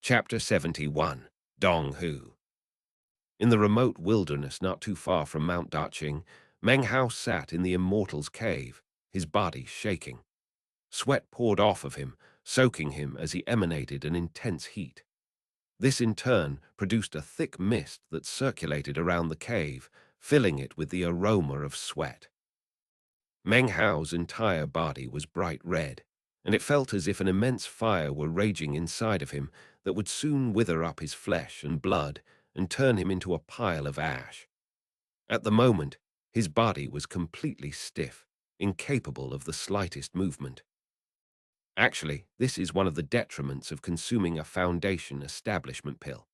Chapter 71 Dong Hu. In the remote wilderness not too far from Mount Daching, Meng Hao sat in the Immortal's cave, his body shaking. Sweat poured off of him, soaking him as he emanated an intense heat. This in turn produced a thick mist that circulated around the cave, filling it with the aroma of sweat. Meng Hao's entire body was bright red, and it felt as if an immense fire were raging inside of him that would soon wither up his flesh and blood and turn him into a pile of ash. At the moment, his body was completely stiff, incapable of the slightest movement. Actually, this is one of the detriments of consuming a foundation establishment pill.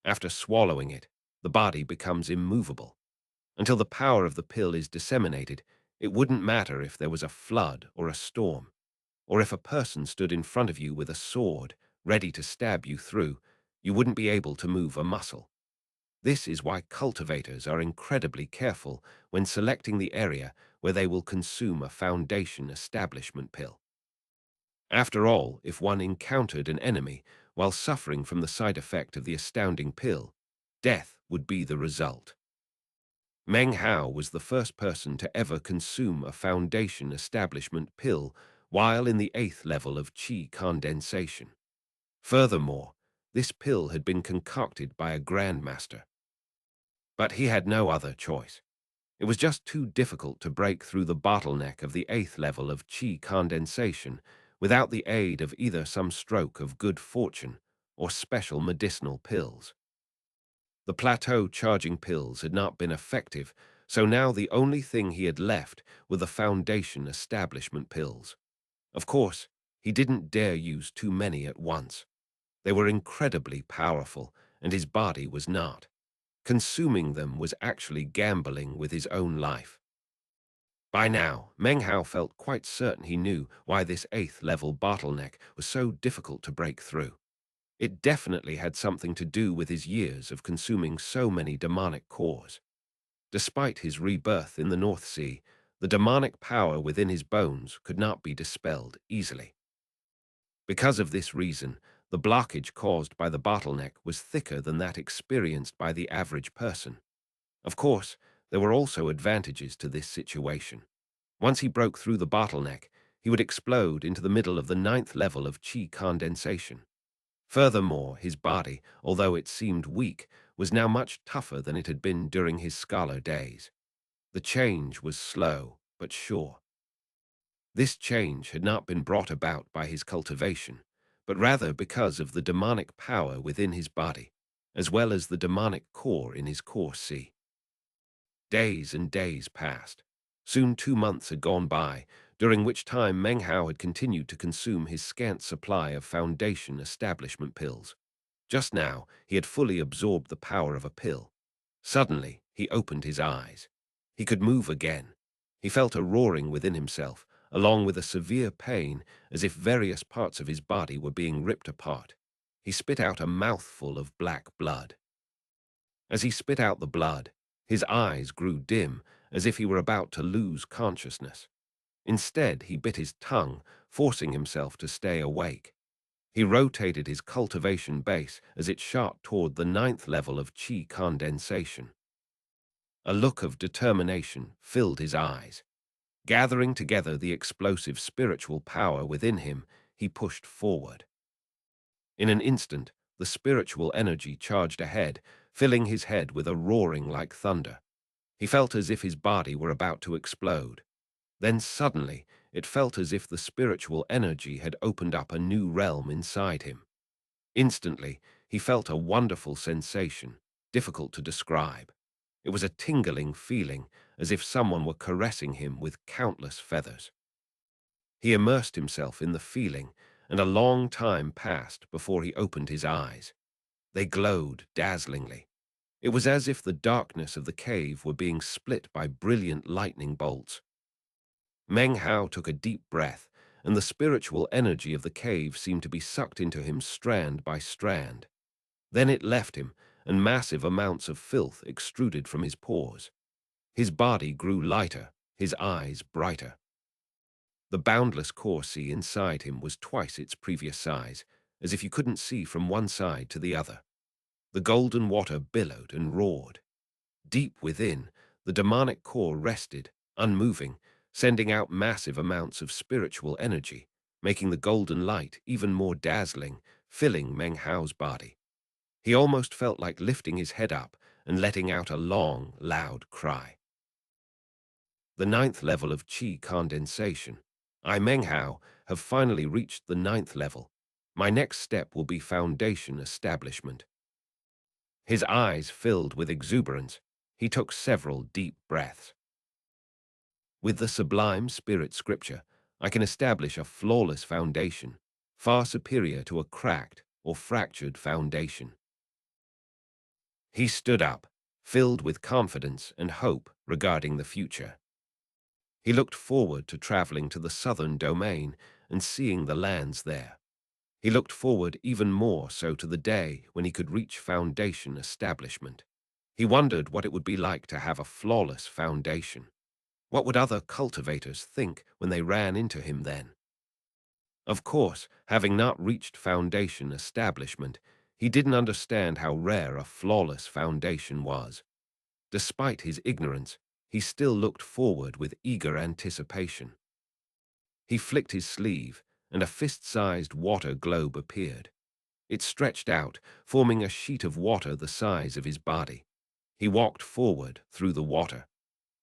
After swallowing it, the body becomes immovable. Until the power of the pill is disseminated, it wouldn't matter if there was a flood or a storm, or if a person stood in front of you with a sword, ready to stab you through, you wouldn't be able to move a muscle. This is why cultivators are incredibly careful when selecting the area where they will consume a foundation establishment pill. After all, if one encountered an enemy while suffering from the side effect of the astounding pill, death would be the result. Meng Hao was the first person to ever consume a foundation establishment pill while in the 8th level of qi condensation. Furthermore, this pill had been concocted by a grandmaster. But he had no other choice. It was just too difficult to break through the bottleneck of the 8th level of qi condensation without the aid of either some stroke of good fortune or special medicinal pills. The plateau charging pills had not been effective, so now the only thing he had left were the foundation establishment pills. Of course, he didn't dare use too many at once. They were incredibly powerful, and his body was not. Consuming them was actually gambling with his own life. By now, Meng Hao felt quite certain he knew why this 8th level bottleneck was so difficult to break through. It definitely had something to do with his years of consuming so many demonic cores. Despite his rebirth in the North Sea, the demonic power within his bones could not be dispelled easily. Because of this reason, the blockage caused by the bottleneck was thicker than that experienced by the average person. Of course, there were also advantages to this situation. Once he broke through the bottleneck, he would explode into the middle of the 9th level of qi condensation. Furthermore, his body, although it seemed weak, was now much tougher than it had been during his scholar days. The change was slow, but sure. This change had not been brought about by his cultivation, but rather because of the demonic power within his body, as well as the demonic core in his core C. Days and days passed. Soon 2 months had gone by, during which time Meng Hao had continued to consume his scant supply of foundation establishment pills. Just now, he had fully absorbed the power of a pill. Suddenly, he opened his eyes. He could move again. He felt a roaring within himself, along with a severe pain, as if various parts of his body were being ripped apart. He spit out a mouthful of black blood. As he spit out the blood, his eyes grew dim, as if he were about to lose consciousness. Instead, he bit his tongue, forcing himself to stay awake. He rotated his cultivation base as it shot toward the 9th level of qi condensation. A look of determination filled his eyes. Gathering together the explosive spiritual power within him, he pushed forward. In an instant, the spiritual energy charged ahead, filling his head with a roaring like thunder. He felt as if his body were about to explode. Then suddenly, it felt as if the spiritual energy had opened up a new realm inside him. Instantly, he felt a wonderful sensation, difficult to describe. It was a tingling feeling, as if someone were caressing him with countless feathers. He immersed himself in the feeling, and a long time passed before he opened his eyes. They glowed dazzlingly. It was as if the darkness of the cave were being split by brilliant lightning bolts. Meng Hao took a deep breath, and the spiritual energy of the cave seemed to be sucked into him strand by strand. Then it left him, and massive amounts of filth extruded from his pores. His body grew lighter, his eyes brighter. The boundless core sea inside him was twice its previous size, as if you couldn't see from one side to the other. The golden water billowed and roared. Deep within, the demonic core rested, unmoving, sending out massive amounts of spiritual energy, making the golden light even more dazzling, filling Meng Hao's body. He almost felt like lifting his head up and letting out a long, loud cry. The ninth level of qi condensation. I, Meng Hao, have finally reached the ninth level. My next step will be foundation establishment. His eyes filled with exuberance. He took several deep breaths. With the sublime spirit scripture, I can establish a flawless foundation, far superior to a cracked or fractured foundation. He stood up, filled with confidence and hope regarding the future. He looked forward to traveling to the southern domain and seeing the lands there. He looked forward even more so to the day when he could reach foundation establishment. He wondered what it would be like to have a flawless foundation. What would other cultivators think when they ran into him then? Of course, having not reached foundation establishment, he didn't understand how rare a flawless foundation was. Despite his ignorance, he still looked forward with eager anticipation. He flicked his sleeve, and a fist-sized water globe appeared. It stretched out, forming a sheet of water the size of his body. He walked forward through the water.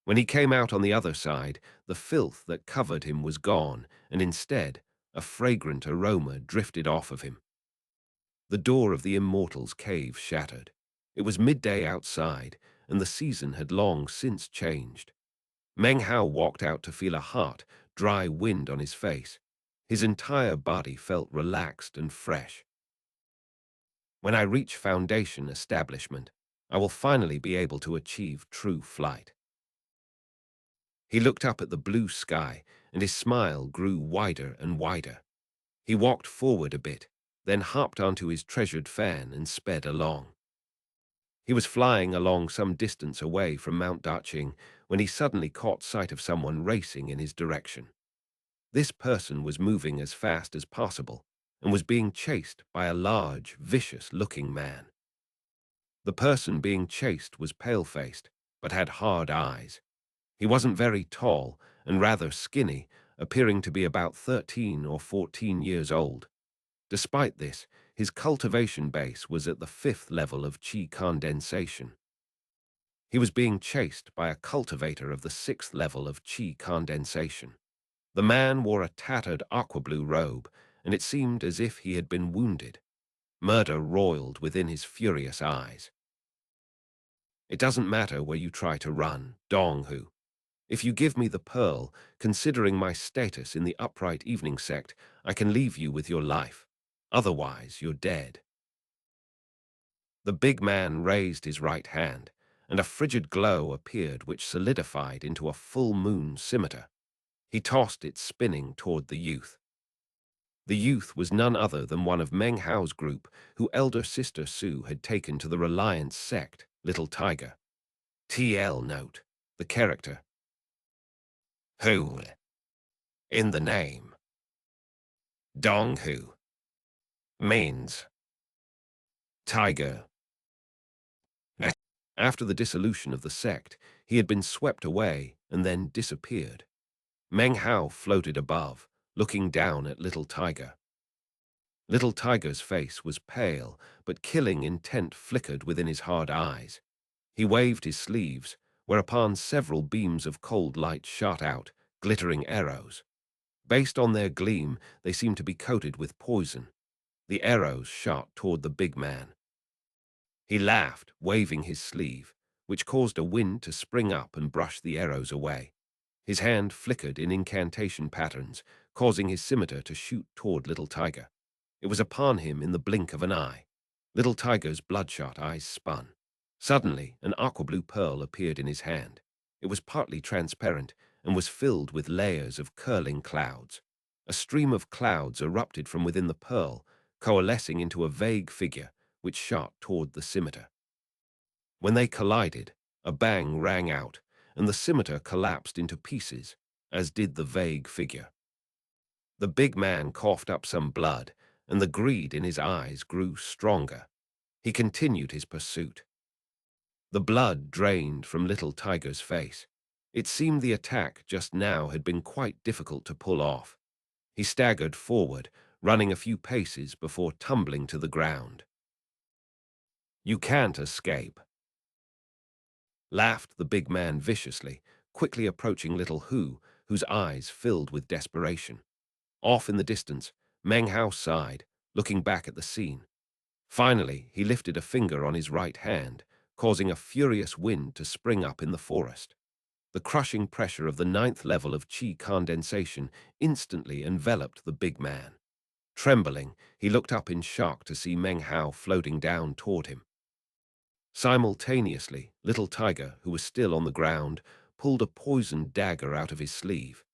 When he came out on the other side, the filth that covered him was gone, and instead, a fragrant aroma drifted off of him. The door of the immortal's cave shattered. It was midday outside, and the season had long since changed. Meng Hao walked out to feel a hot, dry wind on his face. His entire body felt relaxed and fresh. When I reach foundation establishment, I will finally be able to achieve true flight. He looked up at the blue sky, and his smile grew wider and wider. He walked forward a bit, then hopped onto his treasured fan and sped along. He was flying along some distance away from Mount Daching when he suddenly caught sight of someone racing in his direction. This person was moving as fast as possible and was being chased by a large, vicious-looking man. The person being chased was pale-faced, but had hard eyes. He wasn't very tall and rather skinny, appearing to be about 13 or 14 years old. Despite this, his cultivation base was at the 5th level of qi condensation. He was being chased by a cultivator of the 6th level of qi condensation. The man wore a tattered aqua-blue robe, and it seemed as if he had been wounded. Murder roiled within his furious eyes. It doesn't matter where you try to run, Donghu. If you give me the pearl, considering my status in the upright evening sect, I can leave you with your life. Otherwise, you're dead. The big man raised his right hand, and a frigid glow appeared which solidified into a full moon scimitar. He tossed it spinning toward the youth. The youth was none other than one of Meng Hao's group, who elder sister Su had taken to the Reliance sect, Little Tiger. TL note, the character. Who? In the name. Donghu means tiger. After the dissolution of the sect, he had been swept away and then disappeared. Meng Hao floated above, looking down at Little Tiger. Little Tiger's face was pale, but killing intent flickered within his hard eyes. He waved his sleeves, whereupon several beams of cold light shot out, glittering arrows. Based on their gleam, they seemed to be coated with poison. The arrows shot toward the big man. He laughed, waving his sleeve, which caused a wind to spring up and brush the arrows away. His hand flickered in incantation patterns, causing his scimitar to shoot toward Little Tiger. It was upon him in the blink of an eye. Little Tiger's bloodshot eyes spun. Suddenly, an aqua-blue pearl appeared in his hand. It was partly transparent and was filled with layers of curling clouds. A stream of clouds erupted from within the pearl, coalescing into a vague figure which shot toward the scimitar. When they collided, a bang rang out, and the scimitar collapsed into pieces, as did the vague figure. The big man coughed up some blood, and the greed in his eyes grew stronger. He continued his pursuit. The blood drained from little Tiger's face. It seemed the attack just now had been quite difficult to pull off. He staggered forward, running a few paces before tumbling to the ground. "You can't escape," laughed the big man viciously, quickly approaching little Hu, whose eyes filled with desperation. Off in the distance, Meng Hao sighed, looking back at the scene. Finally, he lifted a finger on his right hand, causing a furious wind to spring up in the forest. The crushing pressure of the 9th level of qi condensation instantly enveloped the big man. Trembling, he looked up in shock to see Meng Hao floating down toward him. Simultaneously, little Tiger, who was still on the ground, pulled a poisoned dagger out of his sleeve.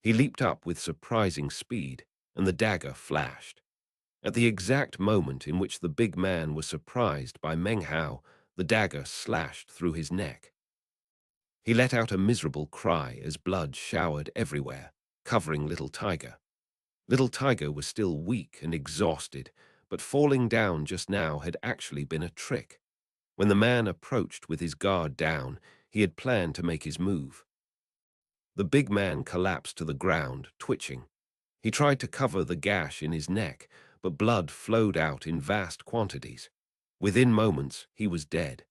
He leaped up with surprising speed, and the dagger flashed. At the exact moment in which the big man was surprised by Meng Hao, the dagger slashed through his neck. He let out a miserable cry as blood showered everywhere, covering little Tiger. Little Tiger was still weak and exhausted, but falling down just now had actually been a trick. When the man approached with his guard down, he had planned to make his move. The big man collapsed to the ground, twitching. He tried to cover the gash in his neck, but blood flowed out in vast quantities. Within moments, he was dead.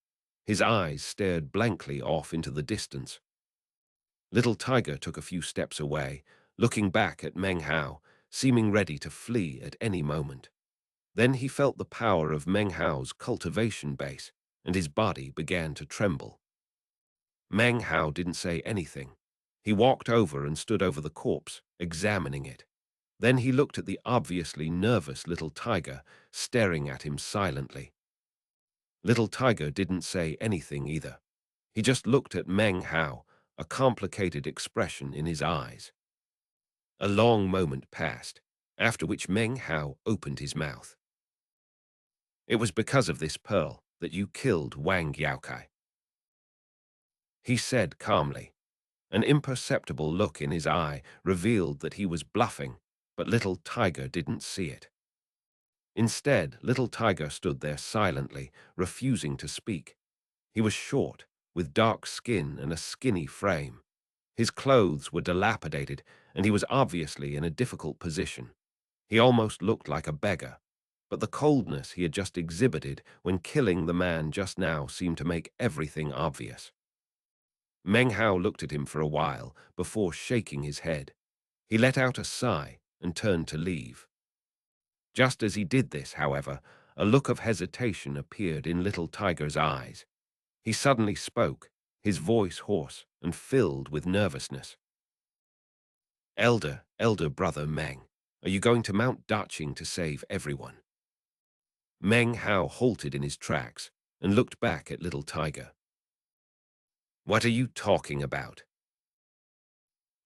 His eyes stared blankly off into the distance. Little Tiger took a few steps away, looking back at Meng Hao, seeming ready to flee at any moment. Then he felt the power of Meng Hao's cultivation base, and his body began to tremble. Meng Hao didn't say anything. He walked over and stood over the corpse, examining it. Then he looked at the obviously nervous little Tiger, staring at him silently. Little Tiger didn't say anything either. He just looked at Meng Hao, a complicated expression in his eyes. A long moment passed, after which Meng Hao opened his mouth. "It was because of this pearl that you killed Wang Yaokai," he said calmly. An imperceptible look in his eye revealed that he was bluffing, but little Tiger didn't see it. Instead, little Tiger stood there silently, refusing to speak. He was short, with dark skin and a skinny frame. His clothes were dilapidated, and he was obviously in a difficult position. He almost looked like a beggar, but the coldness he had just exhibited when killing the man just now seemed to make everything obvious. Meng Hao looked at him for a while before shaking his head. He let out a sigh and turned to leave. Just as he did this, however, a look of hesitation appeared in little Tiger's eyes. He suddenly spoke, his voice hoarse and filled with nervousness. Elder brother Meng, are you going to Mount Daching to save everyone?" Meng Hao halted in his tracks and looked back at little Tiger. "What are you talking about?"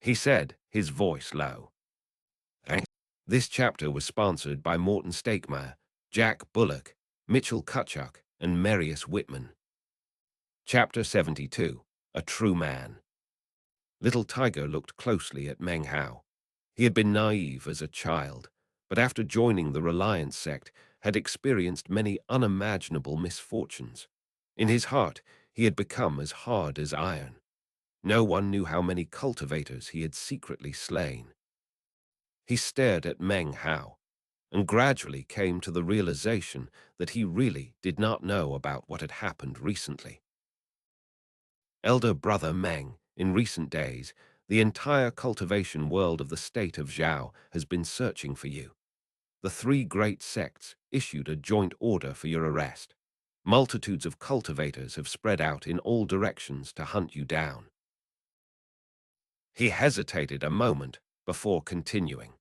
he said, his voice low. This chapter was sponsored by Morton Stakemire, Jack Bullock, Mitchell Kutchuk, and Marius Whitman. Chapter 72, A True Man. Little Tiger looked closely at Meng Hao. He had been naive as a child, but after joining the Reliance sect, had experienced many unimaginable misfortunes. In his heart, he had become as hard as iron. No one knew how many cultivators he had secretly slain. He stared at Meng Hao, and gradually came to the realization that he really did not know about what had happened recently. Elder brother Meng, in recent days, the entire cultivation world of the state of Zhao has been searching for you. The three great sects issued a joint order for your arrest. Multitudes of cultivators have spread out in all directions to hunt you down. He hesitated a moment before continuing.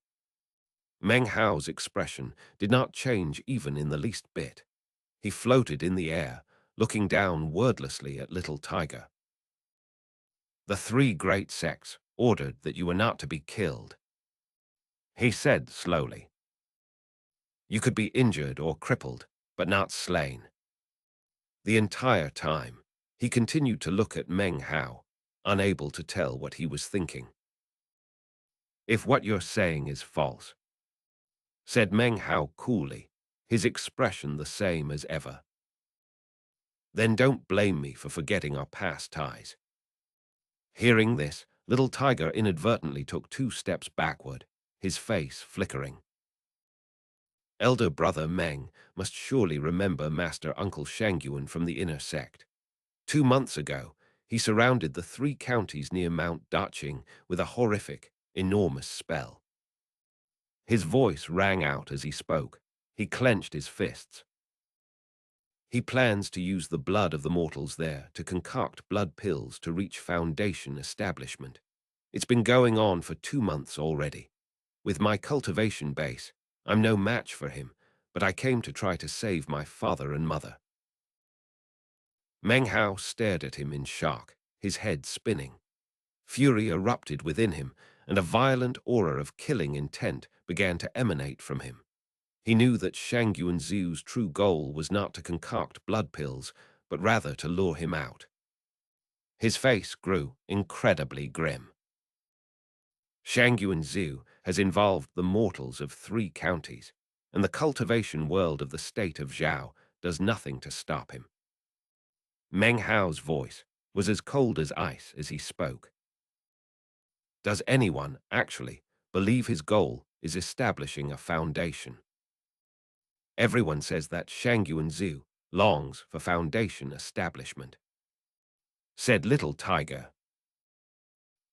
Meng Hao's expression did not change even in the least bit. He floated in the air, looking down wordlessly at little Tiger. "The three great sects ordered that you were not to be killed," he said slowly. "You could be injured or crippled, but not slain." The entire time, he continued to look at Meng Hao, unable to tell what he was thinking. "If what you're saying is false, said Meng Hao coolly, his expression the same as ever. Then don't blame me for forgetting our past ties. Hearing this, little Tiger inadvertently took 2 steps backward, his face flickering. Elder brother Meng must surely remember Master Uncle Shangyuan from the inner sect. 2 months ago, he surrounded the 3 counties near Mount Daching with a horrific, enormous spell. His voice rang out as he spoke. He clenched his fists. He plans to use the blood of the mortals there to concoct blood pills to reach Foundation establishment. It's been going on for 2 months already. With my cultivation base, I'm no match for him, but I came to try to save my father and mother. Meng Hao stared at him in shock, his head spinning. Fury erupted within him, and a violent aura of killing intent began to emanate from him. He knew that Shangyuan Zhu's true goal was not to concoct blood pills, but rather to lure him out. His face grew incredibly grim. Shangyuan Zhu has involved the mortals of 3 counties, and the cultivation world of the state of Zhao does nothing to stop him. Meng Hao's voice was as cold as ice as he spoke. Does anyone, actually, believe his goal is establishing a foundation? Everyone says that Shangyuan Zhu longs for foundation establishment, said Little Tiger,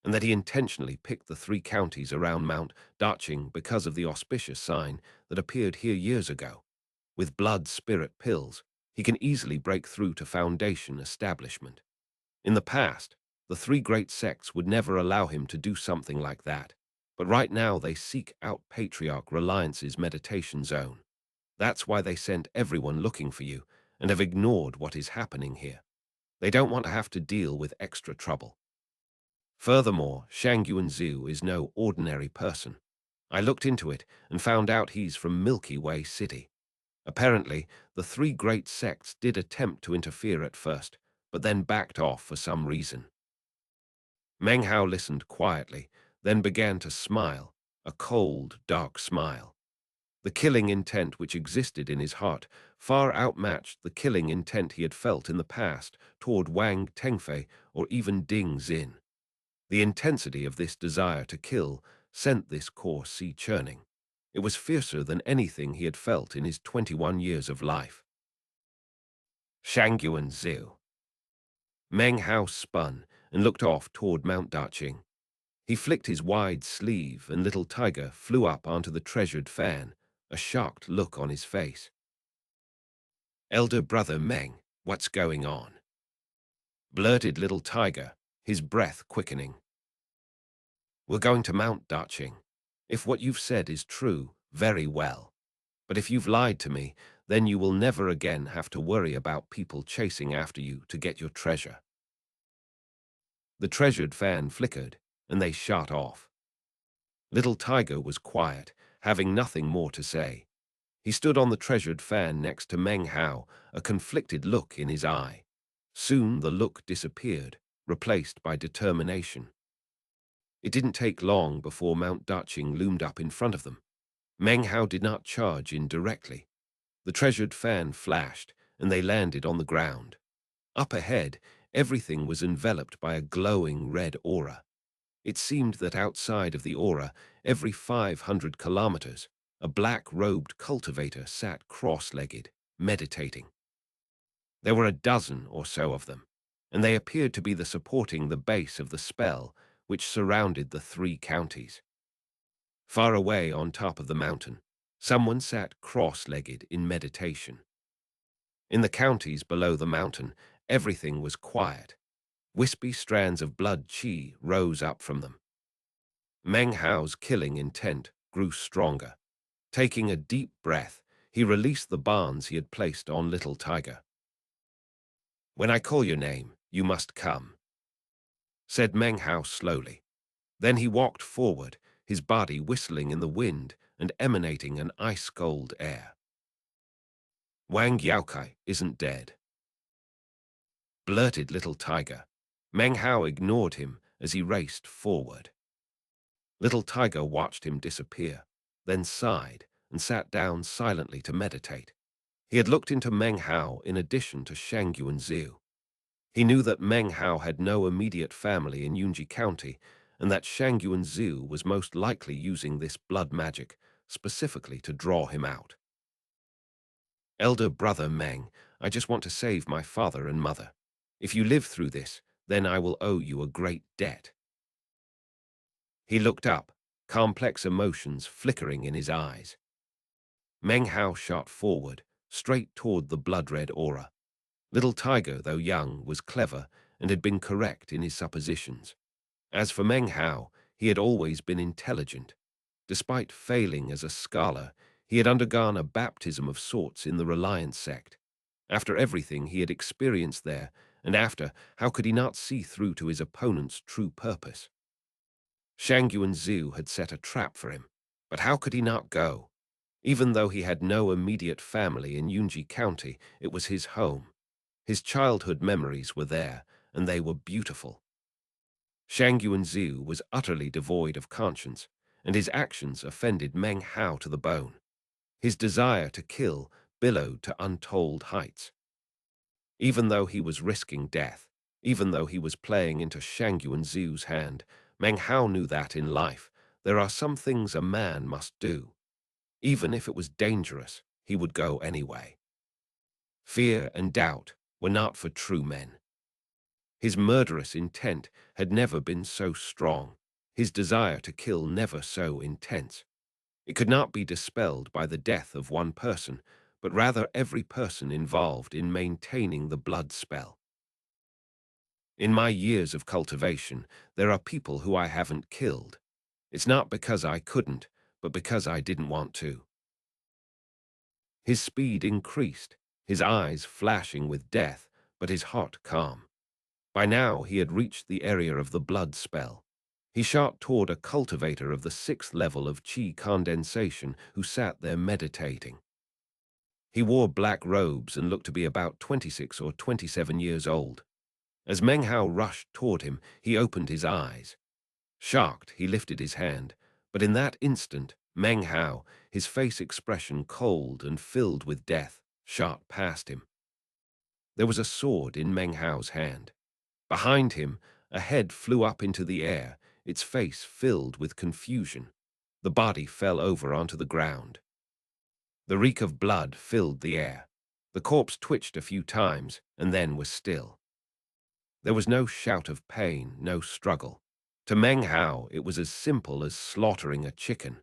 and that he intentionally picked the 3 counties around Mount Daching because of the auspicious sign that appeared here years ago. With blood spirit pills, he can easily break through to foundation establishment. In the past, the 3 great sects would never allow him to do something like that, but right now they seek out Patriarch Reliance's meditation zone. That's why they sent everyone looking for you and have ignored what is happening here. They don't want to have to deal with extra trouble. Furthermore, Shangyuan Zhu is no ordinary person. I looked into it and found out he's from Milky Way City. Apparently, the 3 great sects did attempt to interfere at first, but then backed off for some reason. Meng Hao listened quietly, then began to smile, a cold, dark smile. The killing intent which existed in his heart far outmatched the killing intent he had felt in the past toward Wang Tengfei or even Ding Xin. The intensity of this desire to kill sent this core sea churning. It was fiercer than anything he had felt in his 21 years of life. Shangyuan Zhu. Meng Hao spun and looked off toward Mount Daching. He flicked his wide sleeve and Little Tiger flew up onto the treasured fan, a shocked look on his face. Elder brother Meng, what's going on? Blurted Little Tiger, his breath quickening. We're going to Mount Daching. If what you've said is true, very well. But if you've lied to me, then you will never again have to worry about people chasing after you to get your treasure. The treasured fan flickered, and they shot off. Little Tiger was quiet, having nothing more to say. He stood on the treasured fan next to Meng Hao, a conflicted look in his eye. Soon the look disappeared, replaced by determination. It didn't take long before Mount Daching loomed up in front of them. Meng Hao did not charge in directly. The treasured fan flashed, and they landed on the ground. Up ahead, everything was enveloped by a glowing red aura. It seemed that outside of the aura, every 500 kilometers, a black-robed cultivator sat cross-legged, meditating. There were a dozen or so of them, and they appeared to be supporting the base of the spell which surrounded the 3 counties. Far away on top of the mountain, someone sat cross-legged in meditation. In the counties below the mountain, everything was quiet. Wispy strands of blood qi rose up from them. Meng Hao's killing intent grew stronger. Taking a deep breath, he released the bonds he had placed on Little Tiger. When I call your name, you must come, said Meng Hao slowly. Then he walked forward, his body whistling in the wind and emanating an ice-cold air. Wang Yaokai isn't dead, blurted Little Tiger. Meng Hao ignored him as he raced forward. Little Tiger watched him disappear, then sighed and sat down silently to meditate. He had looked into Meng Hao in addition to Shang Yuanziu. He knew that Meng Hao had no immediate family in Yunji County, and that Shang Yuanziu was most likely using this blood magic specifically to draw him out. Elder brother Meng, I just want to save my father and mother. If you live through this, then I will owe you a great debt. He looked up, complex emotions flickering in his eyes. Meng Hao shot forward, straight toward the blood-red aura. Little Tiger, though young, was clever and had been correct in his suppositions. As for Meng Hao, he had always been intelligent. Despite failing as a scholar, he had undergone a baptism of sorts in the Reliance sect. After everything he had experienced there, and after, how could he not see through to his opponent's true purpose? Shang Yuanziu had set a trap for him, but how could he not go? Even though he had no immediate family in Yunji County, it was his home. His childhood memories were there, and they were beautiful. Shang Yuanziu was utterly devoid of conscience, and his actions offended Meng Hao to the bone. His desire to kill billowed to untold heights. Even though he was risking death, even though he was playing into Shang Yuanziu's hand, Meng Hao knew that in life there are some things a man must do. Even if it was dangerous, he would go anyway. Fear and doubt were not for true men. His murderous intent had never been so strong, his desire to kill never so intense. It could not be dispelled by the death of one person, but rather every person involved in maintaining the blood spell. In my years of cultivation, there are people who I haven't killed. It's not because I couldn't, but because I didn't want to. His speed increased, his eyes flashing with death, but his heart calm. By now he had reached the area of the blood spell. He shot toward a cultivator of the 6th level of qi condensation who sat there meditating. He wore black robes and looked to be about 26 or 27 years old. As Meng Hao rushed toward him, he opened his eyes. Shocked, he lifted his hand, but in that instant, Meng Hao, his face expression cold and filled with death, shot past him. There was a sword in Meng Hao's hand. Behind him, a head flew up into the air, its face filled with confusion. The body fell over onto the ground. The reek of blood filled the air. The corpse twitched a few times and then was still. There was no shout of pain, no struggle. To Meng Hao, it was as simple as slaughtering a chicken.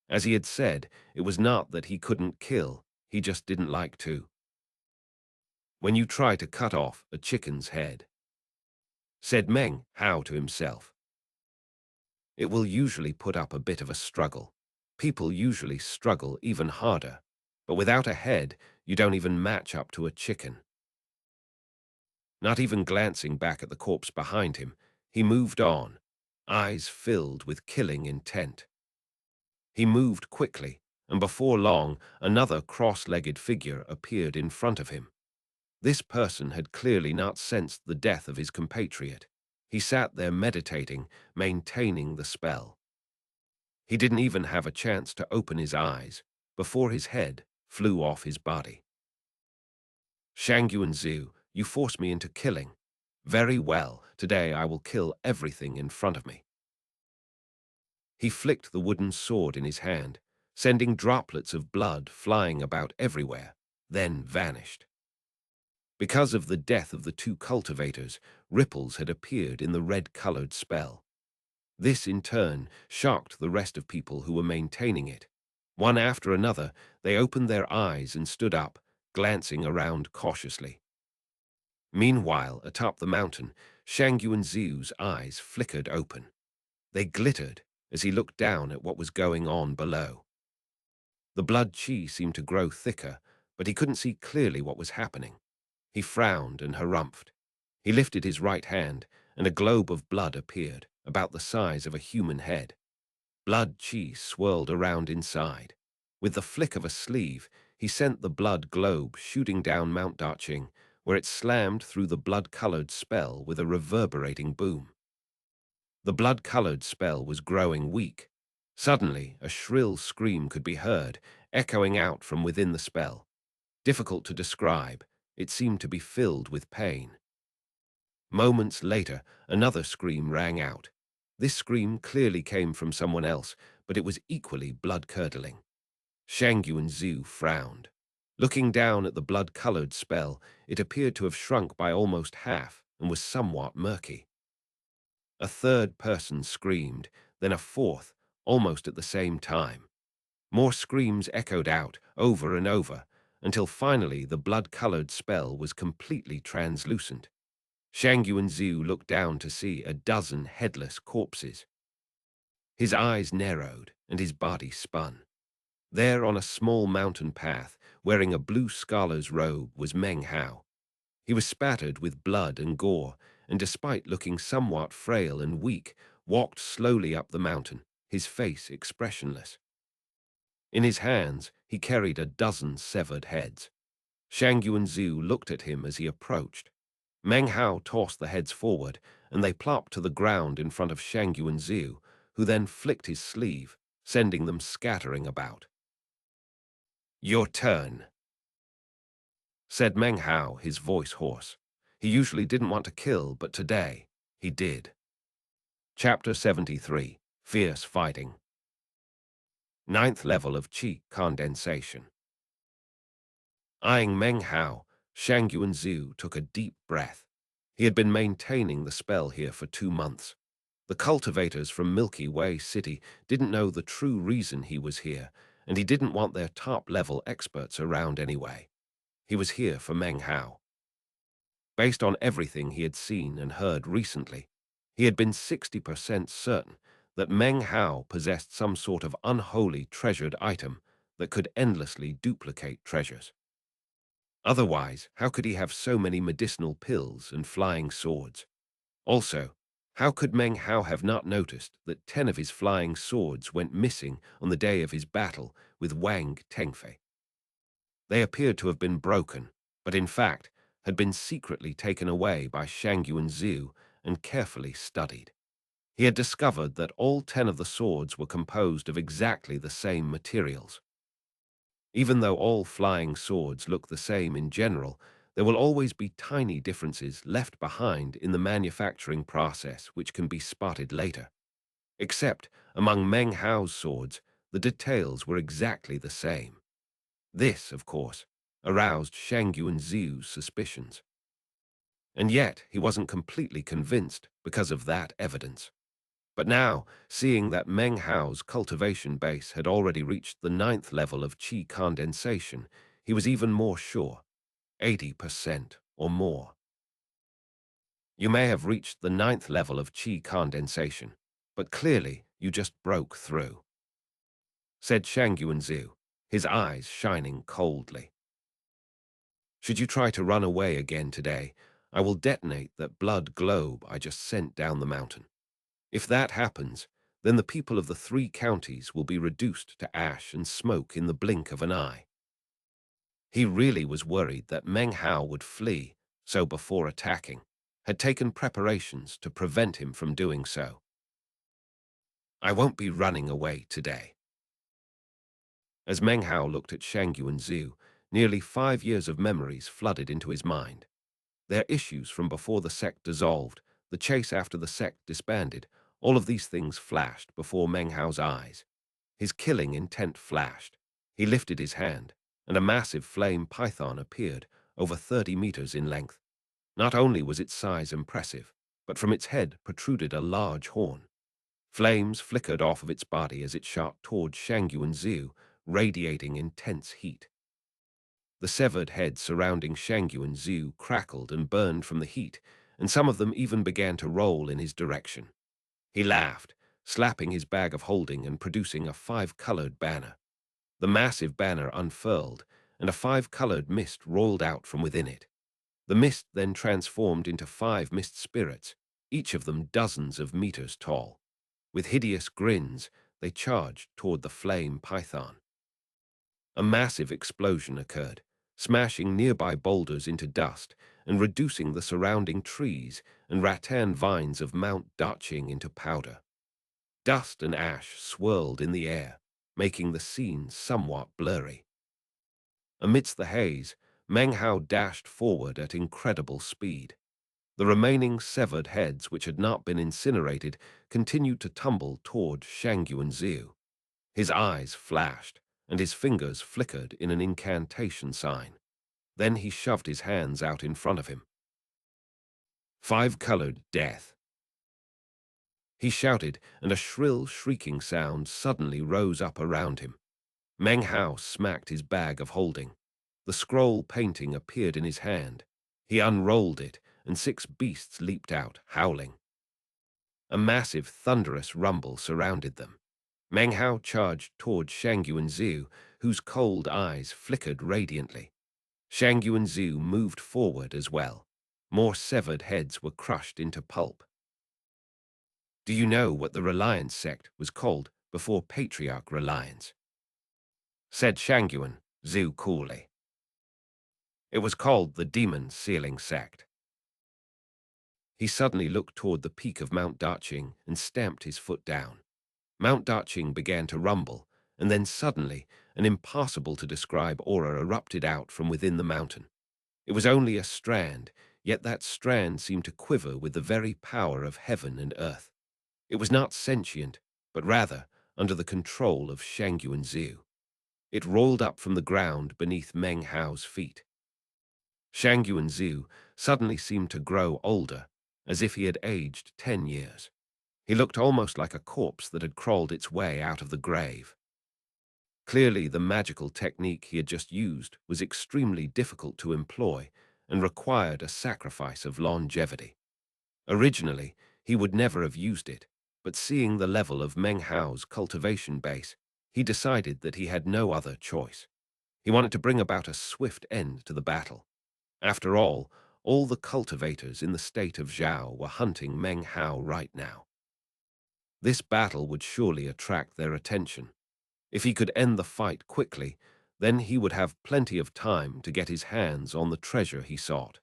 As he had said, it was not that he couldn't kill, he just didn't like to. When you try to cut off a chicken's head, said Meng Hao to himself, it will usually put up a bit of a struggle. People usually struggle even harder, but without a head, you don't even match up to a chicken. Not even glancing back at the corpse behind him, he moved on, eyes filled with killing intent. He moved quickly, and before long, another cross-legged figure appeared in front of him. This person had clearly not sensed the death of his compatriot. He sat there meditating, maintaining the spell. He didn't even have a chance to open his eyes before his head flew off his body. Shang Yuanziu, you force me into killing. Very well, today I will kill everything in front of me. He flicked the wooden sword in his hand, sending droplets of blood flying about everywhere, then vanished. Because of the death of the two cultivators, ripples had appeared in the red-colored spell. This, in turn, shocked the rest of people who were maintaining it. One after another, they opened their eyes and stood up, glancing around cautiously. Meanwhile, atop the mountain, Shang Yuanziu's eyes flickered open. They glittered as he looked down at what was going on below. The blood qi seemed to grow thicker, but he couldn't see clearly what was happening. He frowned and harumphed. He lifted his right hand, and a globe of blood appeared, about the size of a human head. Blood qi swirled around inside. With the flick of a sleeve, he sent the blood globe shooting down Mount Daqing, where it slammed through the blood-colored spell with a reverberating boom. The blood-colored spell was growing weak. Suddenly, a shrill scream could be heard, echoing out from within the spell. Difficult to describe, it seemed to be filled with pain. Moments later, another scream rang out. This scream clearly came from someone else, but it was equally blood-curdling. Shang Yuanzhu frowned. Looking down at the blood-colored spell, it appeared to have shrunk by almost half and was somewhat murky. A third person screamed, then a fourth, almost at the same time. More screams echoed out, over and over, until finally the blood-colored spell was completely translucent. Shang Yuanzhu looked down to see a dozen headless corpses. His eyes narrowed and his body spun. There on a small mountain path, wearing a blue scholar's robe, was Meng Hao. He was spattered with blood and gore, and despite looking somewhat frail and weak, walked slowly up the mountain, his face expressionless. In his hands, he carried a dozen severed heads. Shang Yuanzhu looked at him as he approached. Meng Hao tossed the heads forward, and they plopped to the ground in front of Shang Yuanzhu, who then flicked his sleeve, sending them scattering about. "Your turn," said Meng Hao, his voice hoarse. He usually didn't want to kill, but today, he did. Chapter 73, Fierce Fighting. Ninth level of Qi condensation. Eyeing Meng Hao, Shang Yuanzhu took a deep breath. He had been maintaining the spell here for 2 months. The cultivators from Milky Way City didn't know the true reason he was here, and he didn't want their top-level experts around anyway. He was here for Meng Hao. Based on everything he had seen and heard recently, he had been 60% certain that Meng Hao possessed some sort of unholy treasured item that could endlessly duplicate treasures. Otherwise, how could he have so many medicinal pills and flying swords? Also, how could Meng Hao have not noticed that 10 of his flying swords went missing on the day of his battle with Wang Tengfei? They appeared to have been broken, but in fact had been secretly taken away by Shang Yuanzhu and carefully studied. He had discovered that all 10 of the swords were composed of exactly the same materials. Even though all flying swords look the same in general, there will always be tiny differences left behind in the manufacturing process which can be spotted later. Except, among Meng Hao's swords, the details were exactly the same. This, of course, aroused Shang Yuanzhu's suspicions. And yet he wasn't completely convinced because of that evidence. But now, seeing that Meng Hao's cultivation base had already reached the 9th level of Qi condensation, he was even more sure, 80% or more. You may have reached the 9th level of Qi condensation, but clearly you just broke through, said Shang Yuanzhu, his eyes shining coldly. Should you try to run away again today, I will detonate that blood globe I just sent down the mountain. If that happens, then the people of the 3 counties will be reduced to ash and smoke in the blink of an eye. He really was worried that Meng Hao would flee, so before attacking, had taken preparations to prevent him from doing so. I won't be running away today. As Meng Hao looked at Shang Yuanzhu, nearly 5 years of memories flooded into his mind. Their issues from before the sect dissolved, the chase after the sect disbanded, all of these things flashed before Meng Hao's eyes. His killing intent flashed. He lifted his hand, and a massive flame python appeared, over 30 meters in length. Not only was its size impressive, but from its head protruded a large horn. Flames flickered off of its body as it shot toward Shang Yuanzhu, radiating intense heat. The severed heads surrounding Shang Yuanzhu crackled and burned from the heat, and some of them even began to roll in his direction. He laughed, slapping his bag of holding and producing a 5-colored banner. The massive banner unfurled, and a 5-colored mist rolled out from within it. The mist then transformed into 5 mist spirits, each of them dozens of meters tall. With hideous grins, they charged toward the flame python. A massive explosion occurred, smashing nearby boulders into dust and reducing the surrounding trees and rattan vines of Mount Daching into powder. Dust and ash swirled in the air, making the scene somewhat blurry. Amidst the haze, Meng Hao dashed forward at incredible speed. The remaining severed heads which had not been incinerated continued to tumble toward Shang Yuanziu. His eyes flashed, and his fingers flickered in an incantation sign. Then he shoved his hands out in front of him. Five-colored death. He shouted, and a shrill, shrieking sound suddenly rose up around him. Meng Hao smacked his bag of holding. The scroll painting appeared in his hand. He unrolled it, and six beasts leaped out, howling. A massive, thunderous rumble surrounded them. Meng Hao charged toward Shang Yuanziu, whose cold eyes flickered radiantly. Shang Yuanziu moved forward as well. More severed heads were crushed into pulp. Do you know what the Reliance sect was called before Patriarch Reliance? Said Shang Yuanziu coolly. It was called the Demon Sealing Sect. He suddenly looked toward the peak of Mount Daqing and stamped his foot down. Mount Daqing began to rumble, and then suddenly an impossible-to-describe aura erupted out from within the mountain. It was only a strand, yet that strand seemed to quiver with the very power of heaven and earth. It was not sentient, but rather under the control of Shang Yuanziu. It rolled up from the ground beneath Meng Hao's feet. Shang Yuanziu suddenly seemed to grow older, as if he had aged 10 years. He looked almost like a corpse that had crawled its way out of the grave. Clearly, the magical technique he had just used was extremely difficult to employ and required a sacrifice of longevity. Originally, he would never have used it, but seeing the level of Meng Hao's cultivation base, he decided that he had no other choice. He wanted to bring about a swift end to the battle. After all the cultivators in the state of Zhao were hunting Meng Hao right now. This battle would surely attract their attention. If he could end the fight quickly, then he would have plenty of time to get his hands on the treasure he sought.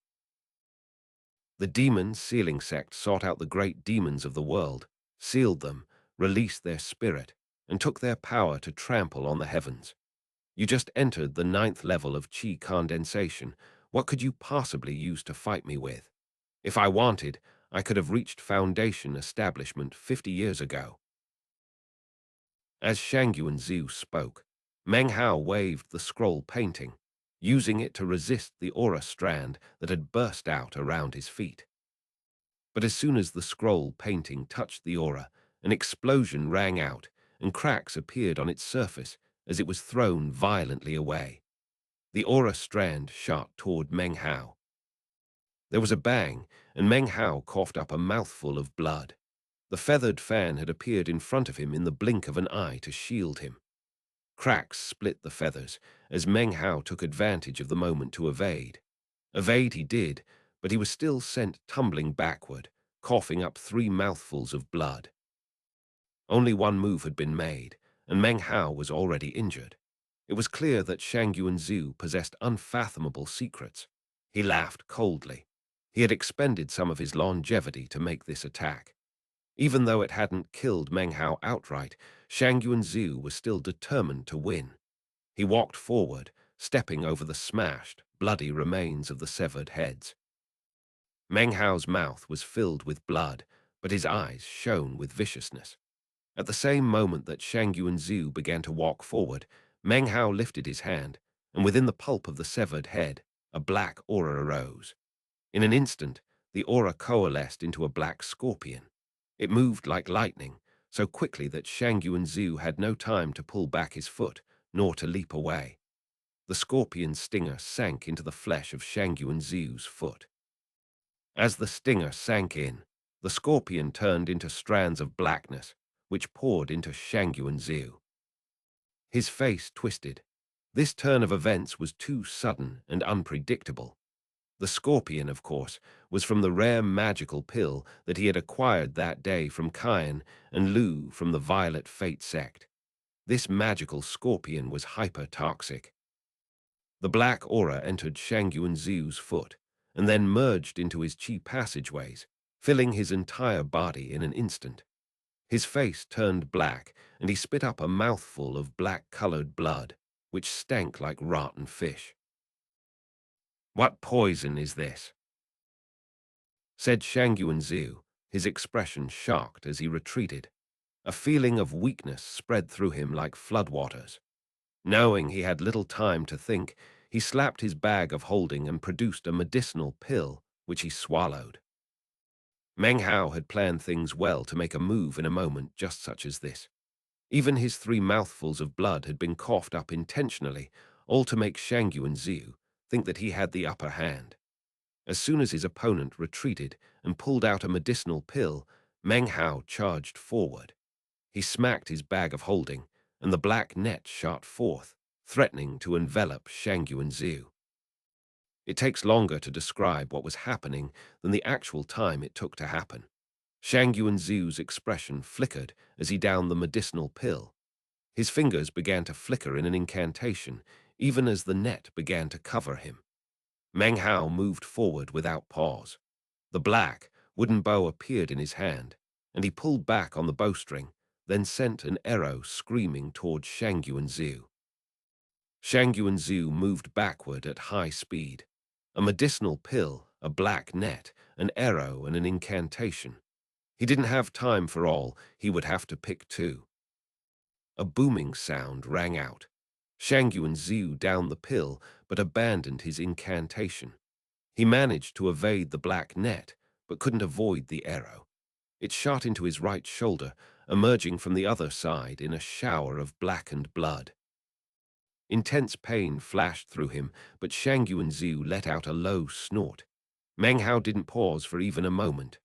The Demon Sealing Sect sought out the great demons of the world, sealed them, released their spirit, and took their power to trample on the heavens. You just entered the 9th level of Qi condensation. What could you possibly use to fight me with? If I wanted, I could have reached Foundation establishment 50 years ago. As Shang Yuanziu spoke, Meng Hao waved the scroll painting, using it to resist the aura strand that had burst out around his feet. But as soon as the scroll painting touched the aura, an explosion rang out, and cracks appeared on its surface as it was thrown violently away. The aura strand shot toward Meng Hao. There was a bang, and Meng Hao coughed up a mouthful of blood. The feathered fan had appeared in front of him in the blink of an eye to shield him. Cracks split the feathers, as Meng Hao took advantage of the moment to evade. Evade he did, but he was still sent tumbling backward, coughing up 3 mouthfuls of blood. Only one move had been made, and Meng Hao was already injured. It was clear that Shang Yuanziu possessed unfathomable secrets. He laughed coldly. He had expended some of his longevity to make this attack. Even though it hadn't killed Meng Hao outright, Shang Yuanziu was still determined to win. He walked forward, stepping over the smashed, bloody remains of the severed heads. Meng Hao's mouth was filled with blood, but his eyes shone with viciousness. At the same moment that Shang Yuanziu began to walk forward, Meng Hao lifted his hand, and within the pulp of the severed head, a black aura arose. In an instant, the aura coalesced into a black scorpion. It moved like lightning, so quickly that Shang Yuanziu had no time to pull back his foot, nor to leap away. The scorpion's stinger sank into the flesh of Shang Yuanziu's foot. As the stinger sank in, the scorpion turned into strands of blackness, which poured into Shang Yuanziu. His face twisted. This turn of events was too sudden and unpredictable. The scorpion, of course, was from the rare magical pill that he had acquired that day from Cayenne and Lu from the Violet Fate sect. This magical scorpion was hyper-toxic. The black aura entered Shang Yuanziu's foot, and then merged into his qi passageways, filling his entire body in an instant. His face turned black, and he spit up a mouthful of black-colored blood, which stank like rotten fish. "What poison is this?" said Xianxia, his expression shocked as he retreated. A feeling of weakness spread through him like floodwaters. Knowing he had little time to think, he slapped his bag of holding and produced a medicinal pill, which he swallowed. Meng Hao had planned things well to make a move in a moment just such as this. Even his 3 mouthfuls of blood had been coughed up intentionally, all to make Xianxia think that he had the upper hand. As soon as his opponent retreated and pulled out a medicinal pill, Meng Hao charged forward. He smacked his bag of holding, and the black net shot forth, threatening to envelop Xianxia. It takes longer to describe what was happening than the actual time it took to happen. Xianxuan's expression flickered as he downed the medicinal pill. His fingers began to flicker in an incantation, even as the net began to cover him. Meng Hao moved forward without pause. The black, wooden bow appeared in his hand, and he pulled back on the bowstring, then sent an arrow screaming toward Xianxuan. Xianxuan moved backward at high speed. A medicinal pill, a black net, an arrow, and an incantation. He didn't have time for all, he would have to pick 2. A booming sound rang out. Xianxuan downed the pill, but abandoned his incantation. He managed to evade the black net, but couldn't avoid the arrow. It shot into his right shoulder, emerging from the other side in a shower of blackened blood. Intense pain flashed through him, but Xianxuan let out a low snort. Meng Hao didn't pause for even a moment.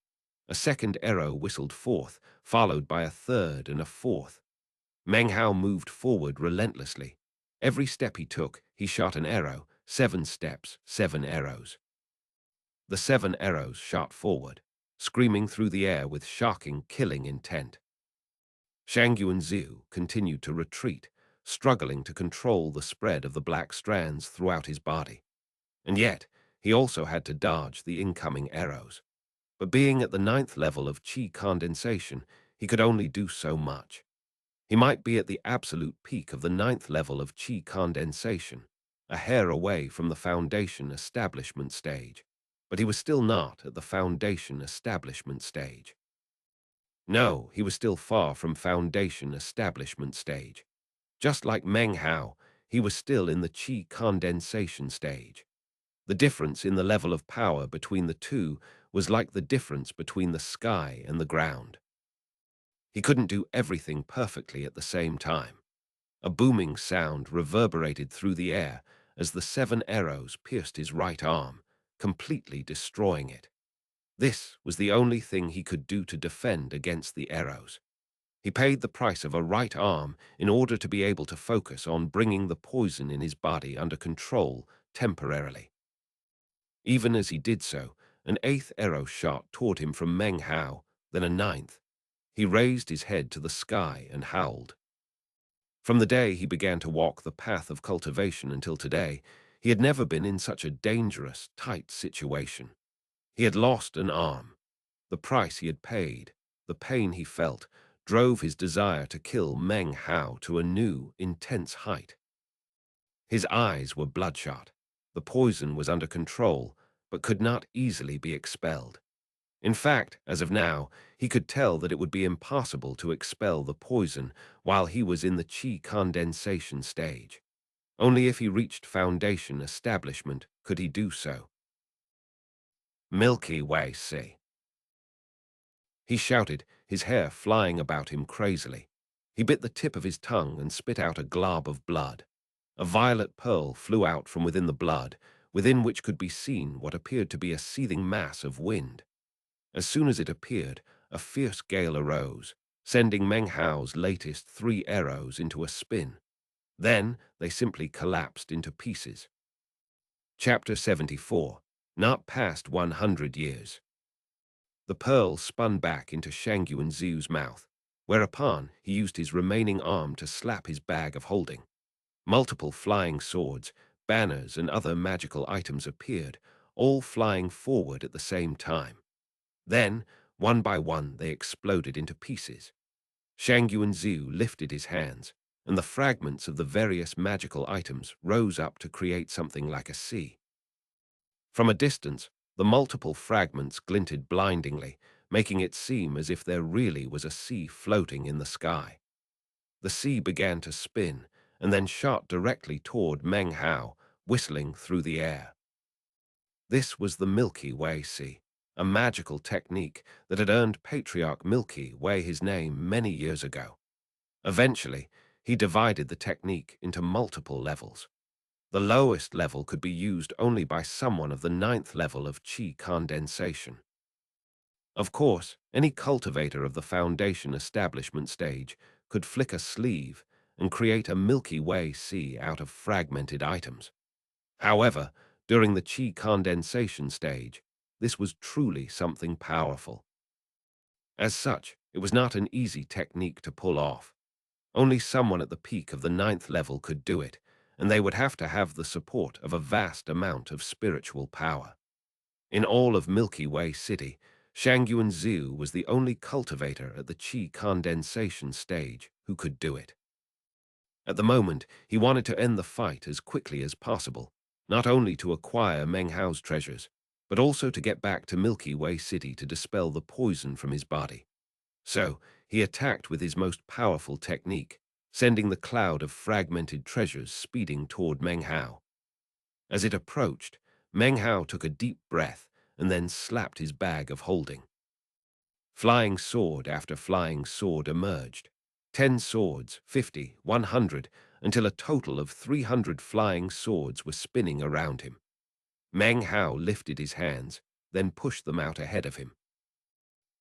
A second arrow whistled forth, followed by a third and a fourth. Meng Hao moved forward relentlessly. Every step he took, he shot an arrow. 7 steps, 7 arrows. The 7 arrows shot forward, screaming through the air with shocking, killing intent. Xianxuan continued to retreat, struggling to control the spread of the black strands throughout his body. And yet, he also had to dodge the incoming arrows. But being at the 9th level of qi condensation, he could only do so much. He might be at the absolute peak of the 9th level of qi condensation, a hair away from the foundation establishment stage, but he was still not at the foundation establishment stage. No, he was still far from foundation establishment stage. Just like Meng Hao, he was still in the qi condensation stage. The difference in the level of power between the two was like the difference between the sky and the ground. He couldn't do everything perfectly at the same time. A booming sound reverberated through the air as the 7 arrows pierced his right arm, completely destroying it. This was the only thing he could do to defend against the arrows. He paid the price of a right arm in order to be able to focus on bringing the poison in his body under control temporarily. Even as he did so, an 8th arrow shot toward him from Meng Hao, then a 9th. He raised his head to the sky and howled. From the day he began to walk the path of cultivation until today, he had never been in such a dangerous, tight situation. He had lost an arm. The price he had paid, the pain he felt, drove his desire to kill Meng Hao to a new, intense height. His eyes were bloodshot. The poison was under control, but could not easily be expelled. In fact, as of now, he could tell that it would be impossible to expel the poison while he was in the qi condensation stage. Only if he reached foundation establishment could he do so. Milky Way Sea. He shouted, his hair flying about him crazily. He bit the tip of his tongue and spit out a glob of blood. A violet pearl flew out from within the blood, within which could be seen what appeared to be a seething mass of wind. As soon as it appeared, a fierce gale arose, sending Meng Hao's latest 3 arrows into a spin. Then they simply collapsed into pieces. Chapter 74. Not past 100 years. The pearl spun back into Xianxuan's mouth, whereupon he used his remaining arm to slap his bag of holding. Multiple flying swords, banners, and other magical items appeared, all flying forward at the same time. Then, one by one, they exploded into pieces. Shang Yuanziu lifted his hands, and the fragments of the various magical items rose up to create something like a sea. From a distance, the multiple fragments glinted blindingly, making it seem as if there really was a sea floating in the sky. The sea began to spin, and then shot directly toward Meng Hao, whistling through the air. This was the Milky Way Sea, a magical technique that had earned Patriarch Milky Way his name many years ago. Eventually, he divided the technique into multiple levels. The lowest level could be used only by someone of the 9th level of qi condensation. Of course, any cultivator of the foundation establishment stage could flick a sleeve and create a Milky Way sea out of fragmented items. However, during the qi condensation stage, this was truly something powerful. As such, it was not an easy technique to pull off. Only someone at the peak of the 9th level could do it, and they would have to have the support of a vast amount of spiritual power. In all of Milky Way City, Shang Yuanziu was the only cultivator at the qi condensation stage who could do it. At the moment, he wanted to end the fight as quickly as possible, not only to acquire Meng Hao's treasures, but also to get back to Milky Way City to dispel the poison from his body. So, he attacked with his most powerful technique, sending the cloud of fragmented treasures speeding toward Meng Hao. As it approached, Meng Hao took a deep breath and then slapped his bag of holding. Flying sword after flying sword emerged. 10 swords, 50, 100, until a total of 300 flying swords were spinning around him. Meng Hao lifted his hands, then pushed them out ahead of him.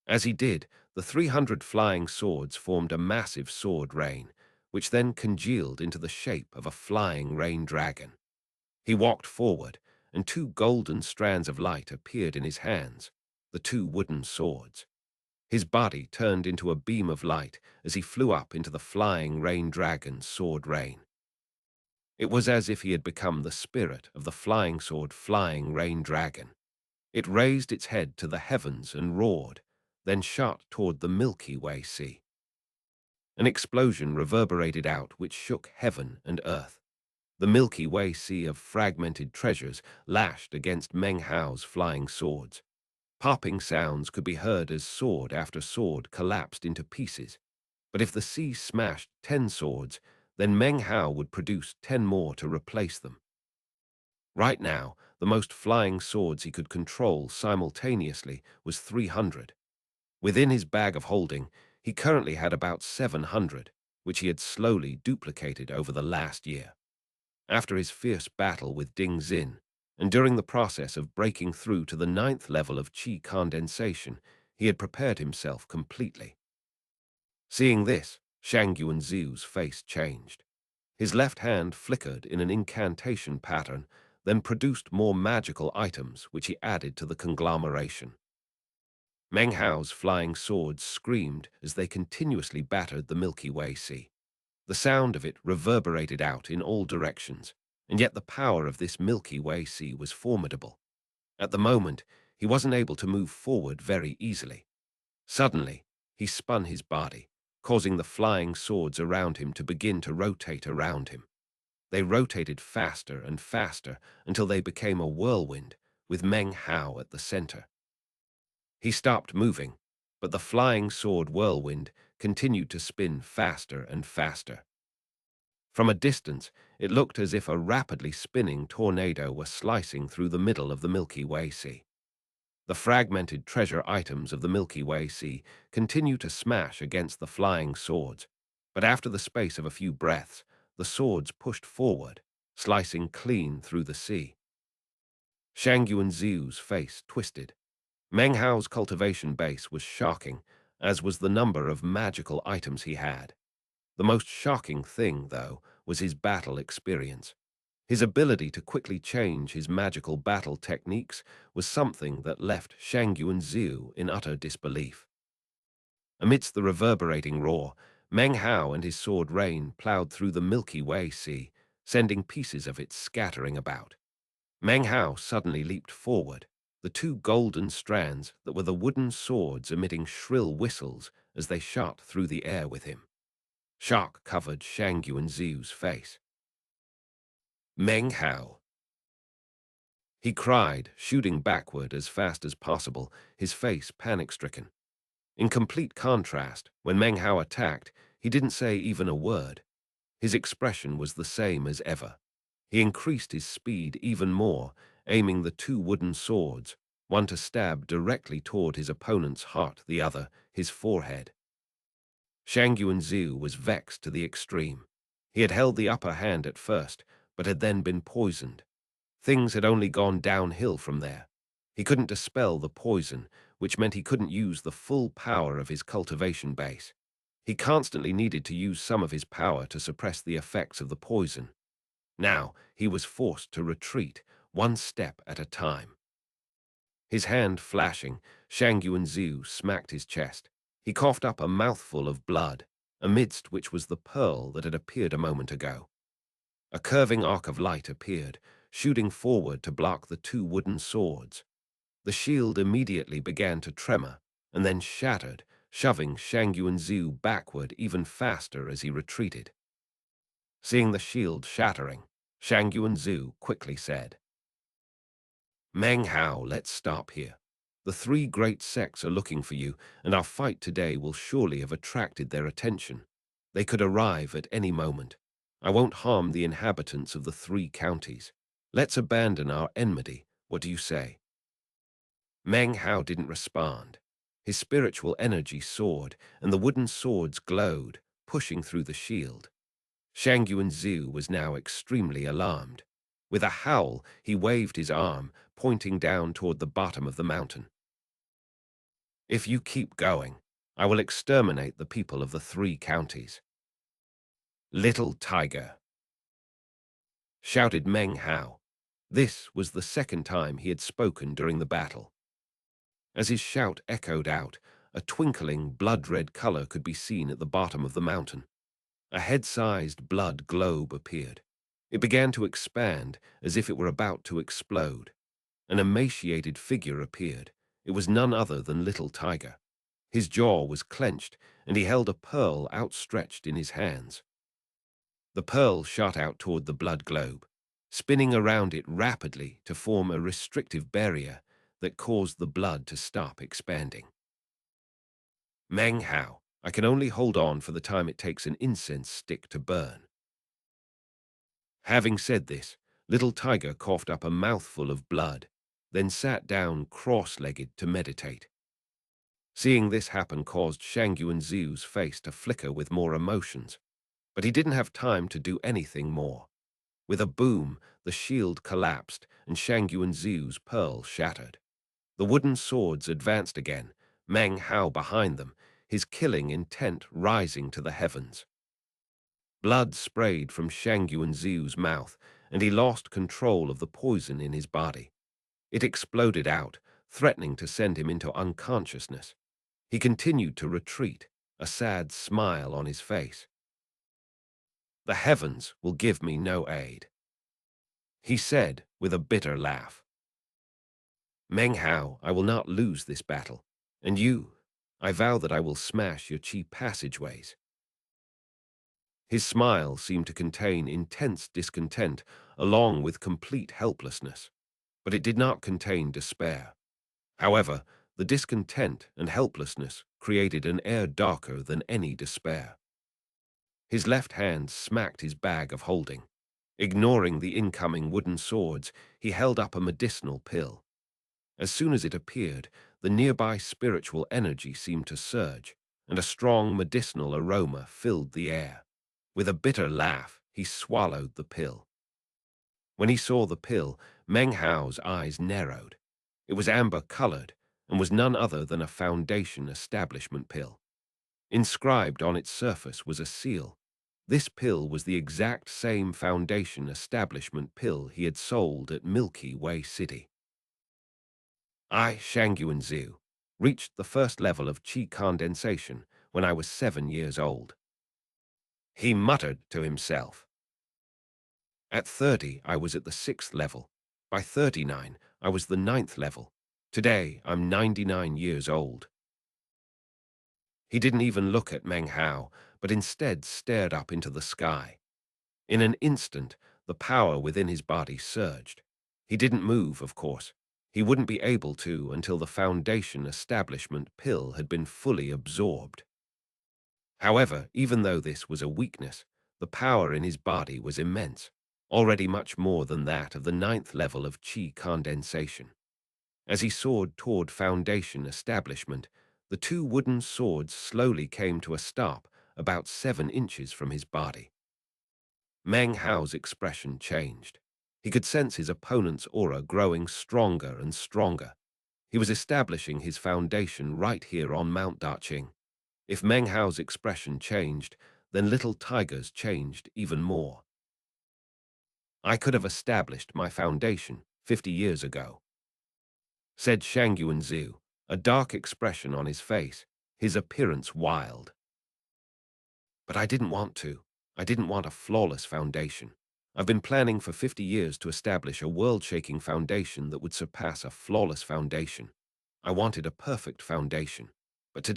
As he did, the 300 flying swords formed a massive sword rain, which then congealed into the shape of a flying rain dragon. He walked forward, and 2 golden strands of light appeared in his hands, the 2 wooden swords. His body turned into a beam of light as he flew up into the flying rain dragon's sword rain. It was as if he had become the spirit of the flying sword flying rain dragon. It raised its head to the heavens and roared, then shot toward the Milky Way Sea. An explosion reverberated out which shook heaven and earth. The Milky Way Sea of fragmented treasures lashed against Meng Hao's flying swords. Popping sounds could be heard as sword after sword collapsed into pieces. But if the sea smashed 10 swords, then Meng Hao would produce 10 more to replace them. Right now, the most flying swords he could control simultaneously was 300. Within his bag of holding, he currently had about 700, which he had slowly duplicated over the last year. After his fierce battle with Ding Xin, and during the process of breaking through to the 9th level of qi condensation, he had prepared himself completely. Seeing this, Shang Yuanziu's face changed. His left hand flickered in an incantation pattern, then produced more magical items which he added to the conglomeration. Meng Hao's flying swords screamed as they continuously battered the Milky Way Sea. The sound of it reverberated out in all directions, and yet the power of this Milky Way Sea was formidable. At the moment, he wasn't able to move forward very easily. Suddenly, he spun his body, causing the flying swords around him to begin to rotate around him. They rotated faster and faster until they became a whirlwind, with Meng Hao at the center. He stopped moving, but the flying sword whirlwind continued to spin faster and faster. From a distance, it looked as if a rapidly spinning tornado were slicing through the middle of the Milky Way Sea. The fragmented treasure items of the Milky Way Sea continued to smash against the flying swords, but after the space of a few breaths, the swords pushed forward, slicing clean through the sea. Shang Yuanziu's face twisted. Meng Hao's cultivation base was shocking, as was the number of magical items he had. The most shocking thing, though, was his battle experience. His ability to quickly change his magical battle techniques was something that left Shang Yuanziu in utter disbelief. Amidst the reverberating roar, Meng Hao and his sword rain plowed through the Milky Way Sea, sending pieces of it scattering about. Meng Hao suddenly leaped forward, the 2 golden strands that were the wooden swords emitting shrill whistles as they shot through the air with him. Shock covered Shang Yuanziu's face. Meng Hao, he cried, shooting backward as fast as possible, his face panic-stricken. In complete contrast, when Meng Hao attacked, he didn't say even a word. His expression was the same as ever. He increased his speed even more, aiming the two wooden swords, one to stab directly toward his opponent's heart, the other, his forehead. Shang Yuanziu was vexed to the extreme. He had held the upper hand at first, but had then been poisoned. Things had only gone downhill from there. He couldn't dispel the poison, which meant he couldn't use the full power of his cultivation base. He constantly needed to use some of his power to suppress the effects of the poison. Now he was forced to retreat, one step at a time. His hand flashing, Shang Yuanziu smacked his chest. He coughed up a mouthful of blood, amidst which was the pearl that had appeared a moment ago. A curving arc of light appeared, shooting forward to block the two wooden swords. The shield immediately began to tremor, and then shattered, shoving Shang Yuanziu backward even faster as he retreated. Seeing the shield shattering, Shang Yuanziu quickly said, "Meng Hao, let's stop here. The three great sects are looking for you, and our fight today will surely have attracted their attention. They could arrive at any moment. I won't harm the inhabitants of the three counties. Let's abandon our enmity. What do you say?" Meng Hao didn't respond. His spiritual energy soared, and the wooden swords glowed, pushing through the shield. Shang Yuanziu was now extremely alarmed. With a howl, he waved his arm, pointing down toward the bottom of the mountain. "If you keep going, I will exterminate the people of the three counties." "Little tiger!" shouted Meng Hao. This was the second time he had spoken during the battle. As his shout echoed out, a twinkling, blood-red color could be seen at the bottom of the mountain. A head-sized blood globe appeared. It began to expand as if it were about to explode. An emaciated figure appeared. It was none other than Little Tiger. His jaw was clenched, and he held a pearl outstretched in his hands. The pearl shot out toward the blood globe, spinning around it rapidly to form a restrictive barrier that caused the blood to stop expanding. "Meng Hao, I can only hold on for the time it takes an incense stick to burn." Having said this, Little Tiger coughed up a mouthful of blood, then sat down cross-legged to meditate. Seeing this happen caused Shang Yuanziu's face to flicker with more emotions, but he didn't have time to do anything more. With a boom, the shield collapsed and Shang Yuanziu's pearl shattered. The wooden swords advanced again, Meng Hao behind them, his killing intent rising to the heavens. Blood sprayed from Shang Yuanziu's mouth, and he lost control of the poison in his body. It exploded out, threatening to send him into unconsciousness. He continued to retreat, a sad smile on his face. "The heavens will give me no aid," he said with a bitter laugh. "Meng Hao, I will not lose this battle. And you, I vow that I will smash your chi passageways." His smile seemed to contain intense discontent along with complete helplessness, but it did not contain despair. However, the discontent and helplessness created an air darker than any despair. His left hand smacked his bag of holding. Ignoring the incoming wooden swords, he held up a medicinal pill. As soon as it appeared, the nearby spiritual energy seemed to surge, and a strong medicinal aroma filled the air. With a bitter laugh, he swallowed the pill. When he saw the pill, Meng Hao's eyes narrowed. It was amber-colored and was none other than a foundation establishment pill. Inscribed on its surface was a seal. This pill was the exact same foundation establishment pill he had sold at Milky Way City. I, Shang Yuanziu, reached the first level of qi condensation when I was 7 years old. He muttered to himself. At 30, I was at the 6th level. By 39, I was the 9th level. Today, I'm 99 years old. He didn't even look at Meng Hao, but instead stared up into the sky. In an instant, the power within his body surged. He didn't move, of course. He wouldn't be able to until the Foundation establishment pill had been fully absorbed. However, even though this was a weakness, the power in his body was immense, already much more than that of the 9th level of qi condensation. As he soared toward Foundation establishment, the two wooden swords slowly came to a stop about 7 inches from his body. Meng Hao's expression changed. He could sense his opponent's aura growing stronger and stronger. He was establishing his foundation right here on Mount Daqing. If Meng Hao's expression changed, then Little Tiger's changed even more. I could have established my foundation 50 years ago, said Shang Yuanzu, a dark expression on his face, his appearance wild. But I didn't want to. I didn't want a flawless foundation. I've been planning for 50 years to establish a world-shaking foundation that would surpass a flawless foundation. I wanted a perfect foundation. But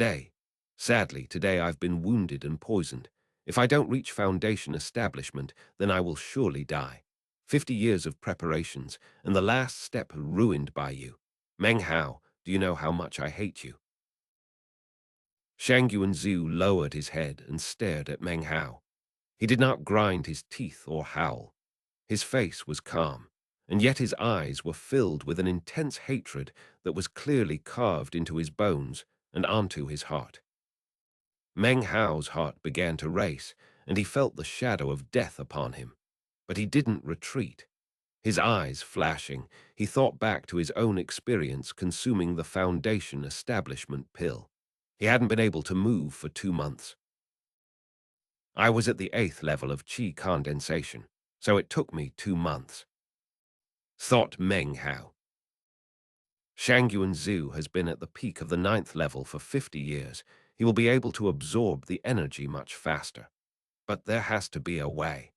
sadly, today I've been wounded and poisoned. If I don't reach foundation establishment, then I will surely die. 50 years of preparations, and the last step ruined by you. Meng Hao, do you know how much I hate you? Shang Yuanzu lowered his head and stared at Meng Hao. He did not grind his teeth or howl. His face was calm, and yet his eyes were filled with an intense hatred that was clearly carved into his bones and onto his heart. Meng Hao's heart began to race, and he felt the shadow of death upon him. But he didn't retreat. His eyes flashing, he thought back to his own experience consuming the Foundation establishment pill. He hadn't been able to move for 2 months. I was at the 8th level of qi condensation, so it took me 2 months, thought Meng Hao. Shang Yuanzu has been at the peak of the 9th level for 50 years. He will be able to absorb the energy much faster. But there has to be a way.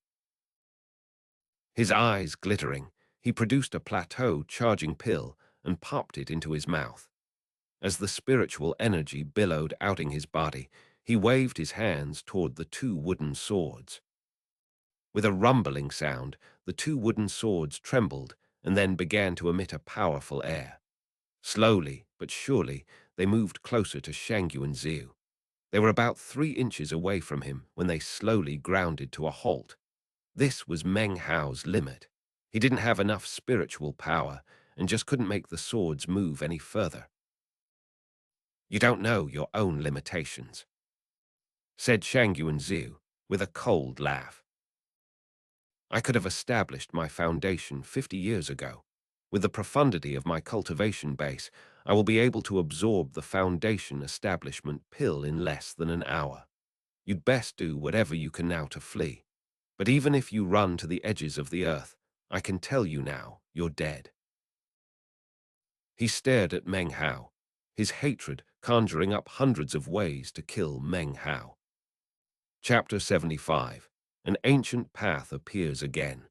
His eyes glittering, he produced a plateau charging pill and popped it into his mouth. As the spiritual energy billowed outing his body, he waved his hands toward the two wooden swords. With a rumbling sound, the two wooden swords trembled and then began to emit a powerful air. Slowly but surely, they moved closer to Shang Yuanzu. They were about 3 inches away from him when they slowly grounded to a halt. This was Meng Hao's limit. He didn't have enough spiritual power and just couldn't make the swords move any further. You don't know your own limitations, said Shang Yuanzu with a cold laugh. I could have established my foundation 50 years ago. With the profundity of my cultivation base, I will be able to absorb the foundation establishment pill in less than an hour. You'd best do whatever you can now to flee. But even if you run to the edges of the earth, I can tell you now, you're dead. He stared at Meng Hao, his hatred conjuring up hundreds of ways to kill Meng Hao. Chapter 75. An ancient path appears again.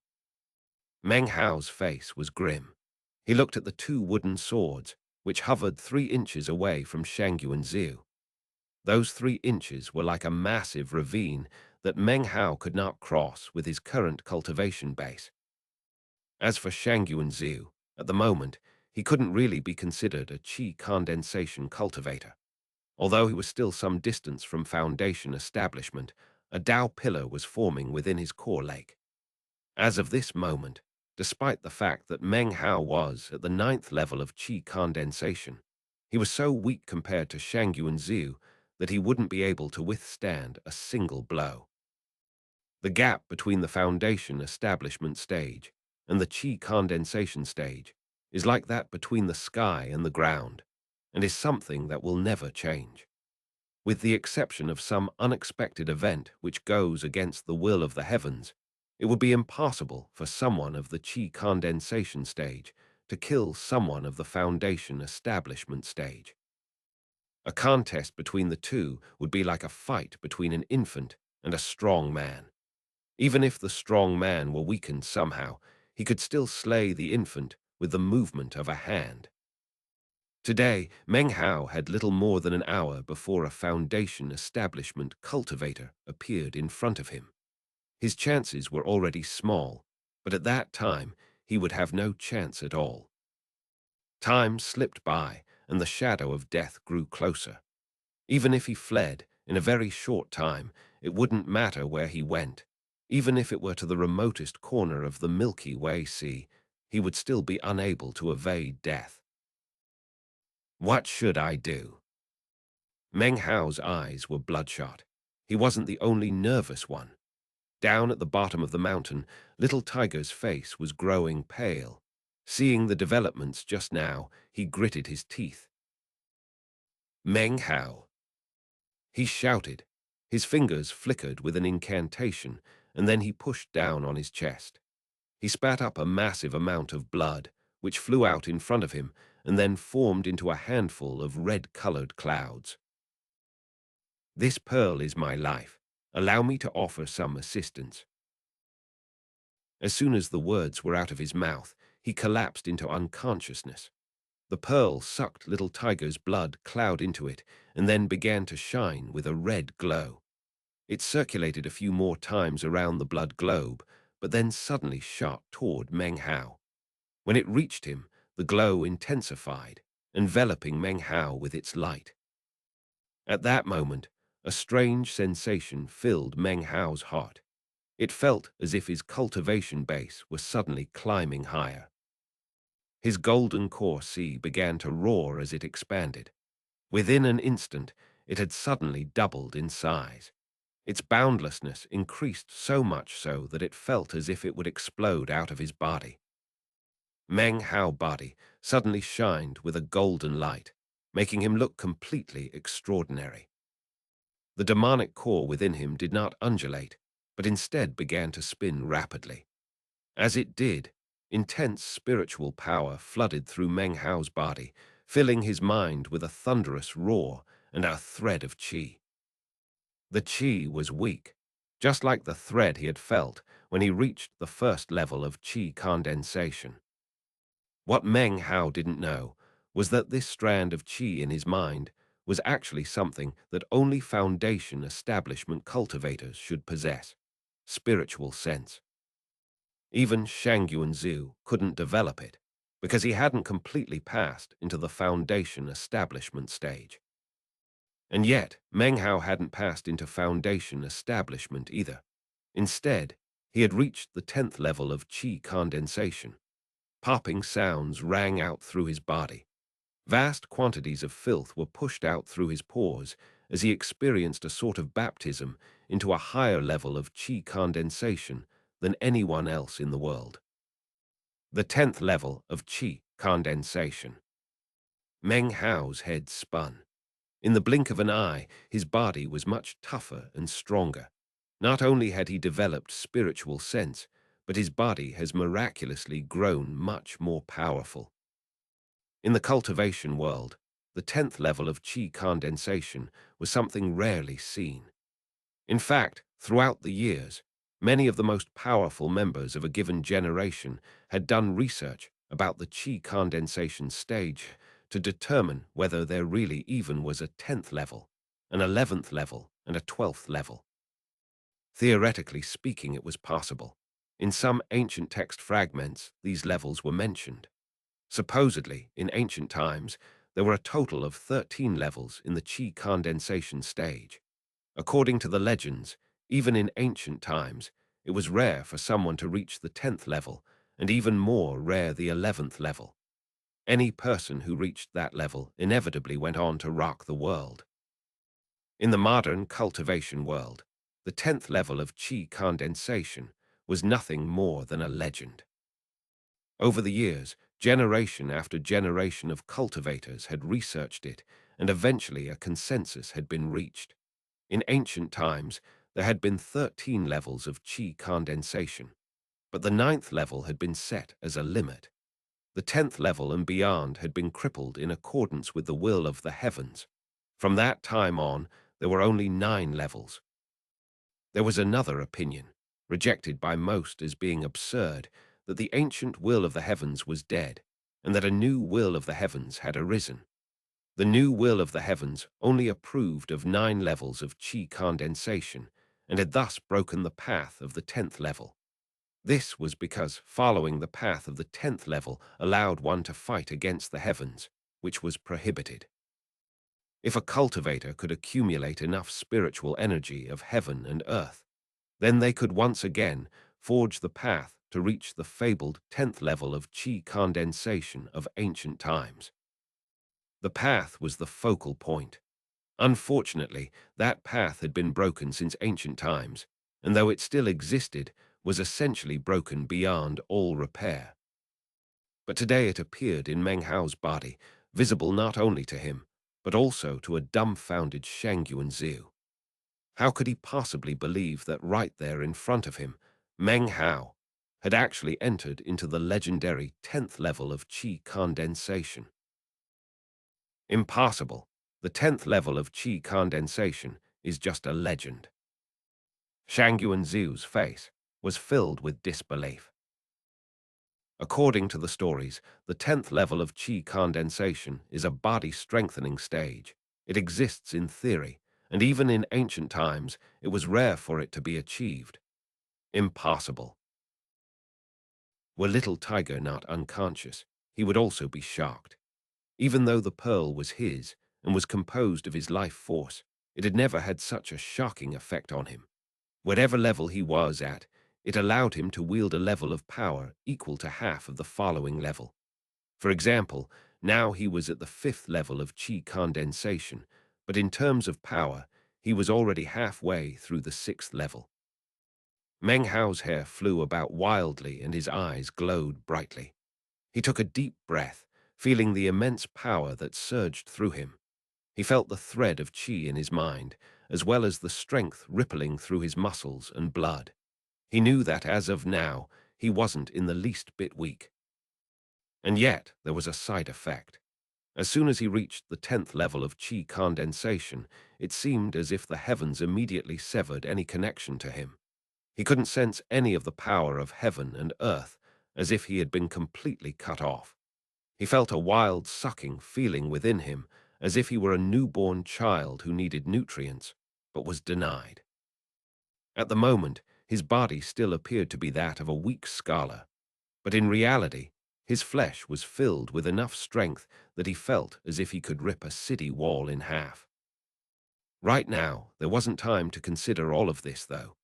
Meng Hao's face was grim. He looked at the two wooden swords, which hovered 3 inches away from Shang Yuanzu. Those 3 inches were like a massive ravine that Meng Hao could not cross with his current cultivation base. As for Shang Yuanzu, at the moment, he couldn't really be considered a qi condensation cultivator. Although he was still some distance from foundation establishment, a Dao pillar was forming within his core lake. As of this moment, despite the fact that Meng Hao was at the 9th level of qi condensation, he was so weak compared to Shang Yuanzu that he wouldn't be able to withstand a single blow. The gap between the foundation establishment stage and the qi condensation stage is like that between the sky and the ground, and is something that will never change. With the exception of some unexpected event which goes against the will of the heavens, it would be impossible for someone of the qi condensation stage to kill someone of the foundation establishment stage. A contest between the two would be like a fight between an infant and a strong man. Even if the strong man were weakened somehow, he could still slay the infant with the movement of a hand. Today, Meng Hao had little more than an hour before a Foundation establishment cultivator appeared in front of him. His chances were already small, but at that time he would have no chance at all. Time slipped by, and the shadow of death grew closer. Even if he fled, in a very short time, it wouldn't matter where he went. Even if it were to the remotest corner of the Milky Way Sea, he would still be unable to evade death. What should I do? Meng Hao's eyes were bloodshot. He wasn't the only nervous one. Down at the bottom of the mountain, little Tiger's face was growing pale. Seeing the developments just now, he gritted his teeth. Meng Hao. He shouted. His fingers flickered with an incantation, and then he pushed down on his chest. He spat up a massive amount of blood, which flew out in front of him and then formed into a handful of red-colored clouds. This pearl is my life. Allow me to offer some assistance. As soon as the words were out of his mouth, he collapsed into unconsciousness. The pearl sucked little Tiger's blood cloud into it and then began to shine with a red glow. It circulated a few more times around the blood globe, but then suddenly shot toward Meng Hao. When it reached him, the glow intensified, enveloping Meng Hao with its light. At that moment, a strange sensation filled Meng Hao's heart. It felt as if his cultivation base was suddenly climbing higher. His golden core sea began to roar as it expanded. Within an instant, it had suddenly doubled in size. Its boundlessness increased so much so that it felt as if it would explode out of his body. Meng Hao body suddenly shined with a golden light, making him look completely extraordinary. The demonic core within him did not undulate, but instead began to spin rapidly. As it did, intense spiritual power flooded through Meng Hao's body, filling his mind with a thunderous roar and a thread of qi. The qi was weak, just like the thread he had felt when he reached the first level of qi condensation. What Meng Hao didn't know was that this strand of qi in his mind was actually something that only Foundation establishment cultivators should possess: spiritual sense. Even Shang Yuanzu couldn't develop it, because he hadn't completely passed into the Foundation establishment stage. And yet, Meng Hao hadn't passed into Foundation establishment either. Instead, he had reached the 10th level of qi condensation. Popping sounds rang out through his body. Vast quantities of filth were pushed out through his pores as he experienced a sort of baptism into a higher level of qi condensation than anyone else in the world. The 10th level of qi condensation. Meng Hao's head spun. In the blink of an eye, his body was much tougher and stronger. Not only had he developed spiritual sense, but his body has miraculously grown much more powerful. In the cultivation world, the 10th level of qi condensation was something rarely seen. In fact, throughout the years, many of the most powerful members of a given generation had done research about the qi condensation stage to determine whether there really even was a 10th level, an 11th level, and a 12th level. Theoretically speaking, it was possible. In some ancient text fragments, these levels were mentioned. Supposedly, in ancient times, there were a total of 13 levels in the qi condensation stage. According to the legends, even in ancient times, it was rare for someone to reach the 10th level, and even more rare the 11th level. Any person who reached that level inevitably went on to rock the world. In the modern cultivation world, the 10th level of qi condensation was nothing more than a legend. Over the years, generation after generation of cultivators had researched it, and eventually a consensus had been reached. In ancient times, there had been 13 levels of qi condensation, but the 9th level had been set as a limit. The 10th level and beyond had been crippled in accordance with the will of the heavens. From that time on, there were only 9 levels. There was another opinion, rejected by most as being absurd, that the ancient will of the heavens was dead, and that a new will of the heavens had arisen. The new will of the heavens only approved of 9 levels of qi condensation and had thus broken the path of the 10th level. This was because following the path of the 10th level allowed one to fight against the heavens, which was prohibited. If a cultivator could accumulate enough spiritual energy of heaven and earth, then they could once again forge the path to reach the fabled 10th level of qi condensation of ancient times. The path was the focal point. Unfortunately, that path had been broken since ancient times, and though it still existed, was essentially broken beyond all repair. But today it appeared in Meng Hao's body, visible not only to him, but also to a dumbfounded Shangyuan Zhu. How could he possibly believe that right there in front of him, Meng Hao had actually entered into the legendary 10th level of qi condensation? Impossible. The 10th level of qi condensation is just a legend. Shangyuan Zhu's face was filled with disbelief. According to the stories, the 10th level of qi condensation is a body-strengthening stage. It exists in theory, and even in ancient times, it was rare for it to be achieved. Impossible. Were little Tiger not unconscious, he would also be shocked. Even though the pearl was his and was composed of his life force, it had never had such a shocking effect on him. Whatever level he was at, it allowed him to wield a level of power equal to half of the following level. For example, now he was at the 5th level of qi condensation, but in terms of power, he was already halfway through the 6th level. Meng Hao's hair flew about wildly and his eyes glowed brightly. He took a deep breath, feeling the immense power that surged through him. He felt the thread of qi in his mind, as well as the strength rippling through his muscles and blood. He knew that as of now, he wasn't in the least bit weak. And yet, there was a side effect. As soon as he reached the 10th level of qi condensation, it seemed as if the heavens immediately severed any connection to him. He couldn't sense any of the power of heaven and earth, as if he had been completely cut off. He felt a wild, sucking feeling within him, as if he were a newborn child who needed nutrients, but was denied. At the moment, his body still appeared to be that of a weak scholar, but in reality, his flesh was filled with enough strength that he felt as if he could rip a city wall in half. Right now, there wasn't time to consider all of this, though.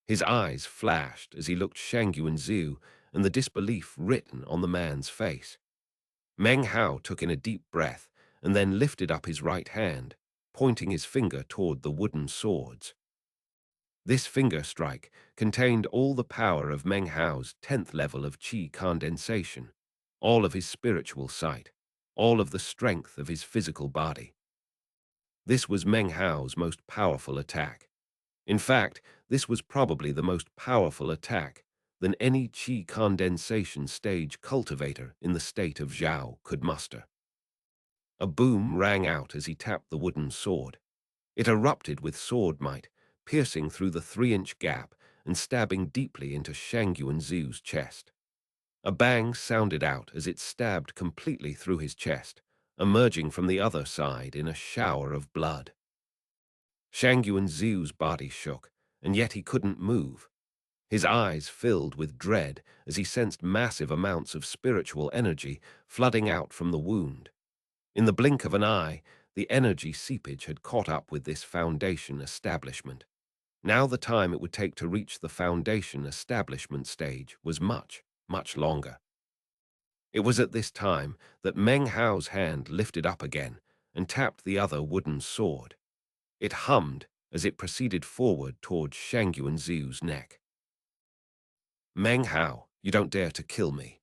His eyes flashed as he looked Shangyuan Zhu and the disbelief written on the man's face. Meng Hao took in a deep breath and then lifted up his right hand, pointing his finger toward the wooden swords. This finger strike contained all the power of Meng Hao's 10th level of qi condensation, all of his spiritual sight, all of the strength of his physical body. This was Meng Hao's most powerful attack. In fact, this was probably the most powerful attack than any qi condensation stage cultivator in the state of Zhao could muster. A boom rang out as he tapped the wooden sword. It erupted with sword might, piercing through the 3-inch gap and stabbing deeply into Shangyuan Zhu's chest. A bang sounded out as it stabbed completely through his chest, emerging from the other side in a shower of blood. Shangyuan Zhu's body shook, and yet he couldn't move. His eyes filled with dread as he sensed massive amounts of spiritual energy flooding out from the wound. In the blink of an eye, the energy seepage had caught up with this foundation establishment. Now the time it would take to reach the foundation establishment stage was much, much longer. It was at this time that Meng Hao's hand lifted up again and tapped the other wooden sword. It hummed as it proceeded forward towards Shangyuan Zhu's neck. Meng Hao, you don't dare to kill me.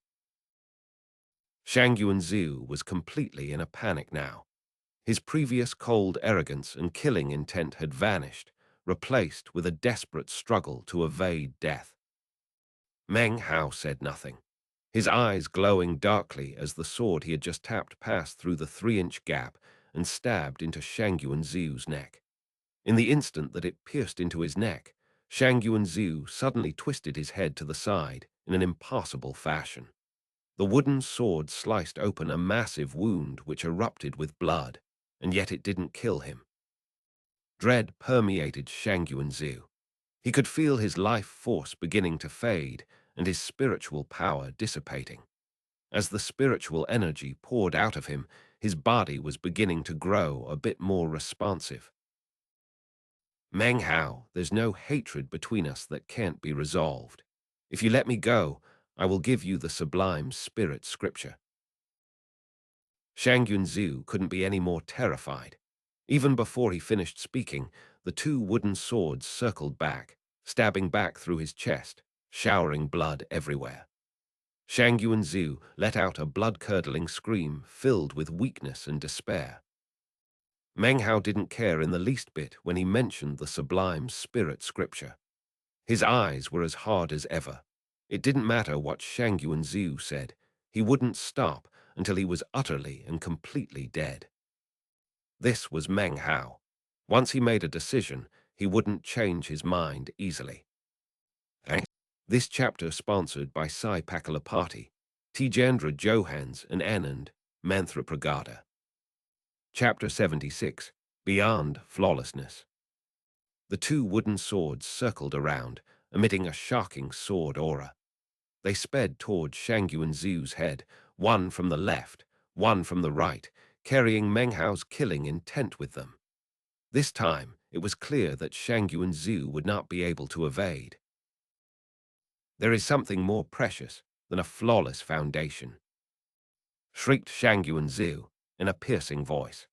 Shangyuan Zhu was completely in a panic now. His previous cold arrogance and killing intent had vanished, replaced with a desperate struggle to evade death. Meng Hao said nothing, his eyes glowing darkly as the sword he had just tapped passed through the 3-inch gap and stabbed into Shangyuan Zhu's neck. In the instant that it pierced into his neck, Shangyuan Zhu suddenly twisted his head to the side in an impossible fashion. The wooden sword sliced open a massive wound which erupted with blood. and yet it didn't kill him. Dread permeated Shangyuan. He could feel his life force beginning to fade and his spiritual power dissipating. As the spiritual energy poured out of him, his body was beginning to grow a bit more responsive. Meng Hao, there's no hatred between us that can't be resolved. If you let me go, I will give you the sublime spirit scripture. Shangyun couldn't be any more terrified. Even before he finished speaking, the two wooden swords circled back, stabbing back through his chest, showering blood everywhere. Shangyun let out a blood-curdling scream filled with weakness and despair. Meng Hao didn't care in the least bit when he mentioned the sublime spirit scripture. His eyes were as hard as ever. It didn't matter what Shangyun said. He wouldn't stop until he was utterly and completely dead. This was Meng Hao. Once he made a decision, he wouldn't change his mind easily. This chapter sponsored by Sai Pakalapati, Tijendra Johans and Anand Manthrapragada. Chapter 76, Beyond Flawlessness. The two wooden swords circled around, emitting a shocking sword aura. They sped toward Shangyuan's head, one from the left, one from the right, carrying Meng Hao's killing intent with them. This time, it was clear that Shangyuan would not be able to evade. There is something more precious than a flawless foundation, shrieked Shangyuan in a piercing voice.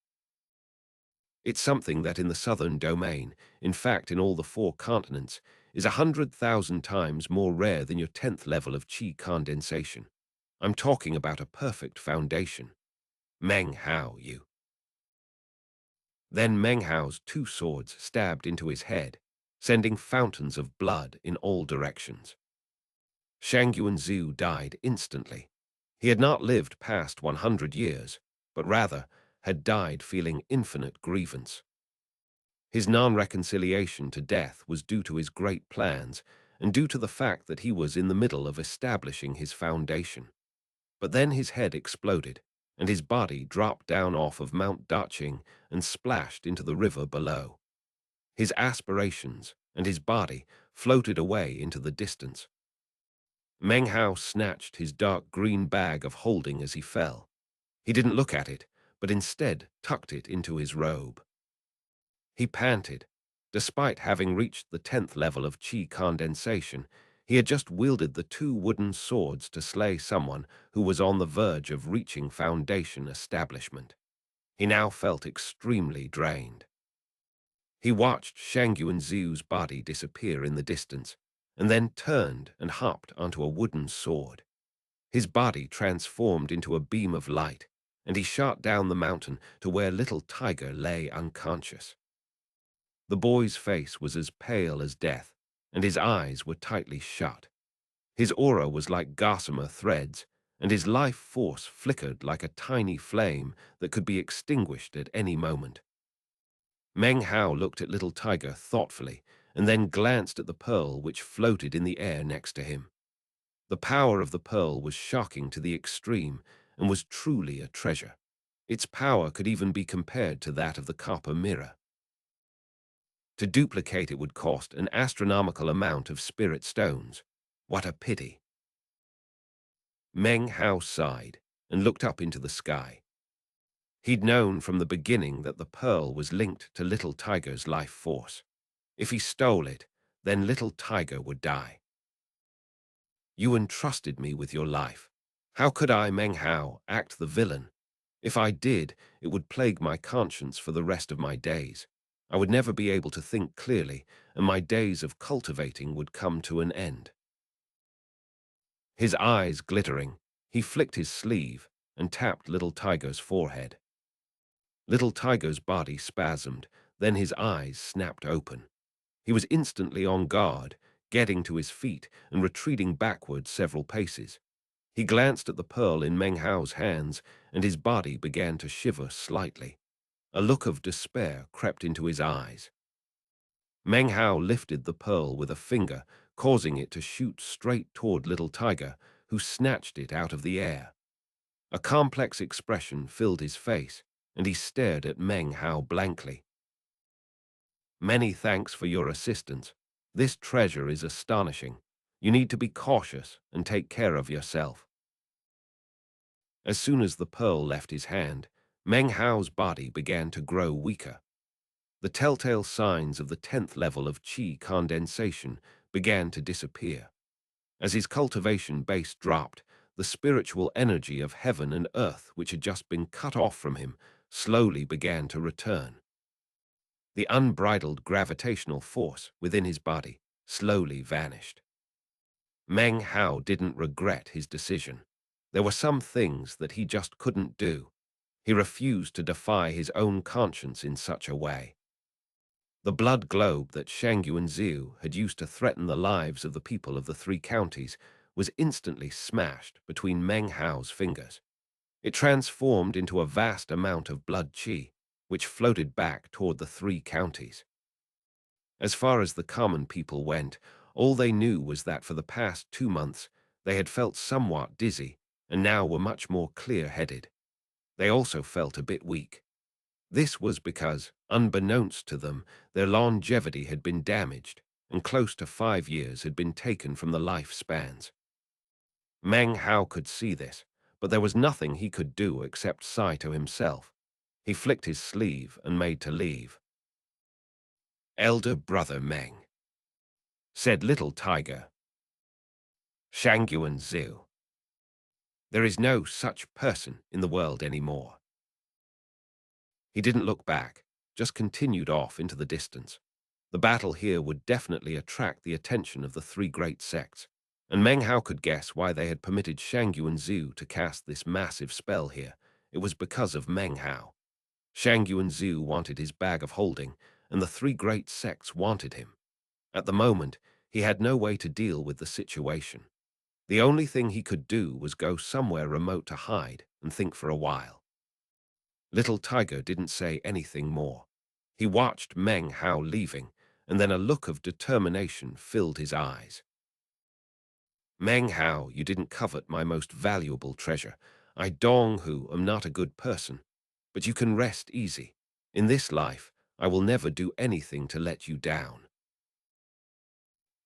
It's something that in the southern domain, in fact in all the 4 continents, is 100,000 times more rare than your 10th level of qi condensation. I'm talking about a perfect foundation. Meng Hao, you. Then Meng Hao's 2 swords stabbed into his head, sending fountains of blood in all directions. Shangyuan died instantly. He had not lived past 100 years, but rather had died feeling infinite grievance. His non-reconciliation to death was due to his great plans and due to the fact that he was in the middle of establishing his foundation. But then his head exploded, and his body dropped down off of Mount Daching and splashed into the river below. His aspirations and his body floated away into the distance. Meng Hao snatched his dark green bag of holding as he fell. He didn't look at it, but instead tucked it into his robe. He panted. Despite having reached the 10th level of qi condensation, he had just wielded the 2 wooden swords to slay someone who was on the verge of reaching foundation establishment. He now felt extremely drained. He watched Shangyuan's body disappear in the distance, and then turned and hopped onto a wooden sword. His body transformed into a beam of light, and he shot down the mountain to where little Tiger lay unconscious. The boy's face was as pale as death, and his eyes were tightly shut. His aura was like gossamer threads, and his life force flickered like a tiny flame that could be extinguished at any moment. Meng Hao looked at little Tiger thoughtfully, and then glanced at the pearl which floated in the air next to him. The power of the pearl was shocking to the extreme and was truly a treasure. Its power could even be compared to that of the copper mirror. To duplicate it would cost an astronomical amount of spirit stones. What a pity. Meng Hao sighed and looked up into the sky. He'd known from the beginning that the pearl was linked to Little Tiger's life force. If he stole it, then Little Tiger would die. You entrusted me with your life. How could I, Meng Hao, act the villain? If I did, it would plague my conscience for the rest of my days. I would never be able to think clearly, and my days of cultivating would come to an end. His eyes glittering, he flicked his sleeve and tapped Little Tiger's forehead. Little Tiger's body spasmed, then his eyes snapped open. He was instantly on guard, getting to his feet and retreating backward several paces. He glanced at the pearl in Meng Hao's hands, and his body began to shiver slightly. A look of despair crept into his eyes. Meng Hao lifted the pearl with a finger, causing it to shoot straight toward Little Tiger, who snatched it out of the air. A complex expression filled his face. and he stared at Meng Hao blankly. "Many thanks for your assistance. This treasure is astonishing. You need to be cautious and take care of yourself." As soon as the pearl left his hand, Meng Hao's body began to grow weaker. The telltale signs of the 10th level of qi condensation began to disappear. As his cultivation base dropped, the spiritual energy of heaven and earth, which had just been cut off from him, slowly began to return. The unbridled gravitational force within his body slowly vanished. Meng Hao didn't regret his decision. There were some things that he just couldn't do. He refused to defy his own conscience in such a way. The blood globe that Xianxia had used to threaten the lives of the people of the three counties was instantly smashed between Meng Hao's fingers. It transformed into a vast amount of blood qi, which floated back toward the three counties. As far as the common people went, all they knew was that for the past 2 months they had felt somewhat dizzy and now were much more clear-headed. They also felt a bit weak. This was because, unbeknownst to them, their longevity had been damaged, and close to 5 years had been taken from the lifespans. Meng Hao could see this, but there was nothing he could do except sigh to himself. He flicked his sleeve and made to leave. "Elder brother Meng," said Little Tiger, "Xianxia, there is no such person in the world anymore." He didn't look back, just continued off into the distance. The battle here would definitely attract the attention of the three great sects, and Meng Hao could guess why they had permitted Xianxia to cast this massive spell here. It was because of Meng Hao. Xianxia wanted his bag of holding, and the three great sects wanted him. At the moment, he had no way to deal with the situation. The only thing he could do was go somewhere remote to hide and think for a while. Little Tiger didn't say anything more. He watched Meng Hao leaving, and then a look of determination filled his eyes. "Meng Hao, you didn't covet my most valuable treasure. I Donghu am not a good person, but you can rest easy. In this life, I will never do anything to let you down."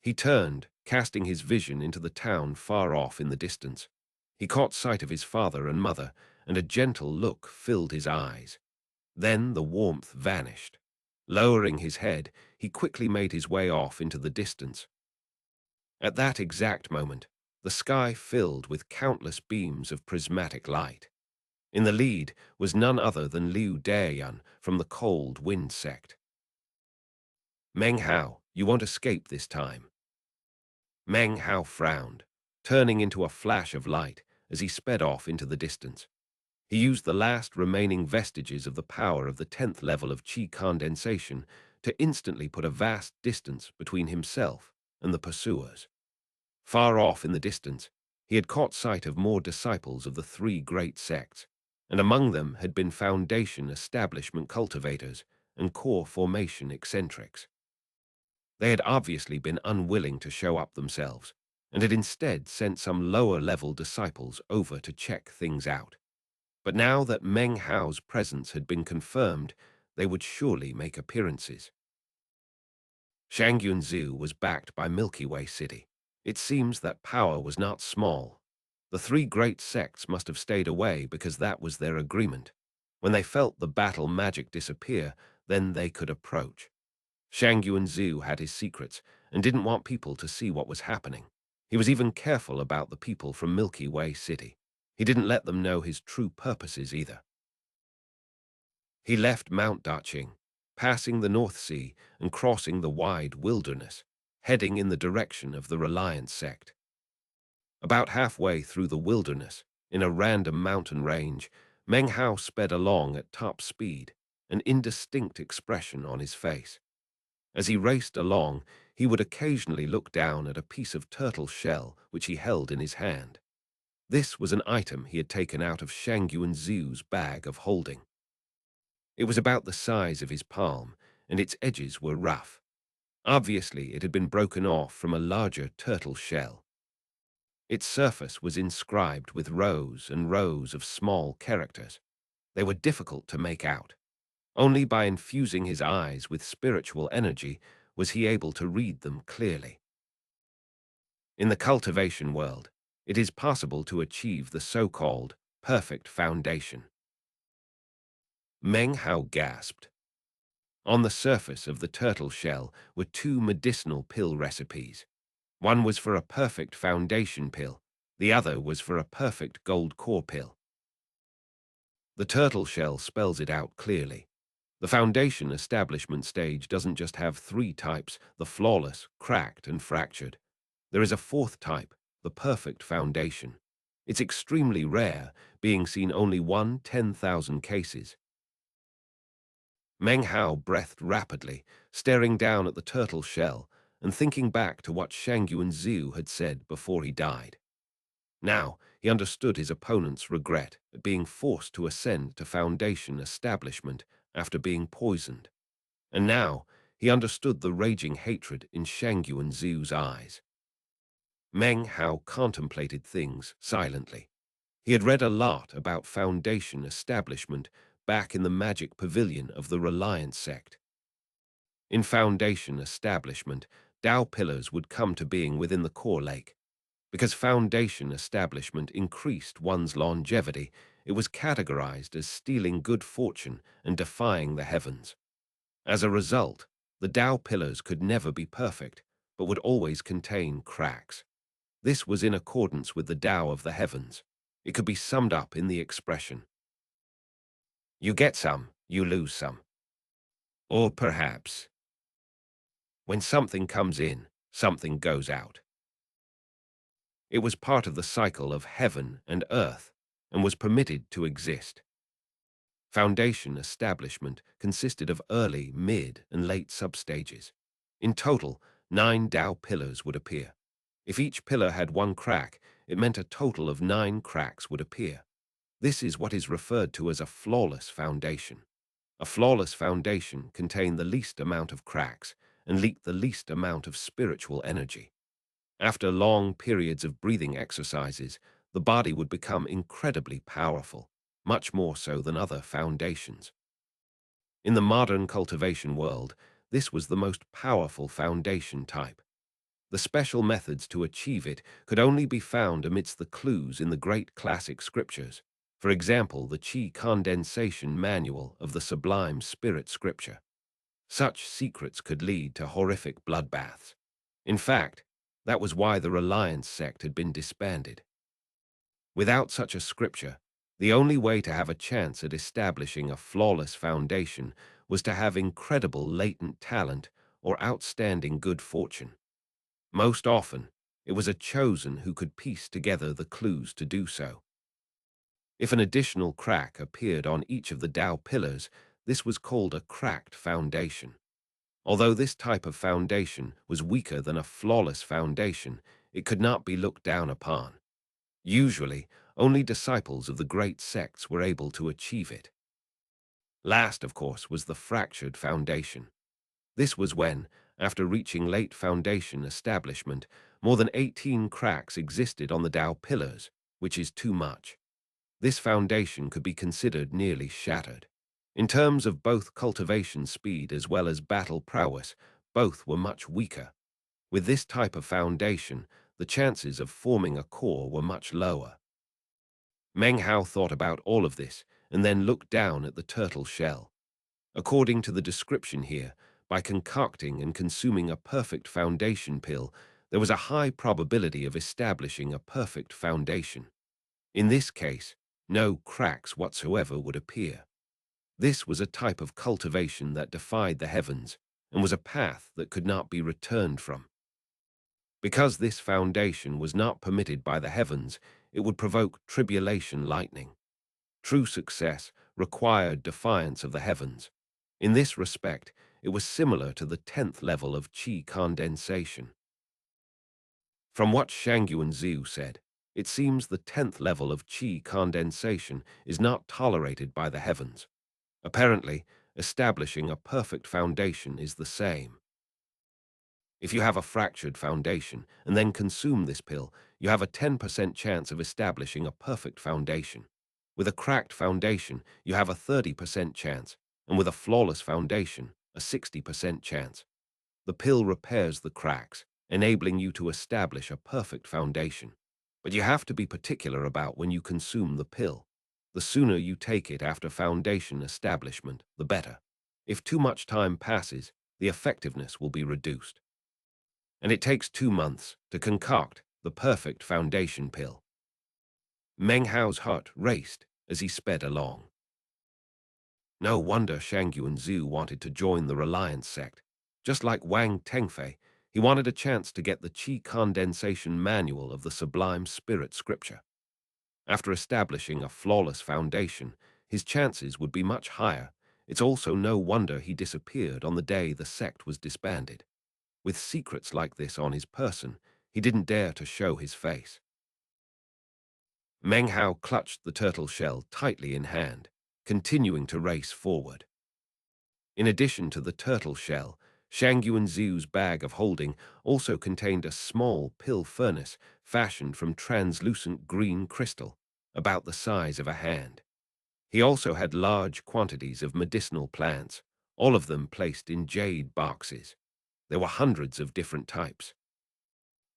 He turned, casting his vision into the town far off in the distance. He caught sight of his father and mother, and a gentle look filled his eyes. Then the warmth vanished. Lowering his head, he quickly made his way off into the distance. At that exact moment, the sky filled with countless beams of prismatic light. In the lead was none other than Liu Dayan from the Cold Wind sect. "Meng Hao, you won't escape this time." Meng Hao frowned, turning into a flash of light as he sped off into the distance. He used the last remaining vestiges of the power of the 10th level of qi condensation to instantly put a vast distance between himself and the pursuers. Far off in the distance, he had caught sight of more disciples of the three great sects, and among them had been foundation establishment cultivators and core formation eccentrics. They had obviously been unwilling to show up themselves, and had instead sent some lower-level disciples over to check things out. But now that Meng Hao's presence had been confirmed, they would surely make appearances. Xiangyunzhu was backed by Milky Way City. It seems that power was not small. The three great sects must have stayed away because that was their agreement. When they felt the battle magic disappear, then they could approach. Xiangyunzhu had his secrets and didn't want people to see what was happening. He was even careful about the people from Milky Way City. He didn't let them know his true purposes either. He left Mount Daching, passing the North Sea and crossing the wide wilderness, heading in the direction of the Reliance sect. About halfway through the wilderness, in a random mountain range, Meng Hao sped along at top speed, an indistinct expression on his face. As he raced along, he would occasionally look down at a piece of turtle shell which he held in his hand. This was an item he had taken out of Xiangyunzhu's bag of holding. It was about the size of his palm, and its edges were rough. Obviously, it had been broken off from a larger turtle shell. Its surface was inscribed with rows and rows of small characters. They were difficult to make out. Only by infusing his eyes with spiritual energy was he able to read them clearly. In the cultivation world, it is possible to achieve the so-called perfect foundation. Meng Hao gasped. On the surface of the turtle shell were two medicinal pill recipes. One was for a perfect foundation pill, the other was for a perfect gold core pill. The turtle shell spells it out clearly. The foundation establishment stage doesn't just have three types, the flawless, cracked, and fractured. There is a fourth type, the perfect foundation. It's extremely rare, being seen only 1/10,000 cases. Meng Hao breathed rapidly, staring down at the turtle shell and thinking back to what Shangyuan Zhu had said before he died. Now, he understood his opponent's regret at being forced to ascend to foundation establishment after being poisoned. And now, he understood the raging hatred in Shangyuan Zhu's eyes. Meng Hao contemplated things silently. He had read a lot about foundation establishment back in the magic pavilion of the Reliance sect. In foundation establishment, Tao pillars would come to being within the core lake. Because foundation establishment increased one's longevity, it was categorized as stealing good fortune and defying the heavens. As a result, the Tao pillars could never be perfect, but would always contain cracks. This was in accordance with the Tao of the heavens. It could be summed up in the expression, you get some, you lose some. Or perhaps, when something comes in, something goes out. It was part of the cycle of heaven and earth and was permitted to exist. Foundation establishment consisted of early, mid, and late substages. In total, 9 Tao pillars would appear. If each pillar had one crack, it meant a total of 9 cracks would appear. This is what is referred to as a flawless foundation. A flawless foundation contained the least amount of cracks and leaked the least amount of spiritual energy. After long periods of breathing exercises, the body would become incredibly powerful, much more so than other foundations. In the modern cultivation world, this was the most powerful foundation type. The special methods to achieve it could only be found amidst the clues in the great classic scriptures. For example, the Qi condensation manual of the Sublime Spirit Scripture. Such secrets could lead to horrific bloodbaths. In fact, that was why the Reliance sect had been disbanded. Without such a scripture, the only way to have a chance at establishing a flawless foundation was to have incredible latent talent or outstanding good fortune. Most often, it was a chosen who could piece together the clues to do so. If an additional crack appeared on each of the Tao pillars, this was called a cracked foundation. Although this type of foundation was weaker than a flawless foundation, it could not be looked down upon. Usually, only disciples of the great sects were able to achieve it. Last, of course, was the fractured foundation. This was when, after reaching late foundation establishment, more than 18 cracks existed on the Tao pillars, which is too much. This foundation could be considered nearly shattered. In terms of both cultivation speed as well as battle prowess, both were much weaker. With this type of foundation, the chances of forming a core were much lower. Meng Hao thought about all of this and then looked down at the turtle shell. According to the description here, by concocting and consuming a perfect foundation pill, there was a high probability of establishing a perfect foundation. In this case, no cracks whatsoever would appear. This was a type of cultivation that defied the heavens and was a path that could not be returned from. Because this foundation was not permitted by the heavens, it would provoke tribulation lightning. True success required defiance of the heavens. In this respect, it was similar to the 10th level of Qi condensation. From what Shangyuan Zhu said, it seems the 10th level of Qi condensation is not tolerated by the heavens. Apparently, establishing a perfect foundation is the same. If you have a fractured foundation and then consume this pill, you have a 10% chance of establishing a perfect foundation. With a cracked foundation, you have a 30% chance, and with a flawless foundation, a 60% chance. The pill repairs the cracks, enabling you to establish a perfect foundation. But you have to be particular about when you consume the pill. The sooner you take it after foundation establishment, the better. If too much time passes, the effectiveness will be reduced. And it takes 2 months to concoct the perfect foundation pill. Meng Hao's heart raced as he sped along. No wonder Shang Yuanzhu wanted to join the Reliance sect. Just like Wang Tengfei, he wanted a chance to get the Qi condensation manual of the Sublime Spirit Scripture. After establishing a flawless foundation, his chances would be much higher. It's also no wonder he disappeared on the day the sect was disbanded. With secrets like this on his person, he didn't dare to show his face. Meng Hao clutched the turtle shell tightly in hand, continuing to race forward. In addition to the turtle shell, Shang Yuanzhu's bag of holding also contained a small pill furnace fashioned from translucent green crystal, about the size of a hand. He also had large quantities of medicinal plants, all of them placed in jade boxes. There were hundreds of different types.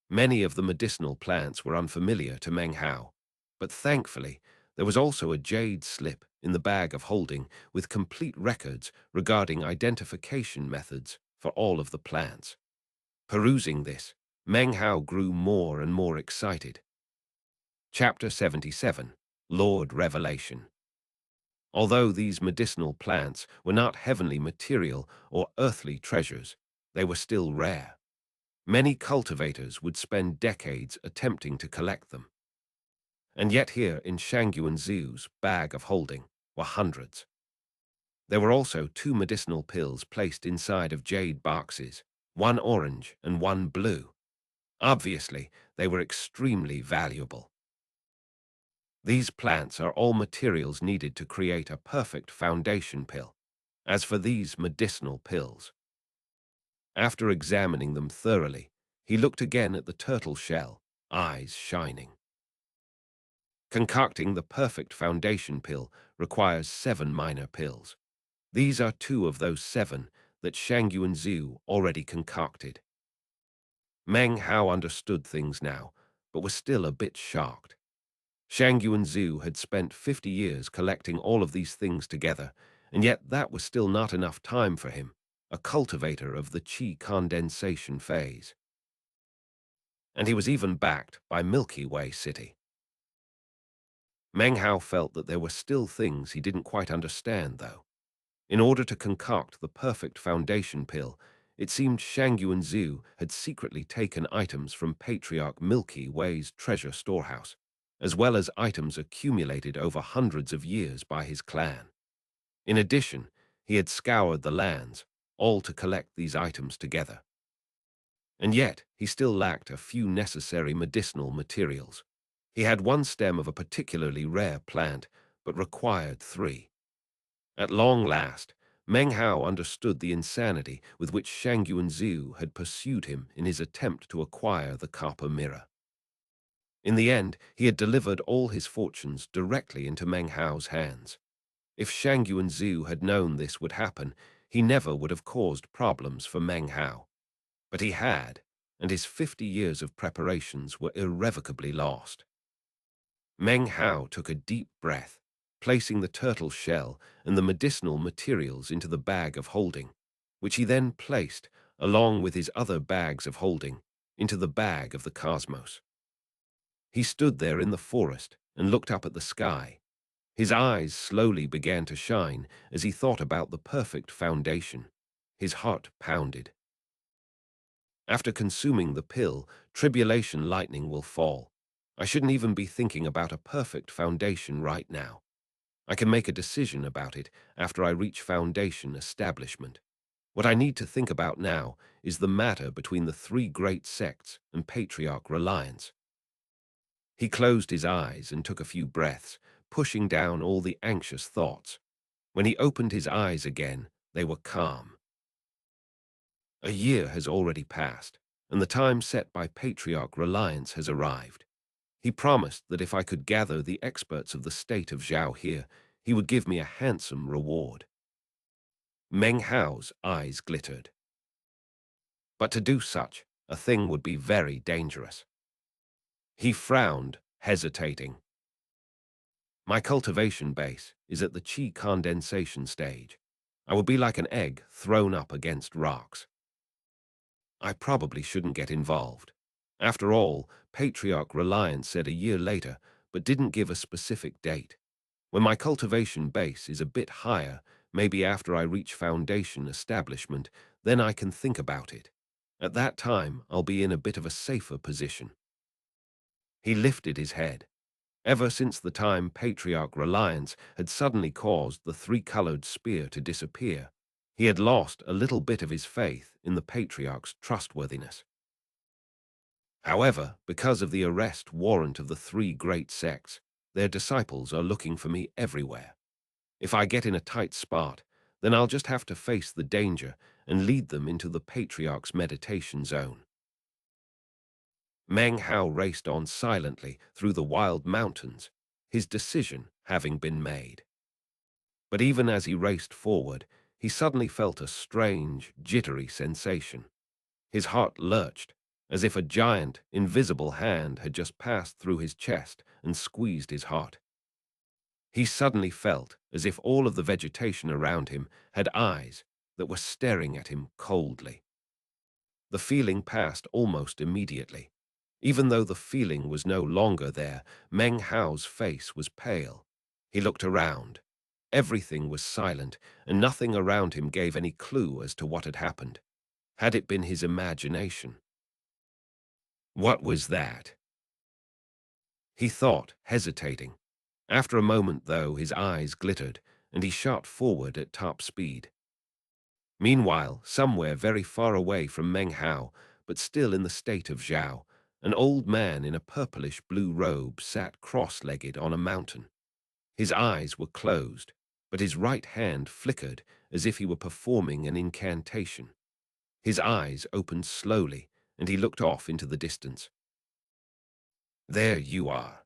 Many of the medicinal plants were unfamiliar to Meng Hao, but thankfully there was also a jade slip in the bag of holding with complete records regarding identification methods for all of the plants. Perusing this, Meng Hao grew more and more excited. Chapter 77, Lord Revelation. Although these medicinal plants were not heavenly material or earthly treasures, they were still rare. Many cultivators would spend decades attempting to collect them. And yet here in Shang Yuanzhu's bag of holding were hundreds. There were also 2 medicinal pills placed inside of jade boxes, one orange and one blue. Obviously, they were extremely valuable. These plants are all materials needed to create a perfect foundation pill. As for these medicinal pills, after examining them thoroughly, he looked again at the turtle shell, eyes shining. Concocting the perfect foundation pill requires 7 minor pills. These are 2 of those 7 that Shang Yuanzhu already concocted. Meng Hao understood things now, but was still a bit shocked. Shang Yuanzhu had spent 50 years collecting all of these things together, and yet that was still not enough time for him, a cultivator of the Qi condensation phase. And he was even backed by Milky Way City. Meng Hao felt that there were still things he didn't quite understand, though. In order to concoct the perfect foundation pill, it seemed Shang Yuanzhu had secretly taken items from Patriarch Milky Way's treasure storehouse, as well as items accumulated over hundreds of years by his clan. In addition, he had scoured the lands, all to collect these items together. And yet, he still lacked a few necessary medicinal materials. He had 1 stem of a particularly rare plant, but required 3. At long last, Meng Hao understood the insanity with which Shang Yuanzhu had pursued him in his attempt to acquire the copper mirror. In the end, he had delivered all his fortunes directly into Meng Hao's hands. If Shang Yuanzhu had known this would happen, he never would have caused problems for Meng Hao. But he had, and his 50 years of preparations were irrevocably lost. Meng Hao took a deep breath, placing the turtle shell and the medicinal materials into the bag of holding, which he then placed, along with his other bags of holding, into the bag of the cosmos. He stood there in the forest and looked up at the sky. His eyes slowly began to shine as he thought about the perfect foundation. His heart pounded. After consuming the pill, tribulation lightning will fall. I shouldn't even be thinking about a perfect foundation right now. I can make a decision about it after I reach foundation establishment. What I need to think about now is the matter between the 3 great sects and Patriarch Reliance. He closed his eyes and took a few breaths, pushing down all the anxious thoughts. When he opened his eyes again, they were calm. A year has already passed, and the time set by Patriarch Reliance has arrived. He promised that if I could gather the experts of the state of Zhao here, he would give me a handsome reward. Meng Hao's eyes glittered. But to do such a thing would be very dangerous. He frowned, hesitating. My cultivation base is at the qi condensation stage. I would be like an egg thrown up against rocks. I probably shouldn't get involved. After all, Patriarch Reliance said a year later, but didn't give a specific date. When my cultivation base is a bit higher, maybe after I reach foundation establishment, then I can think about it. At that time, I'll be in a bit of a safer position. He lifted his head. Ever since the time Patriarch Reliance had suddenly caused the three-colored spear to disappear, he had lost a little bit of his faith in the Patriarch's trustworthiness. However, because of the arrest warrant of the three great sects, their disciples are looking for me everywhere. If I get in a tight spot, then I'll just have to face the danger and lead them into the Patriarch's meditation zone. Meng Hao raced on silently through the wild mountains, his decision having been made. But even as he raced forward, he suddenly felt a strange, jittery sensation. His heart lurched, as if a giant, invisible hand had just passed through his chest and squeezed his heart. He suddenly felt as if all of the vegetation around him had eyes that were staring at him coldly. The feeling passed almost immediately. Even though the feeling was no longer there, Meng Hao's face was pale. He looked around. Everything was silent, and nothing around him gave any clue as to what had happened. Had it been his imagination? What was that? He thought, hesitating. After a moment, though, his eyes glittered, and he shot forward at top speed. Meanwhile, somewhere very far away from Meng Hao, but still in the state of Zhao, an old man in a purplish-blue robe sat cross-legged on a mountain. His eyes were closed, but his right hand flickered as if he were performing an incantation. His eyes opened slowly, and he looked off into the distance. "There you are,"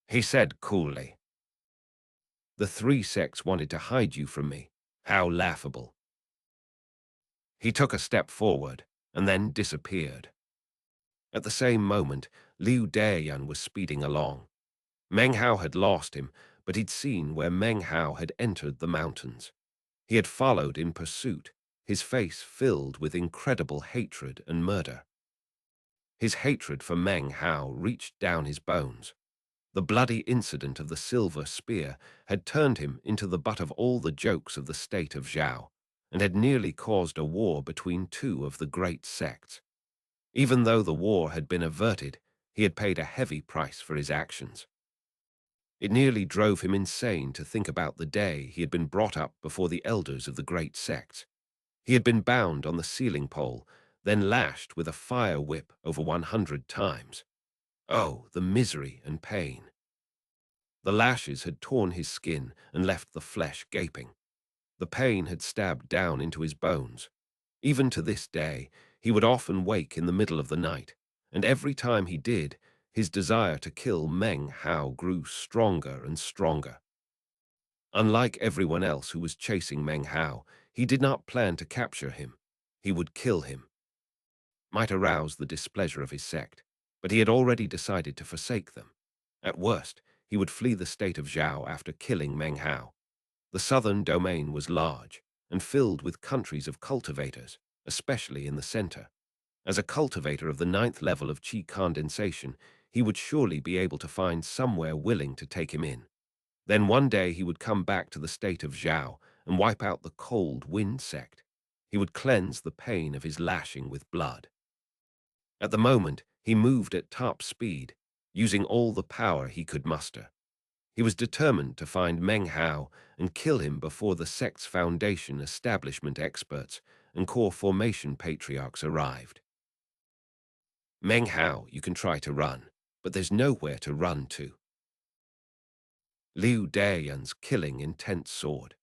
he said coolly. "The three sects wanted to hide you from me. How laughable." He took a step forward, and then disappeared. At the same moment, Liu Dayan was speeding along. Meng Hao had lost him, but he'd seen where Meng Hao had entered the mountains. He had followed in pursuit, his face filled with incredible hatred and murder. His hatred for Meng Hao reached down his bones. The bloody incident of the silver spear had turned him into the butt of all the jokes of the state of Zhao, and had nearly caused a war between two of the great sects. Even though the war had been averted, he had paid a heavy price for his actions. It nearly drove him insane to think about the day he had been brought up before the elders of the great sects. He had been bound on the ceiling pole, then lashed with a fire whip over 100 times. Oh, the misery and pain. The lashes had torn his skin and left the flesh gaping. The pain had stabbed down into his bones. Even to this day, he would often wake in the middle of the night, and every time he did, his desire to kill Meng Hao grew stronger and stronger. Unlike everyone else who was chasing Meng Hao, he did not plan to capture him. He would kill him. Might arouse the displeasure of his sect, but he had already decided to forsake them. At worst, he would flee the state of Zhao after killing Meng Hao. The southern domain was large and filled with countries of cultivators, especially in the center. As a cultivator of the 9th level of qi condensation, he would surely be able to find somewhere willing to take him in. Then one day he would come back to the state of Zhao and wipe out the cold wind sect. He would cleanse the pain of his lashing with blood. At the moment, he moved at top speed, using all the power he could muster. He was determined to find Meng Hao and kill him before the sect's foundation establishment experts and core formation patriarchs arrived. "Meng Hao, you can try to run, but there's nowhere to run to." Liu Dayan's killing intent soared.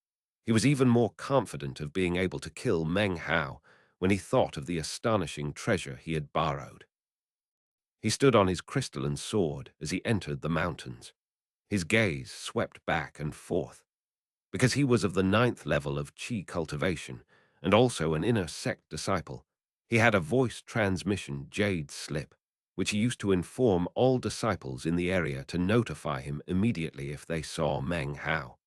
He was even more confident of being able to kill Meng Hao when he thought of the astonishing treasure he had borrowed. He stood on his crystalline sword as he entered the mountains. His gaze swept back and forth. Because he was of the 9th level of chi cultivation and also an inner sect disciple, he had a voice transmission jade slip, which he used to inform all disciples in the area to notify him immediately if they saw Meng Hao.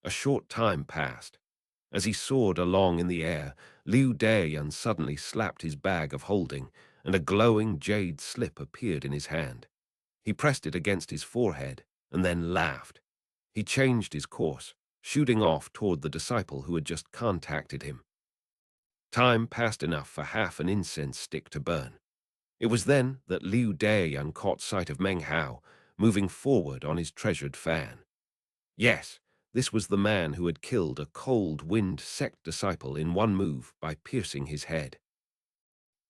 A short time passed. As he soared along in the air, Liu Dayan suddenly slapped his bag of holding, and a glowing jade slip appeared in his hand. He pressed it against his forehead and then laughed. He changed his course, shooting off toward the disciple who had just contacted him. Time passed enough for half an incense stick to burn. It was then that Liu Dayan caught sight of Meng Hao, moving forward on his treasured fan. Yes, this was the man who had killed a cold-wind sect disciple in one move by piercing his head.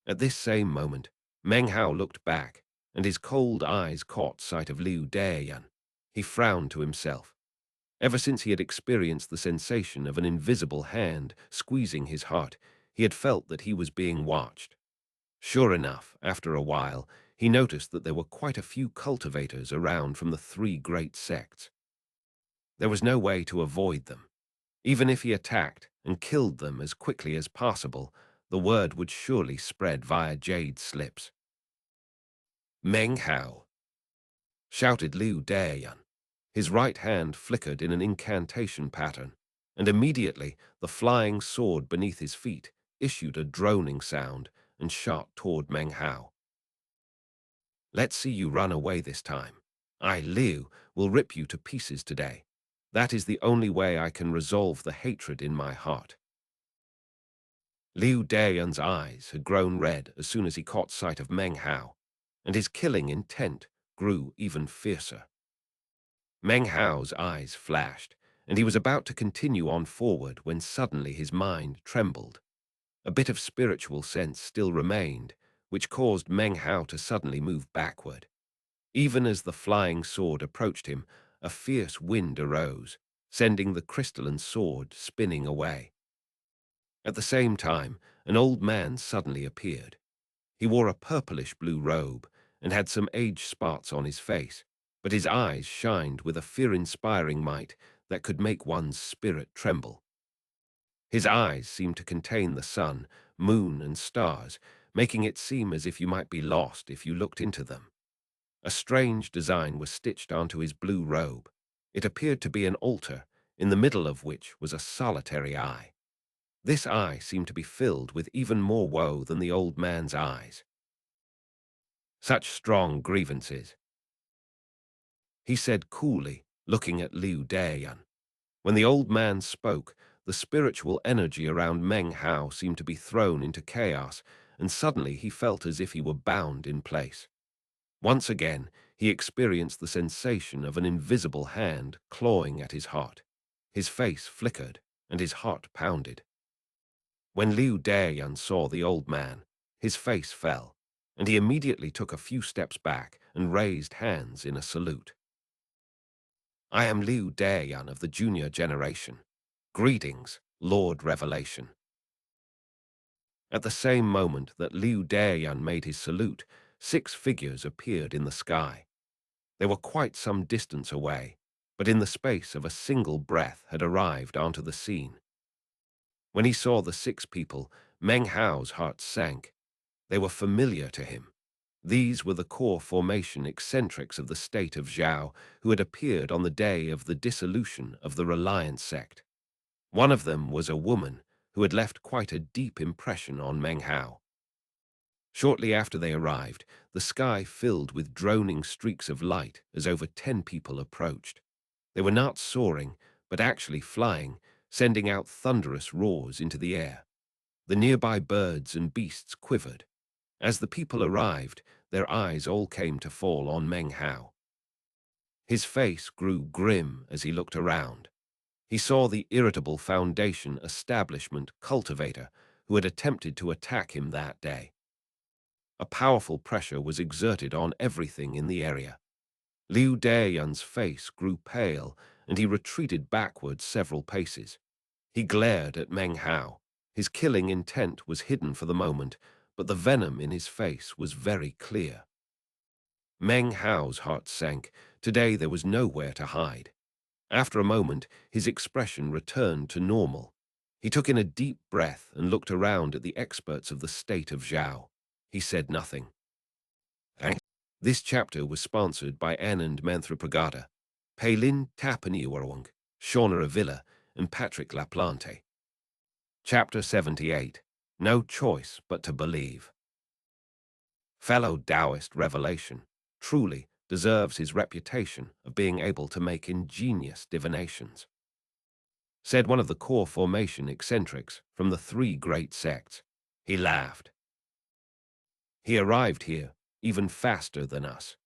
At this same moment, Meng Hao looked back, and his cold eyes caught sight of Liu Dayan. He frowned to himself. Ever since he had experienced the sensation of an invisible hand squeezing his heart, he had felt that he was being watched. Sure enough, after a while, he noticed that there were quite a few cultivators around from the 3 great sects. There was no way to avoid them. Even if he attacked and killed them as quickly as possible, the word would surely spread via jade slips. Meng Hao, shouted Liu Dayan. His right hand flickered in an incantation pattern, and immediately the flying sword beneath his feet issued a droning sound and shot toward Meng Hao. Let's see you run away this time. I, Liu, will rip you to pieces today. That is the only way I can resolve the hatred in my heart. Liu Dayan's eyes had grown red as soon as he caught sight of Meng Hao, and his killing intent grew even fiercer. Meng Hao's eyes flashed, and he was about to continue on forward when suddenly his mind trembled. A bit of spiritual sense still remained, which caused Meng Hao to suddenly move backward. Even as the flying sword approached him, a fierce wind arose, sending the crystalline sword spinning away. At the same time, an old man suddenly appeared. He wore a purplish-blue robe and had some age spots on his face, but his eyes shined with a fear-inspiring might that could make one's spirit tremble. His eyes seemed to contain the sun, moon, and stars, making it seem as if you might be lost if you looked into them. A strange design was stitched onto his blue robe. It appeared to be an altar, in the middle of which was a solitary eye. This eye seemed to be filled with even more woe than the old man's eyes. Such strong grievances, he said coolly, looking at Liu Dayan. When the old man spoke, the spiritual energy around Meng Hao seemed to be thrown into chaos, and suddenly he felt as if he were bound in place. Once again, he experienced the sensation of an invisible hand clawing at his heart. His face flickered, and his heart pounded. When Liu Dayan saw the old man, his face fell, and he immediately took a few steps back and raised hands in a salute. I am Liu Dayan of the junior generation. Greetings, Lord Revelation. At the same moment that Liu Dayan made his salute, 6 figures appeared in the sky. They were quite some distance away, but in the space of a single breath had arrived onto the scene. When he saw the 6 people, Meng Hao's heart sank. They were familiar to him. These were the core formation eccentrics of the state of Zhao who had appeared on the day of the dissolution of the Reliance sect. One of them was a woman who had left quite a deep impression on Meng Hao. Shortly after they arrived, the sky filled with droning streaks of light as over 10 people approached. They were not soaring, but actually flying, sending out thunderous roars into the air. The nearby birds and beasts quivered. As the people arrived, their eyes all came to fall on Meng Hao. His face grew grim as he looked around. He saw the irritable Foundation establishment cultivator who had attempted to attack him that day. A powerful pressure was exerted on everything in the area. Liu Dayan's face grew pale, and he retreated backwards several paces. He glared at Meng Hao. His killing intent was hidden for the moment, but the venom in his face was very clear. Meng Hao's heart sank. Today there was nowhere to hide. After a moment, his expression returned to normal. He took in a deep breath and looked around at the experts of the state of Zhao. He said nothing. Thanks. This chapter was sponsored by Anand Manthrapragada, Palin Tapaniwarwang, Shauna Avila, and Patrick Laplante. Chapter 78. No Choice But to Believe. Fellow Taoist revelation truly deserves his reputation of being able to make ingenious divinations, said one of the core formation eccentrics from the three great sects. He laughed. He arrived here even faster than us.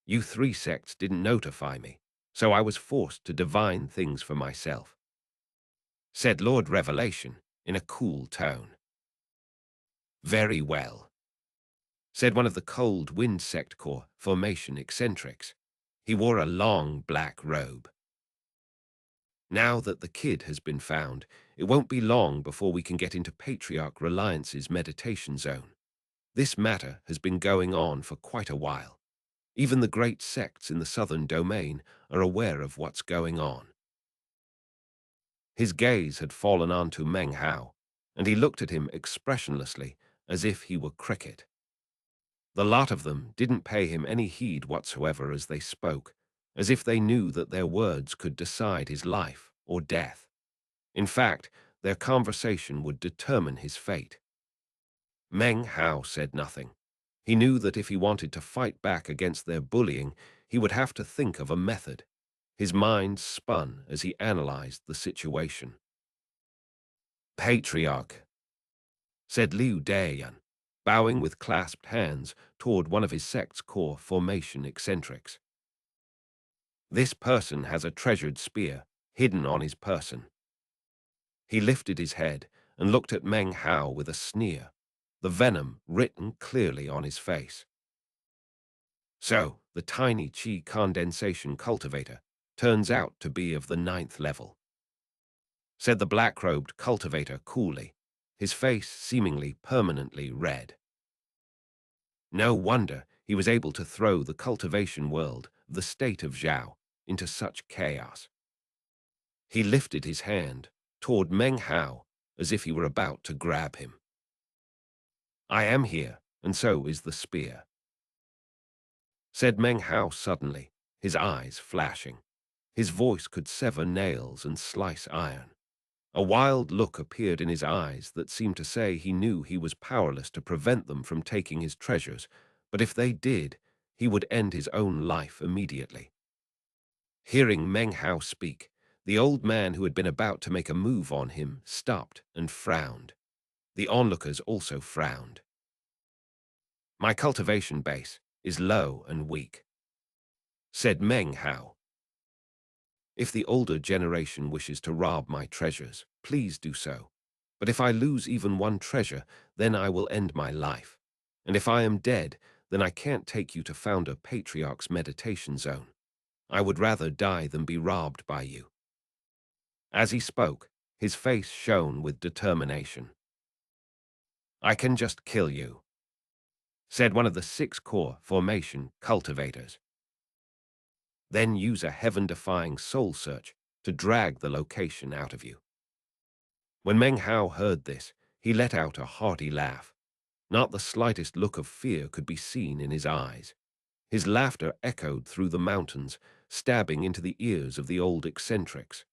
You three sects didn't notify me, so I was forced to divine things for myself, said Lord Revelation in a cool tone. Very well, said one of the cold wind sect core formation eccentrics. He wore a long black robe. Now that the kid has been found, it won't be long before we can get into Patriarch Reliance's meditation zone. This matter has been going on for quite a while. Even the great sects in the southern domain are aware of what's going on. His gaze had fallen onto Meng Hao, and he looked at him expressionlessly, as if he were cricket. The lot of them didn't pay him any heed whatsoever as they spoke, as if they knew that their words could decide his life or death. In fact, their conversation would determine his fate. Meng Hao said nothing. He knew that if he wanted to fight back against their bullying, he would have to think of a method. His mind spun as he analyzed the situation. Patriarch, said Liu Dayan, bowing with clasped hands toward one of his sect's core formation eccentrics. This person has a treasured spear hidden on his person. He lifted his head and looked at Meng Hao with a sneer, the venom written clearly on his face. So, the tiny chi condensation cultivator turns out to be of the 9th level, said the black-robed cultivator coolly, his face seemingly permanently red. No wonder he was able to throw the cultivation world of the state of Zhao into such chaos. He lifted his hand toward Meng Hao as if he were about to grab him. I am here, and so is the spear, said Meng Hao suddenly, his eyes flashing. His voice could sever nails and slice iron. A wild look appeared in his eyes that seemed to say he knew he was powerless to prevent them from taking his treasures, but if they did, he would end his own life immediately. Hearing Meng Hao speak, the old man who had been about to make a move on him stopped and frowned. The onlookers also frowned. My cultivation base is low and weak, said Meng Hao. If the older generation wishes to rob my treasures, please do so. But if I lose even one treasure, then I will end my life. And if I am dead, then I can't take you to Founder Patriarch's meditation zone. I would rather die than be robbed by you. As he spoke, his face shone with determination. I can just kill you, said one of the 6 core formation cultivators. Then use a heaven-defying soul search to drag the location out of you. When Meng Hao heard this, he let out a hearty laugh. Not the slightest look of fear could be seen in his eyes. His laughter echoed through the mountains, stabbing into the ears of the old eccentrics.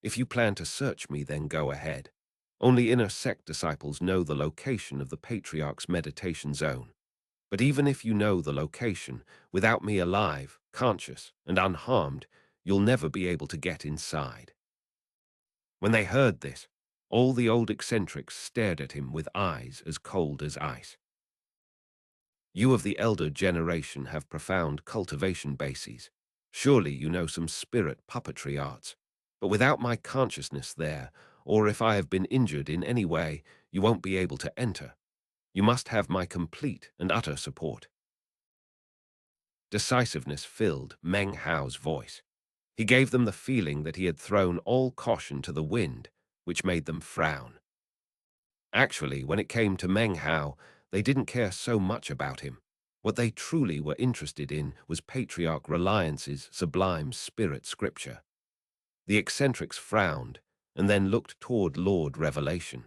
If you plan to search me, then go ahead. Only inner sect disciples know the location of the Patriarch's meditation zone. But even if you know the location, without me alive, conscious, and unharmed, you'll never be able to get inside. When they heard this, all the old eccentrics stared at him with eyes as cold as ice. You of the elder generation have profound cultivation bases. Surely you know some spirit puppetry arts. But without my consciousness there, or if I have been injured in any way, you won't be able to enter. You must have my complete and utter support. Decisiveness filled Meng Hao's voice. He gave them the feeling that he had thrown all caution to the wind, which made them frown. Actually, when it came to Meng Hao, they didn't care so much about him. What they truly were interested in was Patriarch Reliance's sublime spirit scripture. The eccentrics frowned and then looked toward Lord Revelation.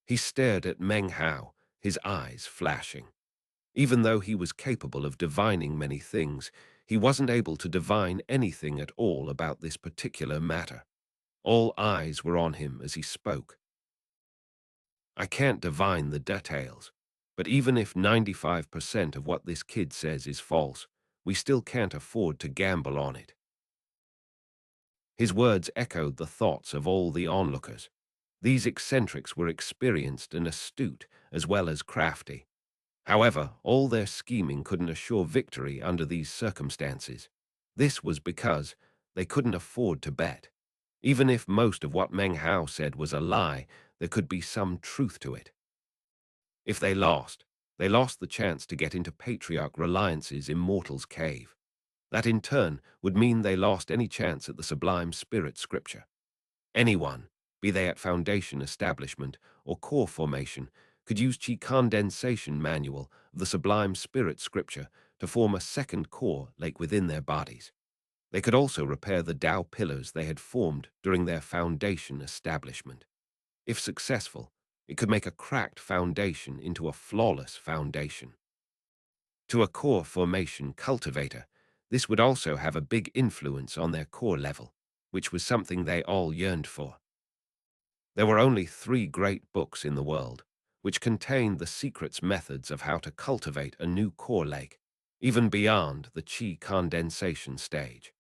He stared at Meng Hao, his eyes flashing. Even though he was capable of divining many things, he wasn't able to divine anything at all about this particular matter. All eyes were on him as he spoke. I can't divine the details, but even if 95% of what this kid says is false, we still can't afford to gamble on it. His words echoed the thoughts of all the onlookers. These eccentrics were experienced and astute as well as crafty. However, all their scheming couldn't assure victory under these circumstances. This was because they couldn't afford to bet. Even if most of what Meng Hao said was a lie, there could be some truth to it. If they lost the chance to get into Patriarch Reliance's Immortal's Cave. That in turn would mean they lost any chance at the sublime spirit scripture. Anyone, be they at Foundation Establishment or Core Formation, could use Qi Condensation Manual of the Sublime Spirit Scripture to form a second core lake within their bodies. They could also repair the Tao pillars they had formed during their Foundation establishment. If successful, it could make a cracked foundation into a flawless foundation. To a Core Formation cultivator, this would also have a big influence on their core level, which was something they all yearned for. There were only 3 great books in the world, which contained the secrets methods of how to cultivate a new core lake, even beyond the Qi condensation stage.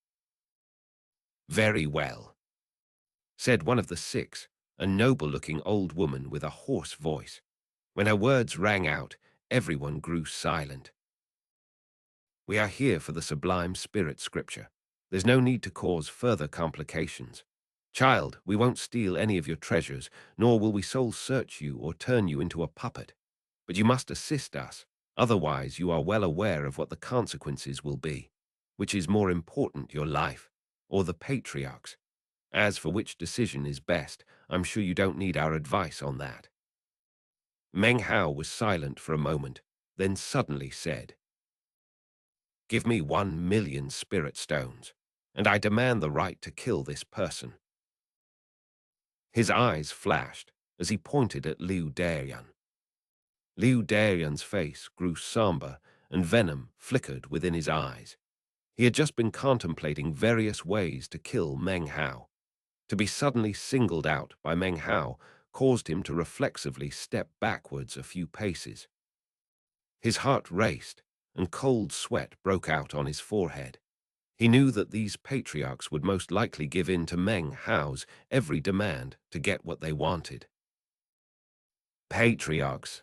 Very well, said one of the 6, a noble-looking old woman with a hoarse voice. When her words rang out, everyone grew silent. We are here for the sublime spirit scripture. There's no need to cause further complications. Child, we won't steal any of your treasures, nor will we soul-search you or turn you into a puppet. But you must assist us, otherwise you are well aware of what the consequences will be. Which is more important, your life, or the patriarch's? As for which decision is best, I'm sure you don't need our advice on that. Meng Hao was silent for a moment, then suddenly said, Give me 1,000,000 spirit stones, and I demand the right to kill this person. His eyes flashed as he pointed at Liu Darian. Liu Darian's face grew somber and venom flickered within his eyes. He had just been contemplating various ways to kill Meng Hao. To be suddenly singled out by Meng Hao caused him to reflexively step backwards a few paces. His heart raced, and cold sweat broke out on his forehead. He knew that these patriarchs would most likely give in to Meng Hao's every demand to get what they wanted. Patriarchs,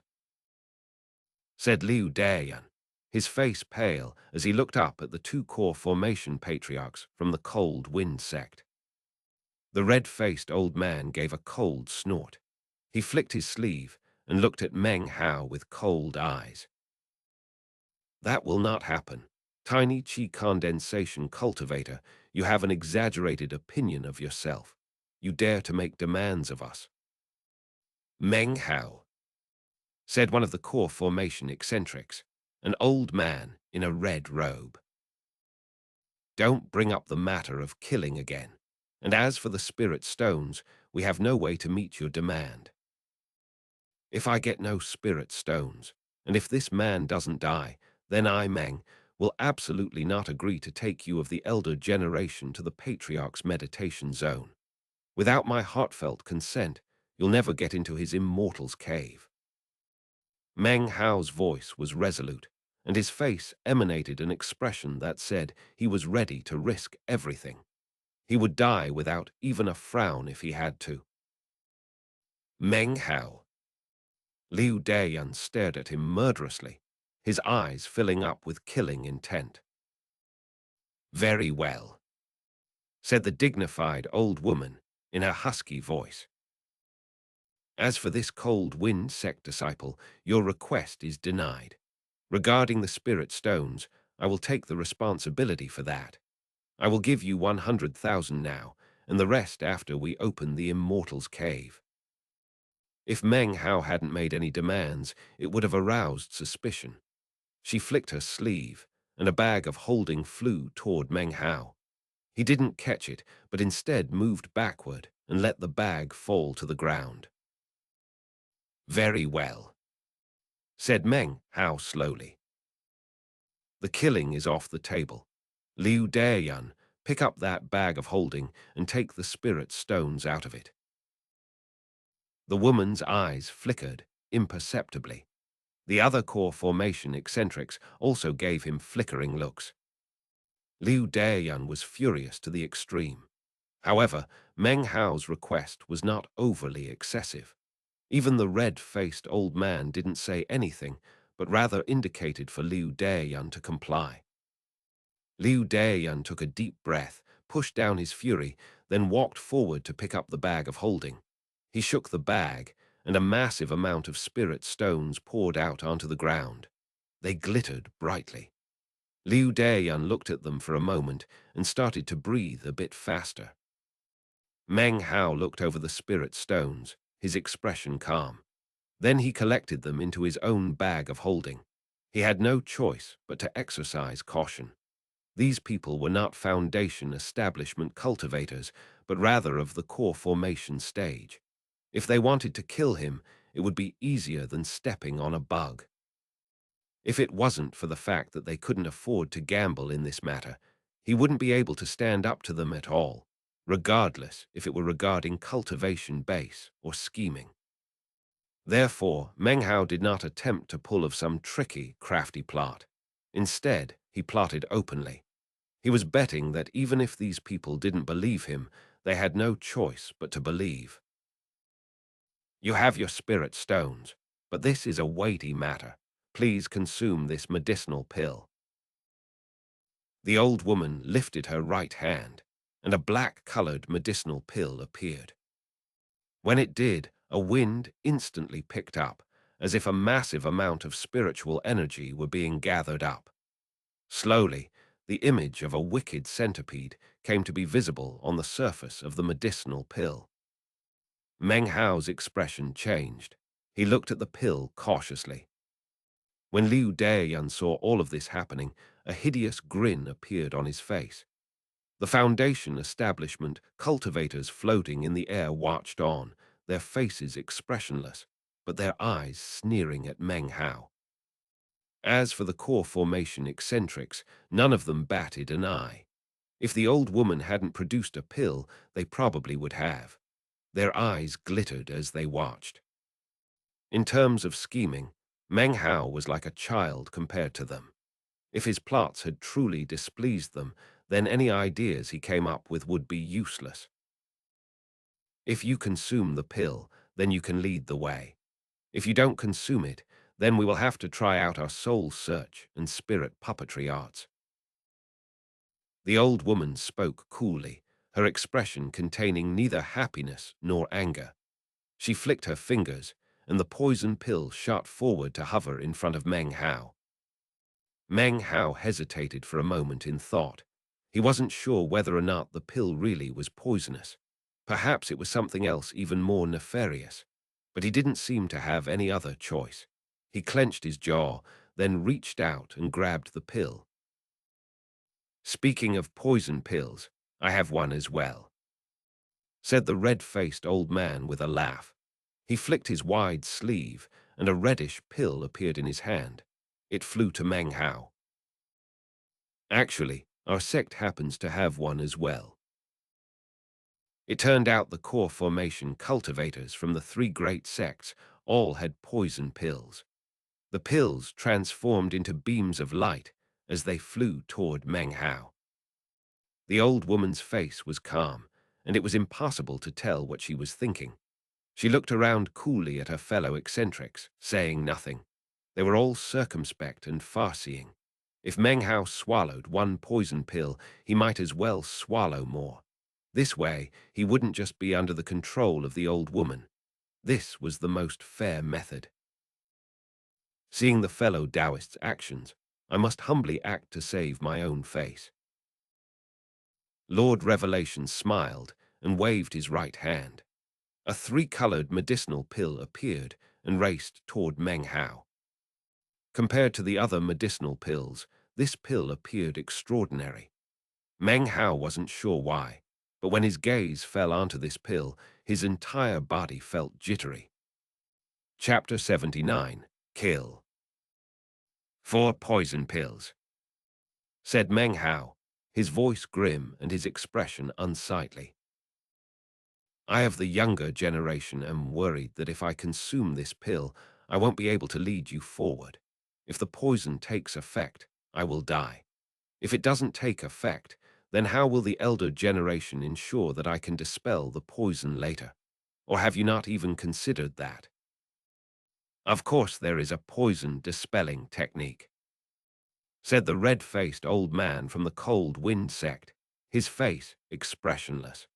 said Liu Darian, his face pale as he looked up at the 2 core formation patriarchs from the Cold Wind sect. The red-faced old man gave a cold snort. He flicked his sleeve and looked at Meng Hao with cold eyes. That will not happen. Tiny Qi condensation cultivator, you have an exaggerated opinion of yourself. You dare to make demands of us. Meng Hao, said one of the core formation eccentrics, an old man in a red robe. Don't bring up the matter of killing again. And as for the spirit stones, we have no way to meet your demand. If I get no spirit stones, and if this man doesn't die, then I, Meng, will absolutely not agree to take you of the elder generation to the Patriarch's meditation zone. Without my heartfelt consent, you'll never get into his immortal's cave. Meng Hao's voice was resolute, and his face emanated an expression that said he was ready to risk everything. He would die without even a frown if he had to. Meng Hao. Liu Darian stared at him murderously, his eyes filling up with killing intent. Very well, said the dignified old woman in her husky voice. As for this Cold Wind sect disciple, your request is denied. Regarding the spirit stones, I will take the responsibility for that. I will give you 100,000 now, and the rest after we open the Immortal's Cave. If Meng Hao hadn't made any demands, it would have aroused suspicion. She flicked her sleeve, and a bag of holding flew toward Meng Hao. He didn't catch it, but instead moved backward and let the bag fall to the ground. "Very well," said Meng Hao slowly. "The killing is off the table. Liu Dayan, pick up that bag of holding and take the spirit stones out of it." The woman's eyes flickered imperceptibly. The other core formation eccentrics also gave him flickering looks. Liu Dayan was furious to the extreme. However, Meng Hao's request was not overly excessive. Even the red-faced old man didn't say anything, but rather indicated for Liu Dayan to comply. Liu Dayan took a deep breath, pushed down his fury, then walked forward to pick up the bag of holding. He shook the bag, and a massive amount of spirit stones poured out onto the ground. They glittered brightly. Liu Dayan looked at them for a moment and started to breathe a bit faster. Meng Hao looked over the spirit stones, his expression calm. Then he collected them into his own bag of holding. He had no choice but to exercise caution. These people were not foundation establishment cultivators, but rather of the core formation stage. If they wanted to kill him, it would be easier than stepping on a bug. If it wasn't for the fact that they couldn't afford to gamble in this matter, he wouldn't be able to stand up to them at all, regardless if it were regarding cultivation base or scheming. Therefore, Meng Hao did not attempt to pull of some tricky, crafty plot. Instead, he plotted openly. He was betting that even if these people didn't believe him, they had no choice but to believe. "You have your spirit stones, but this is a weighty matter. Please consume this medicinal pill." The old woman lifted her right hand, and a black-colored medicinal pill appeared. When it did, a wind instantly picked up, as if a massive amount of spiritual energy were being gathered up. Slowly, the image of a wicked centipede came to be visible on the surface of the medicinal pill. Meng Hao's expression changed. He looked at the pill cautiously. When Liu Dayan saw all of this happening, a hideous grin appeared on his face. The foundation establishment cultivators floating in the air watched on, their faces expressionless, but their eyes sneering at Meng Hao. As for the core formation eccentrics, none of them batted an eye. If the old woman hadn't produced a pill, they probably would have. Their eyes glittered as they watched. In terms of scheming, Meng Hao was like a child compared to them. If his plots had truly displeased them, then any ideas he came up with would be useless. If you consume the pill, then you can lead the way. If you don't consume it, then we will have to try out our soul search and spirit puppetry arts. The old woman spoke coolly, her expression containing neither happiness nor anger. She flicked her fingers, and the poison pill shot forward to hover in front of Meng Hao. Meng Hao hesitated for a moment in thought. He wasn't sure whether or not the pill really was poisonous. Perhaps it was something else even more nefarious, but he didn't seem to have any other choice. He clenched his jaw, then reached out and grabbed the pill. "Speaking of poison pills, I have one as well," said the red-faced old man with a laugh. He flicked his wide sleeve, and a reddish pill appeared in his hand. It flew to Meng Hao. "Actually, our sect happens to have one as well." It turned out the core formation cultivators from the three great sects all had poison pills. The pills transformed into beams of light as they flew toward Meng Hao. The old woman's face was calm, and it was impossible to tell what she was thinking. She looked around coolly at her fellow eccentrics, saying nothing. They were all circumspect and far-seeing. If Meng Hao swallowed one poison pill, he might as well swallow more. This way, he wouldn't just be under the control of the old woman. This was the most fair method. Seeing the fellow Taoist's actions, I must humbly act to save my own face. Lord Revelation smiled and waved his right hand. A three-colored medicinal pill appeared and raced toward Meng Hao. Compared to the other medicinal pills, this pill appeared extraordinary. Meng Hao wasn't sure why, but when his gaze fell onto this pill, his entire body felt jittery. Chapter 79. Kill. 4 poison pills, said Meng Hao, his voice grim and his expression unsightly. I of the younger generation am worried that if I consume this pill, I won't be able to lead you forward. If the poison takes effect, I will die. If it doesn't take effect, then how will the elder generation ensure that I can dispel the poison later? Or have you not even considered that? Of course there is a poison dispelling technique, said the red-faced old man from the cold wind sect, his face expressionless.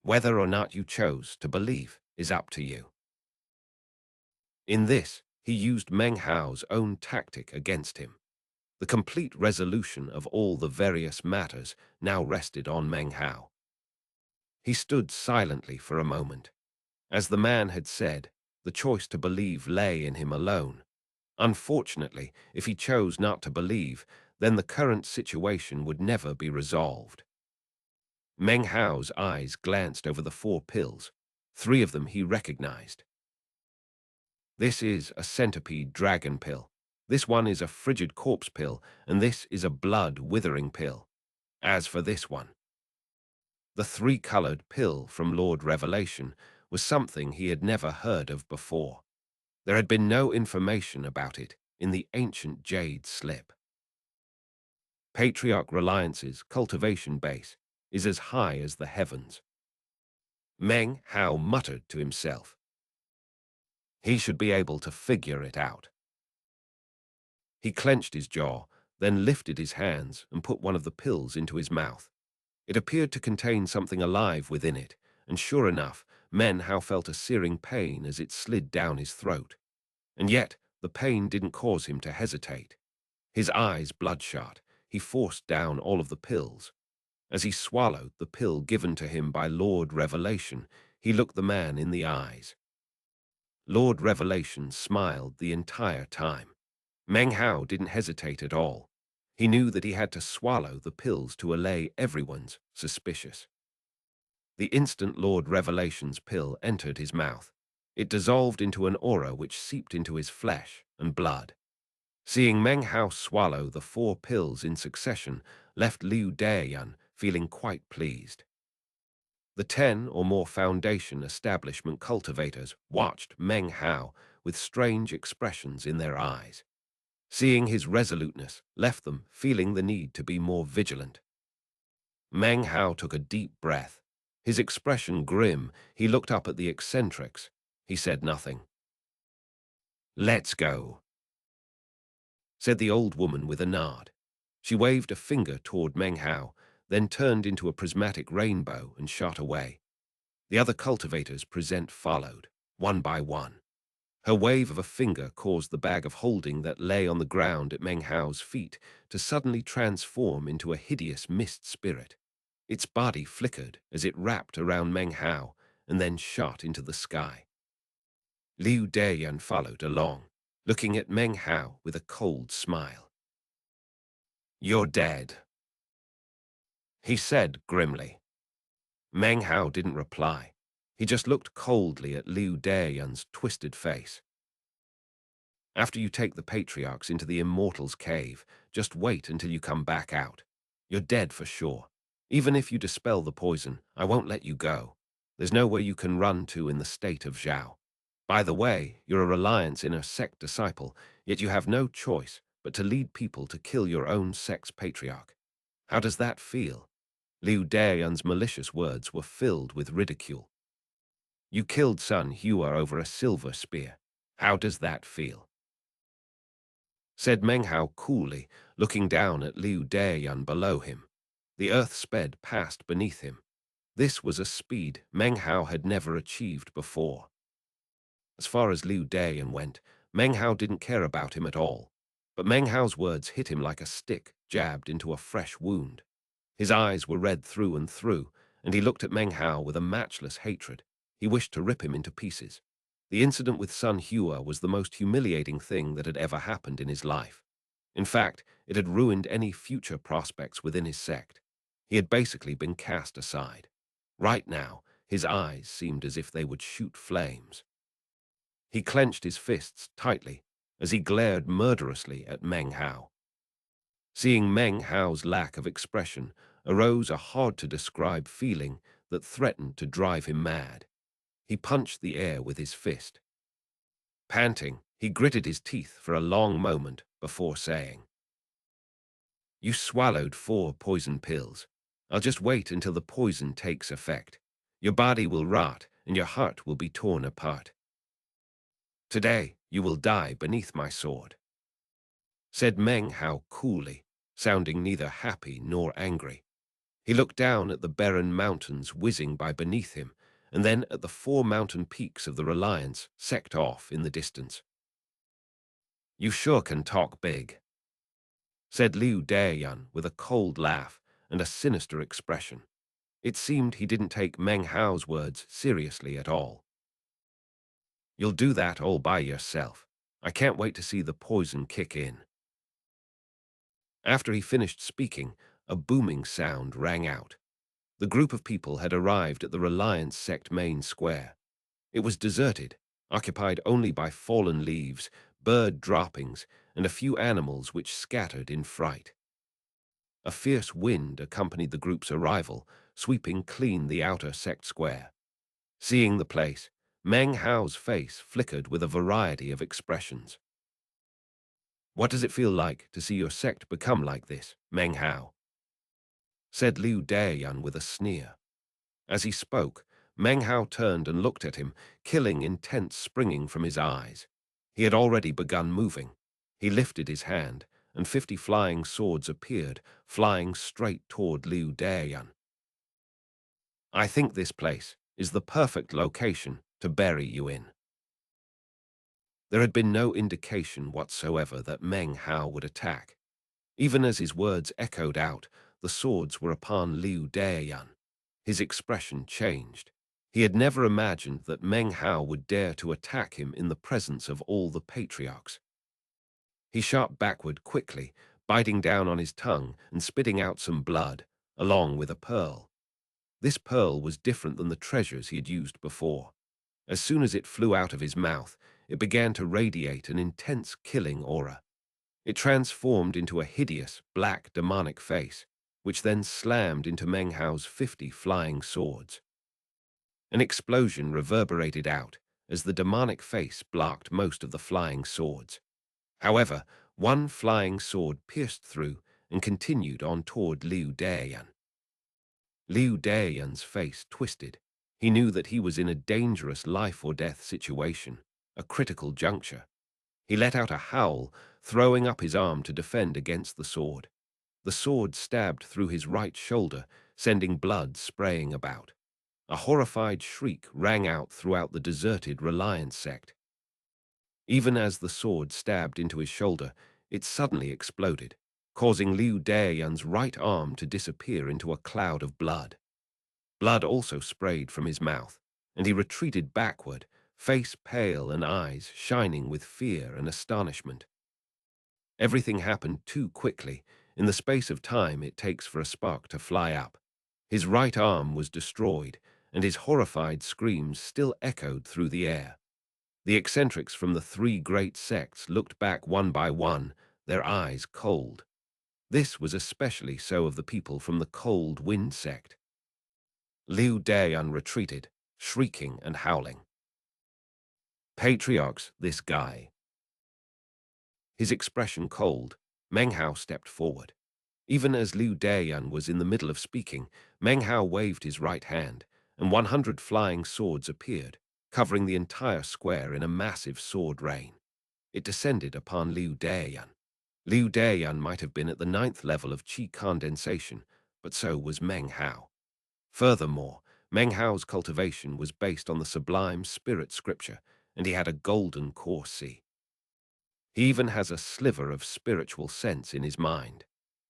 Whether or not you chose to believe is up to you. In this, he used Meng Hao's own tactic against him. The complete resolution of all the various matters now rested on Meng Hao. He stood silently for a moment. As the man had said, the choice to believe lay in him alone. Unfortunately, if he chose not to believe, then the current situation would never be resolved. Meng Hao's eyes glanced over the 4 pills. 3 of them he recognized. This is a centipede dragon pill. This one is a frigid corpse pill, and this is a blood withering pill. As for this one, the 3-colored pill from Lord Revelation was something he had never heard of before. There had been no information about it in the ancient jade slip. Patriarch Reliance's cultivation base is as high as the heavens. Meng Hao muttered to himself. He should be able to figure it out. He clenched his jaw, then lifted his hands and put one of the pills into his mouth. It appeared to contain something alive within it, and sure enough, Meng Hao felt a searing pain as it slid down his throat. And yet, the pain didn't cause him to hesitate. His eyes bloodshot, he forced down all of the pills. As he swallowed the pill given to him by Lord Revelation, he looked the man in the eyes. Lord Revelation smiled the entire time. Meng Hao didn't hesitate at all. He knew that he had to swallow the pills to allay everyone's suspicious. The instant Lord Revelation's pill entered his mouth, it dissolved into an aura which seeped into his flesh and blood. Seeing Meng Hao swallow the 4 pills in succession left Liu Dayan feeling quite pleased. The 10 or more foundation establishment cultivators watched Meng Hao with strange expressions in their eyes. Seeing his resoluteness left them feeling the need to be more vigilant. Meng Hao took a deep breath. His expression grim, he looked up at the eccentrics. He said nothing. "Let's go," said the old woman with a nod. She waved a finger toward Meng Hao, then turned into a prismatic rainbow and shot away. The other cultivators present followed, one by one. Her wave of a finger caused the bag of holding that lay on the ground at Meng Hao's feet to suddenly transform into a hideous mist spirit. Its body flickered as it wrapped around Meng Hao and then shot into the sky. Liu Dayan followed along, looking at Meng Hao with a cold smile. "You're dead," he said grimly. Meng Hao didn't reply. He just looked coldly at Liu Dayan's twisted face. "After you take the patriarchs into the Immortals' cave, just wait until you come back out. You're dead for sure. Even if you dispel the poison, I won't let you go. There's nowhere you can run to in the state of Zhao. By the way, you're a Reliance Inner Sect disciple, yet you have no choice but to lead people to kill your own sect's patriarch. How does that feel?" Liu Dayan's malicious words were filled with ridicule. "You killed Sun Hua over a silver spear. How does that feel?" said Meng Hao coolly, looking down at Liu Dayan below him. The earth sped past beneath him. This was a speed Meng Hao had never achieved before. As far as Liu Dayan went, Meng Hao didn't care about him at all. But Meng Hao's words hit him like a stick jabbed into a fresh wound. His eyes were red through and through, and he looked at Meng Hao with a matchless hatred. He wished to rip him into pieces. The incident with Sun Hua was the most humiliating thing that had ever happened in his life. In fact, it had ruined any future prospects within his sect. He had basically been cast aside. Right now, his eyes seemed as if they would shoot flames. He clenched his fists tightly as he glared murderously at Meng Hao. Seeing Meng Hao's lack of expression arose a hard-to-describe feeling that threatened to drive him mad. He punched the air with his fist. Panting, he gritted his teeth for a long moment before saying, "You swallowed 4 poison pills. I'll just wait until the poison takes effect. Your body will rot and your heart will be torn apart. Today, you will die beneath my sword," said Meng Hao coolly, sounding neither happy nor angry. He looked down at the barren mountains whizzing by beneath him, and then at the 4 mountain peaks of the Reliance set off in the distance. "You sure can talk big," said Liu Dayan with a cold laugh and a sinister expression. It seemed he didn't take Meng Hao's words seriously at all. "You'll do that all by yourself. I can't wait to see the poison kick in." After he finished speaking, a booming sound rang out. The group of people had arrived at the Reliance sect main square. It was deserted, occupied only by fallen leaves, bird droppings, and a few animals which scattered in fright. A fierce wind accompanied the group's arrival, sweeping clean the outer sect square. Seeing the place, Meng Hao's face flickered with a variety of expressions. "What does it feel like to see your sect become like this, Meng Hao?" said Liu Dayan with a sneer. As he spoke, Meng Hao turned and looked at him, killing intent springing from his eyes. He had already begun moving. He lifted his hand, and 50 flying swords appeared, flying straight toward Liu Dayan. "I think this place is the perfect location to bury you in." There had been no indication whatsoever that Meng Hao would attack. Even as his words echoed out, the swords were upon Liu Dayan. His expression changed. He had never imagined that Meng Hao would dare to attack him in the presence of all the patriarchs. He shot backward quickly, biting down on his tongue and spitting out some blood, along with a pearl. This pearl was different than the treasures he had used before. As soon as it flew out of his mouth, it began to radiate an intense killing aura. It transformed into a hideous, black, demonic face, which then slammed into Meng Hao's 50 flying swords. An explosion reverberated out as the demonic face blocked most of the flying swords. However, one flying sword pierced through and continued on toward Liu Dayan. Liu Dayan's face twisted. He knew that he was in a dangerous life-or-death situation, a critical juncture. He let out a howl, throwing up his arm to defend against the sword. The sword stabbed through his right shoulder, sending blood spraying about. A horrified shriek rang out throughout the deserted Reliance sect. Even as the sword stabbed into his shoulder, it suddenly exploded, causing Liu Dayan's right arm to disappear into a cloud of blood. Blood also sprayed from his mouth, and he retreated backward, face pale and eyes shining with fear and astonishment. Everything happened too quickly, in the space of time it takes for a spark to fly up. His right arm was destroyed, and his horrified screams still echoed through the air. The eccentrics from the 3 great sects looked back one by one, their eyes cold. This was especially so of the people from the Cold Wind sect. Liu Dayan retreated, shrieking and howling. "Patriarchs, this guy." His expression cold, Meng Hao stepped forward. Even as Liu Dayan was in the middle of speaking, Meng Hao waved his right hand, and 100 flying swords appeared, covering the entire square in a massive sword rain. It descended upon Liu Dayan. Liu Dayan might have been at the 9th level of qi condensation, but so was Meng Hao. Furthermore, Meng Hao's cultivation was based on the sublime spirit scripture, and he had a golden core C. He even has a sliver of spiritual sense in his mind.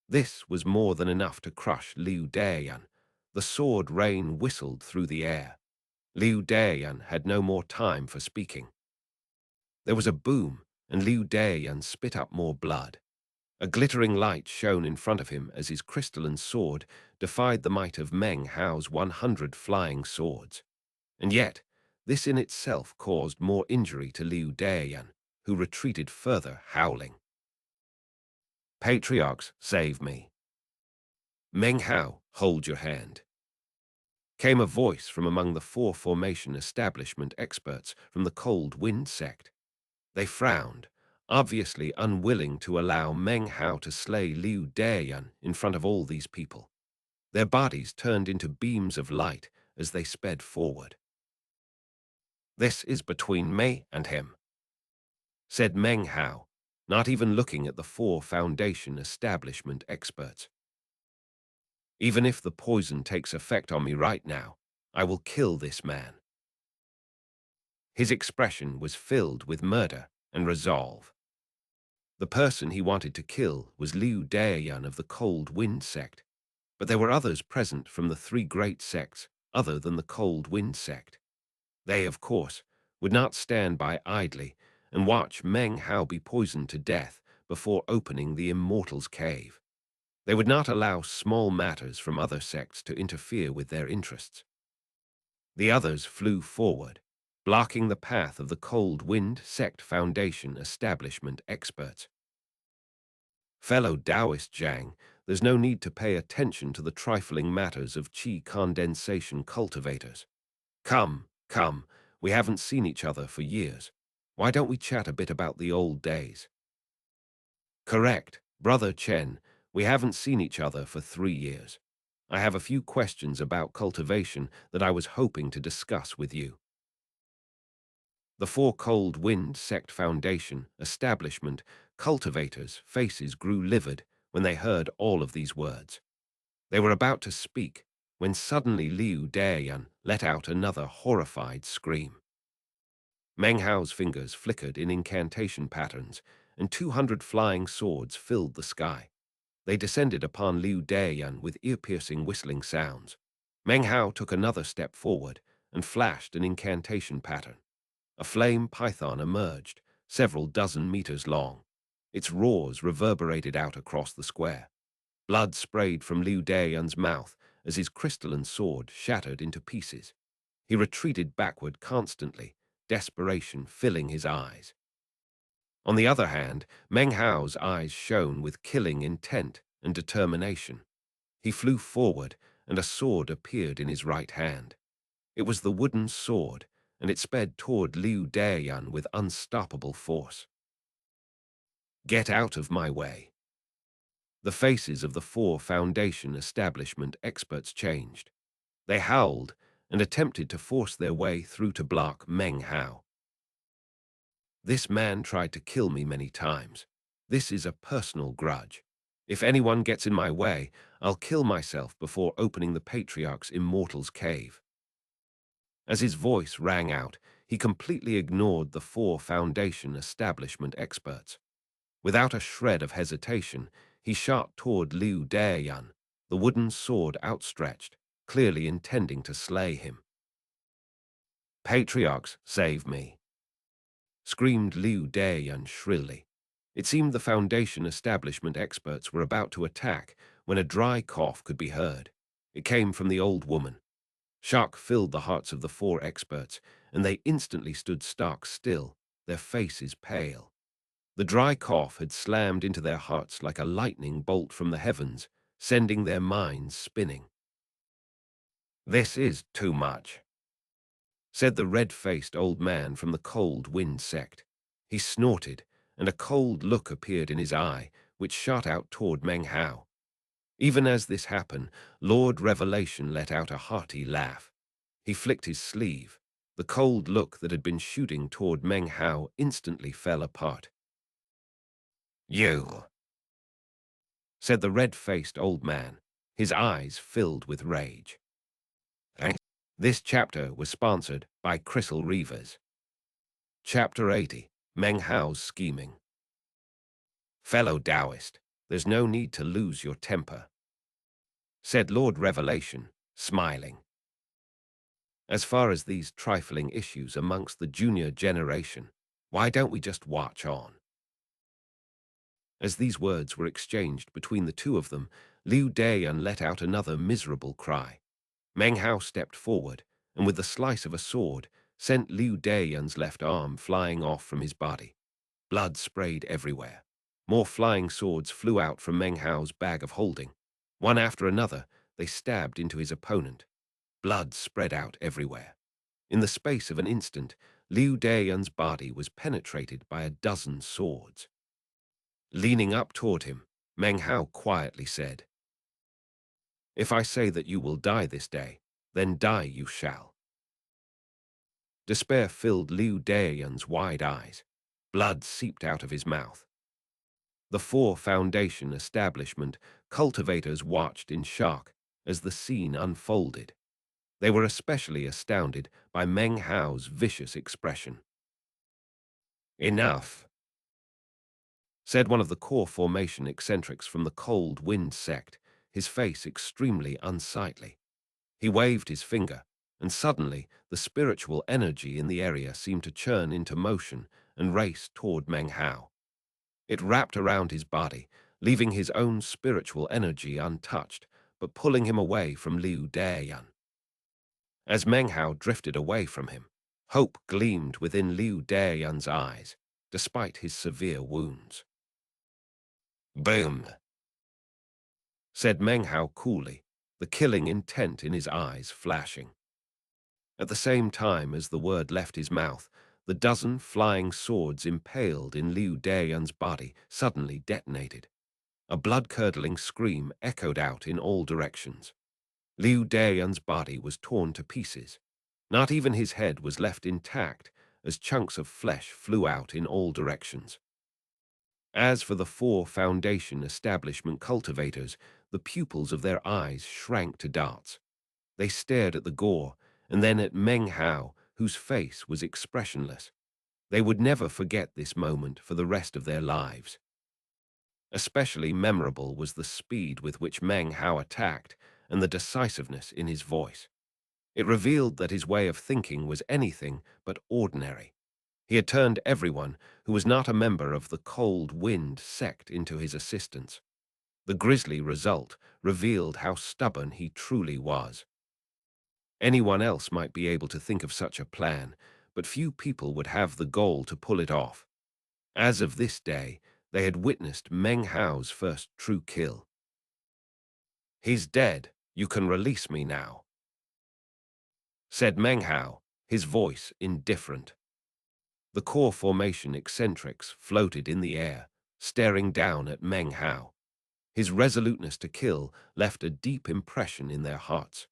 This was more than enough to crush Liu Dayan. The sword rain whistled through the air. Liu Dayan had no more time for speaking. There was a boom, and Liu Dayan spit up more blood. A glittering light shone in front of him as his crystalline sword defied the might of Meng Hao's 100 flying swords. And yet, this in itself caused more injury to Liu Dayan, who retreated further, howling. "Patriarchs, save me. Meng Hao, hold your hand," came a voice from among the four formation establishment experts from the Cold Wind sect. They frowned, obviously unwilling to allow Meng Hao to slay Liu Dayan in front of all these people. Their bodies turned into beams of light as they sped forward. "This is between me and him," said Meng Hao, not even looking at the four foundation establishment experts. "Even if the poison takes effect on me right now, I will kill this man." His expression was filled with murder and resolve. The person he wanted to kill was Liu Dayan of the Cold Wind sect, but there were others present from the three great sects other than the Cold Wind sect. They, of course, would not stand by idly and watch Meng Hao be poisoned to death before opening the Immortal's Cave. They would not allow small matters from other sects to interfere with their interests. The others flew forward, blocking the path of the Cold Wind Sect Foundation establishment experts. "Fellow Taoist Zhang, there's no need to pay attention to the trifling matters of qi condensation cultivators. Come, we haven't seen each other for years. Why don't we chat a bit about the old days?" "Correct, Brother Chen, we haven't seen each other for 3 years. I have a few questions about cultivation that I was hoping to discuss with you." The Four Cold Wind Sect Foundation establishment cultivators' faces grew livid when they heard all of these words. They were about to speak when suddenly Liu Dayan let out another horrified scream. Meng Hao's fingers flickered in incantation patterns, and 200 flying swords filled the sky. They descended upon Liu Dayan with ear-piercing whistling sounds. Meng Hao took another step forward and flashed an incantation pattern. A flame python emerged, several dozen meters long. Its roars reverberated out across the square. Blood sprayed from Liu Dayan's mouth as his crystalline sword shattered into pieces. He retreated backward constantly, desperation filling his eyes. On the other hand, Meng Hao's eyes shone with killing intent and determination. He flew forward, and a sword appeared in his right hand. It was the wooden sword, and it sped toward Liu Dayan with unstoppable force. "Get out of my way." The faces of the four foundation establishment experts changed. They howled and attempted to force their way through to block Meng Hao. "This man tried to kill me many times. This is a personal grudge. If anyone gets in my way, I'll kill myself before opening the Patriarch's Immortal's Cave." As his voice rang out, he completely ignored the four foundation establishment experts. Without a shred of hesitation, he shot toward Liu Dayan, the wooden sword outstretched, clearly intending to slay him. "Patriarchs, save me," screamed Liu Dayan shrilly. It seemed the foundation establishment experts were about to attack when a dry cough could be heard. It came from the old woman. Shock filled the hearts of the four experts, and they instantly stood stock still, their faces pale. The dry cough had slammed into their hearts like a lightning bolt from the heavens, sending their minds spinning. "This is too much," said the red-faced old man from the Cold Wind sect. He snorted, and a cold look appeared in his eye, which shot out toward Meng Hao. Even as this happened, Lord Revelation let out a hearty laugh. He flicked his sleeve. The cold look that had been shooting toward Meng Hao instantly fell apart. "You," said the red-faced old man, his eyes filled with rage. Thanks. This chapter was sponsored by Crystal Reavers. Chapter 80, Meng Hao's Scheming. "Fellow Taoist, there's no need to lose your temper," said Lord Revelation, smiling. As far as these trifling issues amongst the junior generation, why don't we just watch on? As these words were exchanged between the two of them, Liu Dayan let out another miserable cry. Meng Hao stepped forward, and with the slice of a sword, sent Liu Dayan's left arm flying off from his body. Blood sprayed everywhere. More flying swords flew out from Meng Hao's bag of holding. One after another, they stabbed into his opponent. Blood spread out everywhere. In the space of an instant, Liu Dayan's body was penetrated by a dozen swords. Leaning up toward him, Meng Hao quietly said, "If I say that you will die this day, then die you shall." Despair filled Liu Dayan's wide eyes. Blood seeped out of his mouth. The Four Foundation establishment cultivators watched in shock as the scene unfolded. They were especially astounded by Meng Hao's vicious expression. "Enough," said one of the core formation eccentrics from the Cold Wind sect, his face extremely unsightly. He waved his finger, and suddenly the spiritual energy in the area seemed to churn into motion and race toward Meng Hao. It wrapped around his body, leaving his own spiritual energy untouched, but pulling him away from Liu Dayan. As Meng Hao drifted away from him, hope gleamed within Liu Dayan's eyes, despite his severe wounds. "Boom," said Meng Hao coolly, the killing intent in his eyes flashing. At the same time as the word left his mouth, the dozen flying swords impaled in Liu Dayan's body suddenly detonated. A blood-curdling scream echoed out in all directions. Liu Dayan's body was torn to pieces. Not even his head was left intact, as chunks of flesh flew out in all directions. As for the Four Foundation establishment cultivators, the pupils of their eyes shrank to darts. They stared at the gore, and then at Meng Hao, whose face was expressionless. They would never forget this moment for the rest of their lives. Especially memorable was the speed with which Meng Hao attacked and the decisiveness in his voice. It revealed that his way of thinking was anything but ordinary. He had turned everyone who was not a member of the Cold Wind sect into his assistants. The grisly result revealed how stubborn he truly was. Anyone else might be able to think of such a plan, but few people would have the goal to pull it off. As of this day, they had witnessed Meng Hao's first true kill. "He's dead. You can release me now," said Meng Hao, his voice indifferent. The core formation eccentrics floated in the air, staring down at Meng Hao. His resoluteness to kill left a deep impression in their hearts.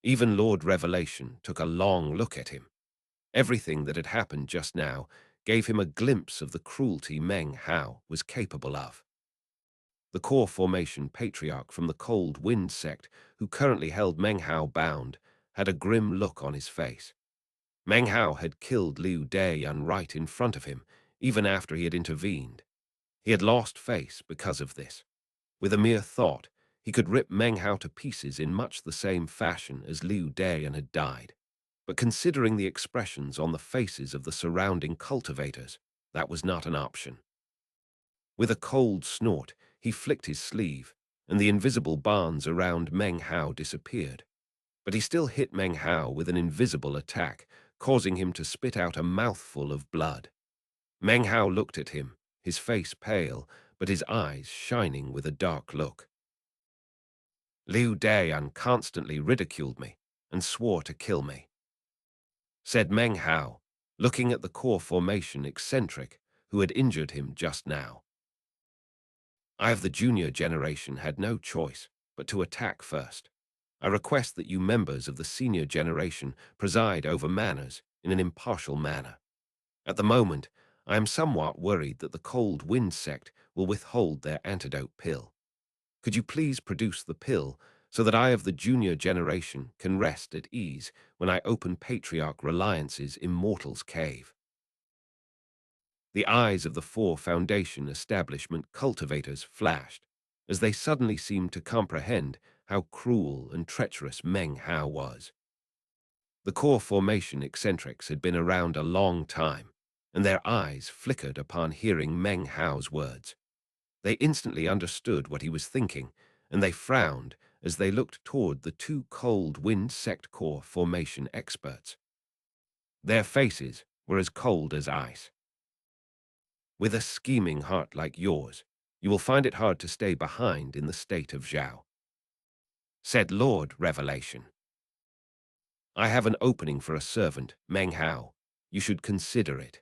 Even Lord Revelation took a long look at him. Everything that had happened just now gave him a glimpse of the cruelty Meng Hao was capable of. The core formation patriarch from the Cold Wind sect, who currently held Meng Hao bound, had a grim look on his face. Meng Hao had killed Liu Dayan right in front of him, even after he had intervened. He had lost face because of this. With a mere thought, he could rip Meng Hao to pieces in much the same fashion as Liu Dayan had died. But considering the expressions on the faces of the surrounding cultivators, that was not an option. With a cold snort, he flicked his sleeve, and the invisible bonds around Meng Hao disappeared. But he still hit Meng Hao with an invisible attack, causing him to spit out a mouthful of blood. Meng Hao looked at him, his face pale, but his eyes shining with a dark look. "Liu Dayan constantly ridiculed me and swore to kill me," said Meng Hao, looking at the core formation eccentric who had injured him just now. "I of the junior generation had no choice but to attack first. I request that you members of the senior generation preside over manners in an impartial manner. At the moment, I am somewhat worried that the Cold Wind sect will withhold their antidote pill. Could you please produce the pill so that I of the junior generation can rest at ease when I open Patriarch Reliance's Immortal's Cave?" The eyes of the Four Foundation establishment cultivators flashed, as they suddenly seemed to comprehend how cruel and treacherous Meng Hao was. The core formation eccentrics had been around a long time, and their eyes flickered upon hearing Meng Hao's words. They instantly understood what he was thinking, and they frowned as they looked toward the two cold wind sect core formation experts. Their faces were as cold as ice. With a scheming heart like yours, you will find it hard to stay behind in the state of Zhao, said Lord Revelation. I have an opening for a servant, Meng Hao. You should consider it.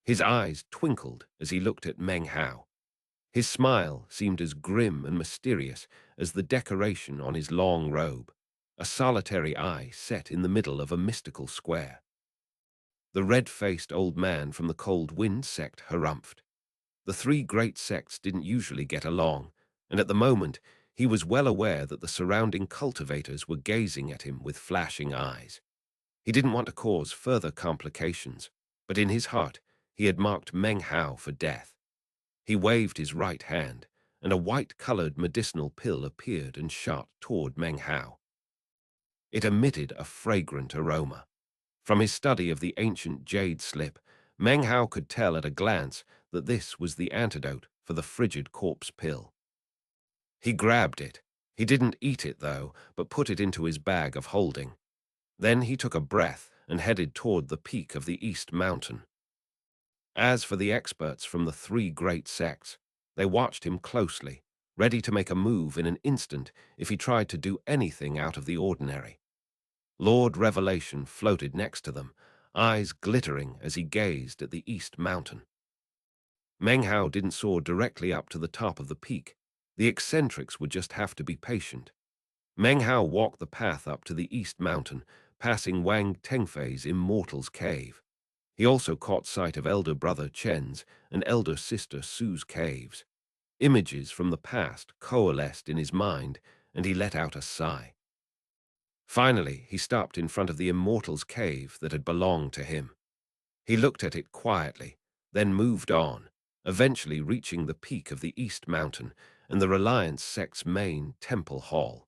His eyes twinkled as he looked at Meng Hao. His smile seemed as grim and mysterious as the decoration on his long robe, a solitary eye set in the middle of a mystical square. The red-faced old man from the Cold Wind sect harumphed. The three great sects didn't usually get along, and at the moment he was well aware that the surrounding cultivators were gazing at him with flashing eyes. He didn't want to cause further complications, but in his heart he had marked Meng Hao for death. He waved his right hand, and a white-colored medicinal pill appeared and shot toward Meng Hao. It emitted a fragrant aroma. From his study of the ancient jade slip, Meng Hao could tell at a glance that this was the antidote for the frigid corpse pill. He grabbed it. He didn't eat it, though, but put it into his bag of holding. Then he took a breath and headed toward the peak of the East Mountain. As for the experts from the three great sects, they watched him closely, ready to make a move in an instant if he tried to do anything out of the ordinary. Lord Revelation floated next to them, eyes glittering as he gazed at the East Mountain. Meng Hao didn't soar directly up to the top of the peak. The eccentrics would just have to be patient. Meng Hao walked the path up to the East Mountain, passing Wang Tengfei's Immortal's Cave. He also caught sight of elder brother Chen's and elder sister Su's caves. Images from the past coalesced in his mind, and he let out a sigh. Finally, he stopped in front of the Immortal's Cave that had belonged to him. He looked at it quietly, then moved on, eventually reaching the peak of the East Mountain and the Reliance sect's main temple hall.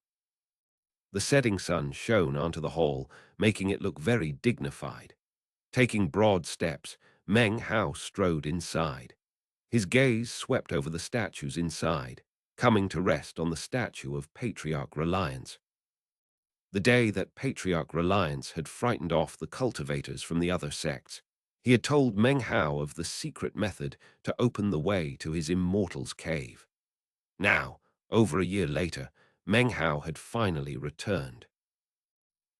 The setting sun shone onto the hall, making it look very dignified. Taking broad steps, Meng Hao strode inside. His gaze swept over the statues inside, coming to rest on the statue of Patriarch Reliance. The day that Patriarch Reliance had frightened off the cultivators from the other sects, he had told Meng Hao of the secret method to open the way to his Immortal's Cave. Now, over a year later, Meng Hao had finally returned.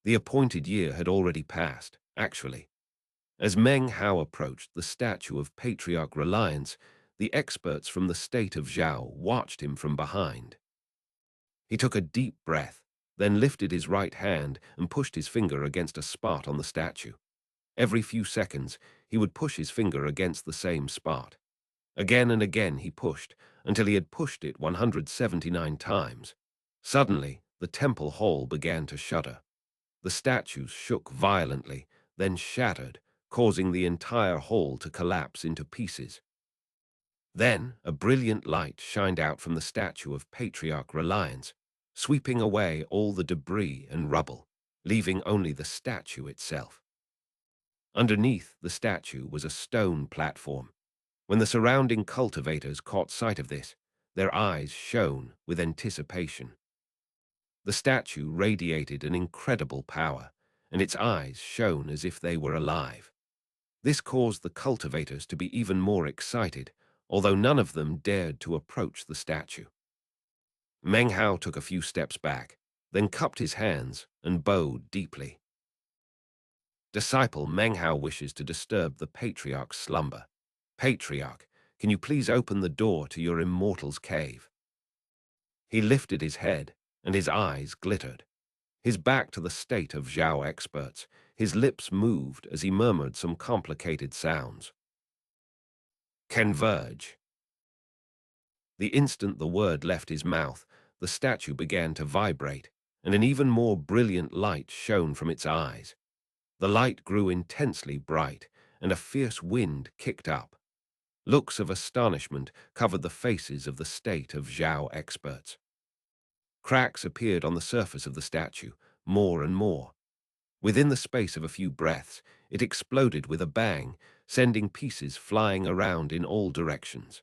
The appointed year had already passed, actually. As Meng Hao approached the statue of Patriarch Reliance, the experts from the state of Zhao watched him from behind. He took a deep breath, then lifted his right hand and pushed his finger against a spot on the statue. Every few seconds, he would push his finger against the same spot. Again and again he pushed, until he had pushed it 179 times. Suddenly, the temple hall began to shudder. The statues shook violently, then shattered, causing the entire hall to collapse into pieces. Then a brilliant light shined out from the statue of Patriarch Reliance, sweeping away all the debris and rubble, leaving only the statue itself. Underneath the statue was a stone platform. When the surrounding cultivators caught sight of this, their eyes shone with anticipation. The statue radiated an incredible power, and its eyes shone as if they were alive. This caused the cultivators to be even more excited, although none of them dared to approach the statue. Meng Hao took a few steps back, then cupped his hands and bowed deeply. Disciple Meng Hao wishes to disturb the Patriarch's slumber. Patriarch, can you please open the door to your Immortal's Cave? He lifted his head, and his eyes glittered. His back to the state of Zhao experts, his lips moved as he murmured some complicated sounds. Converge. The instant the word left his mouth, the statue began to vibrate, and an even more brilliant light shone from its eyes. The light grew intensely bright, and a fierce wind kicked up. Looks of astonishment covered the faces of the state of Zhao experts. Cracks appeared on the surface of the statue, more and more. Within the space of a few breaths, it exploded with a bang, sending pieces flying around in all directions.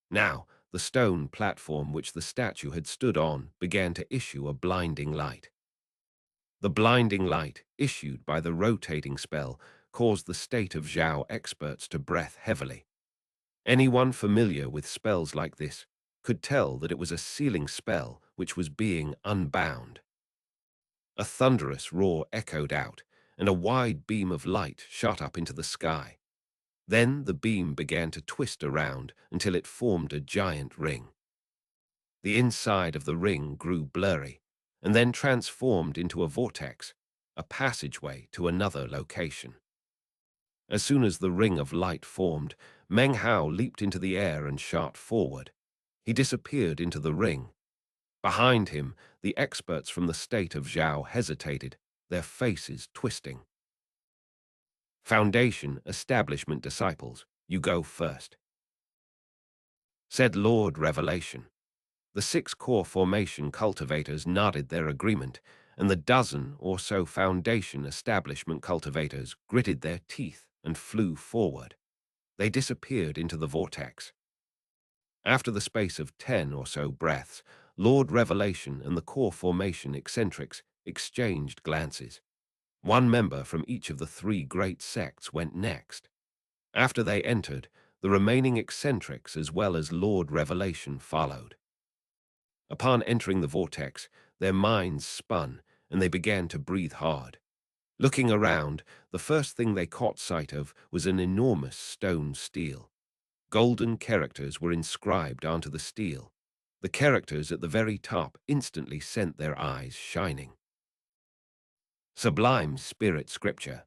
Now, the stone platform which the statue had stood on began to issue a blinding light. The blinding light, issued by the rotating spell, caused the state of Zhao experts to breath heavily. Anyone familiar with spells like this could tell that it was a sealing spell which was being unbound. A thunderous roar echoed out, and a wide beam of light shot up into the sky. Then the beam began to twist around until it formed a giant ring. The inside of the ring grew blurry, and then transformed into a vortex, a passageway to another location. As soon as the ring of light formed, Meng Hao leaped into the air and shot forward. He disappeared into the ring. Behind him, the experts from the state of Zhao hesitated, their faces twisting. "Foundation Establishment Disciples, you go first," said Lord Revelation. The 6 core formation cultivators nodded their agreement, and the dozen or so foundation establishment cultivators gritted their teeth and flew forward. They disappeared into the vortex. After the space of 10 or so breaths, Lord Revelation and the core formation eccentrics exchanged glances. One member from each of the 3 great sects went next. After they entered, the remaining eccentrics as well as Lord Revelation followed. Upon entering the vortex, their minds spun, and they began to breathe hard. Looking around, the first thing they caught sight of was an enormous stone stele. Golden characters were inscribed onto the stele. The characters at the very top instantly sent their eyes shining. Sublime Spirit Scripture.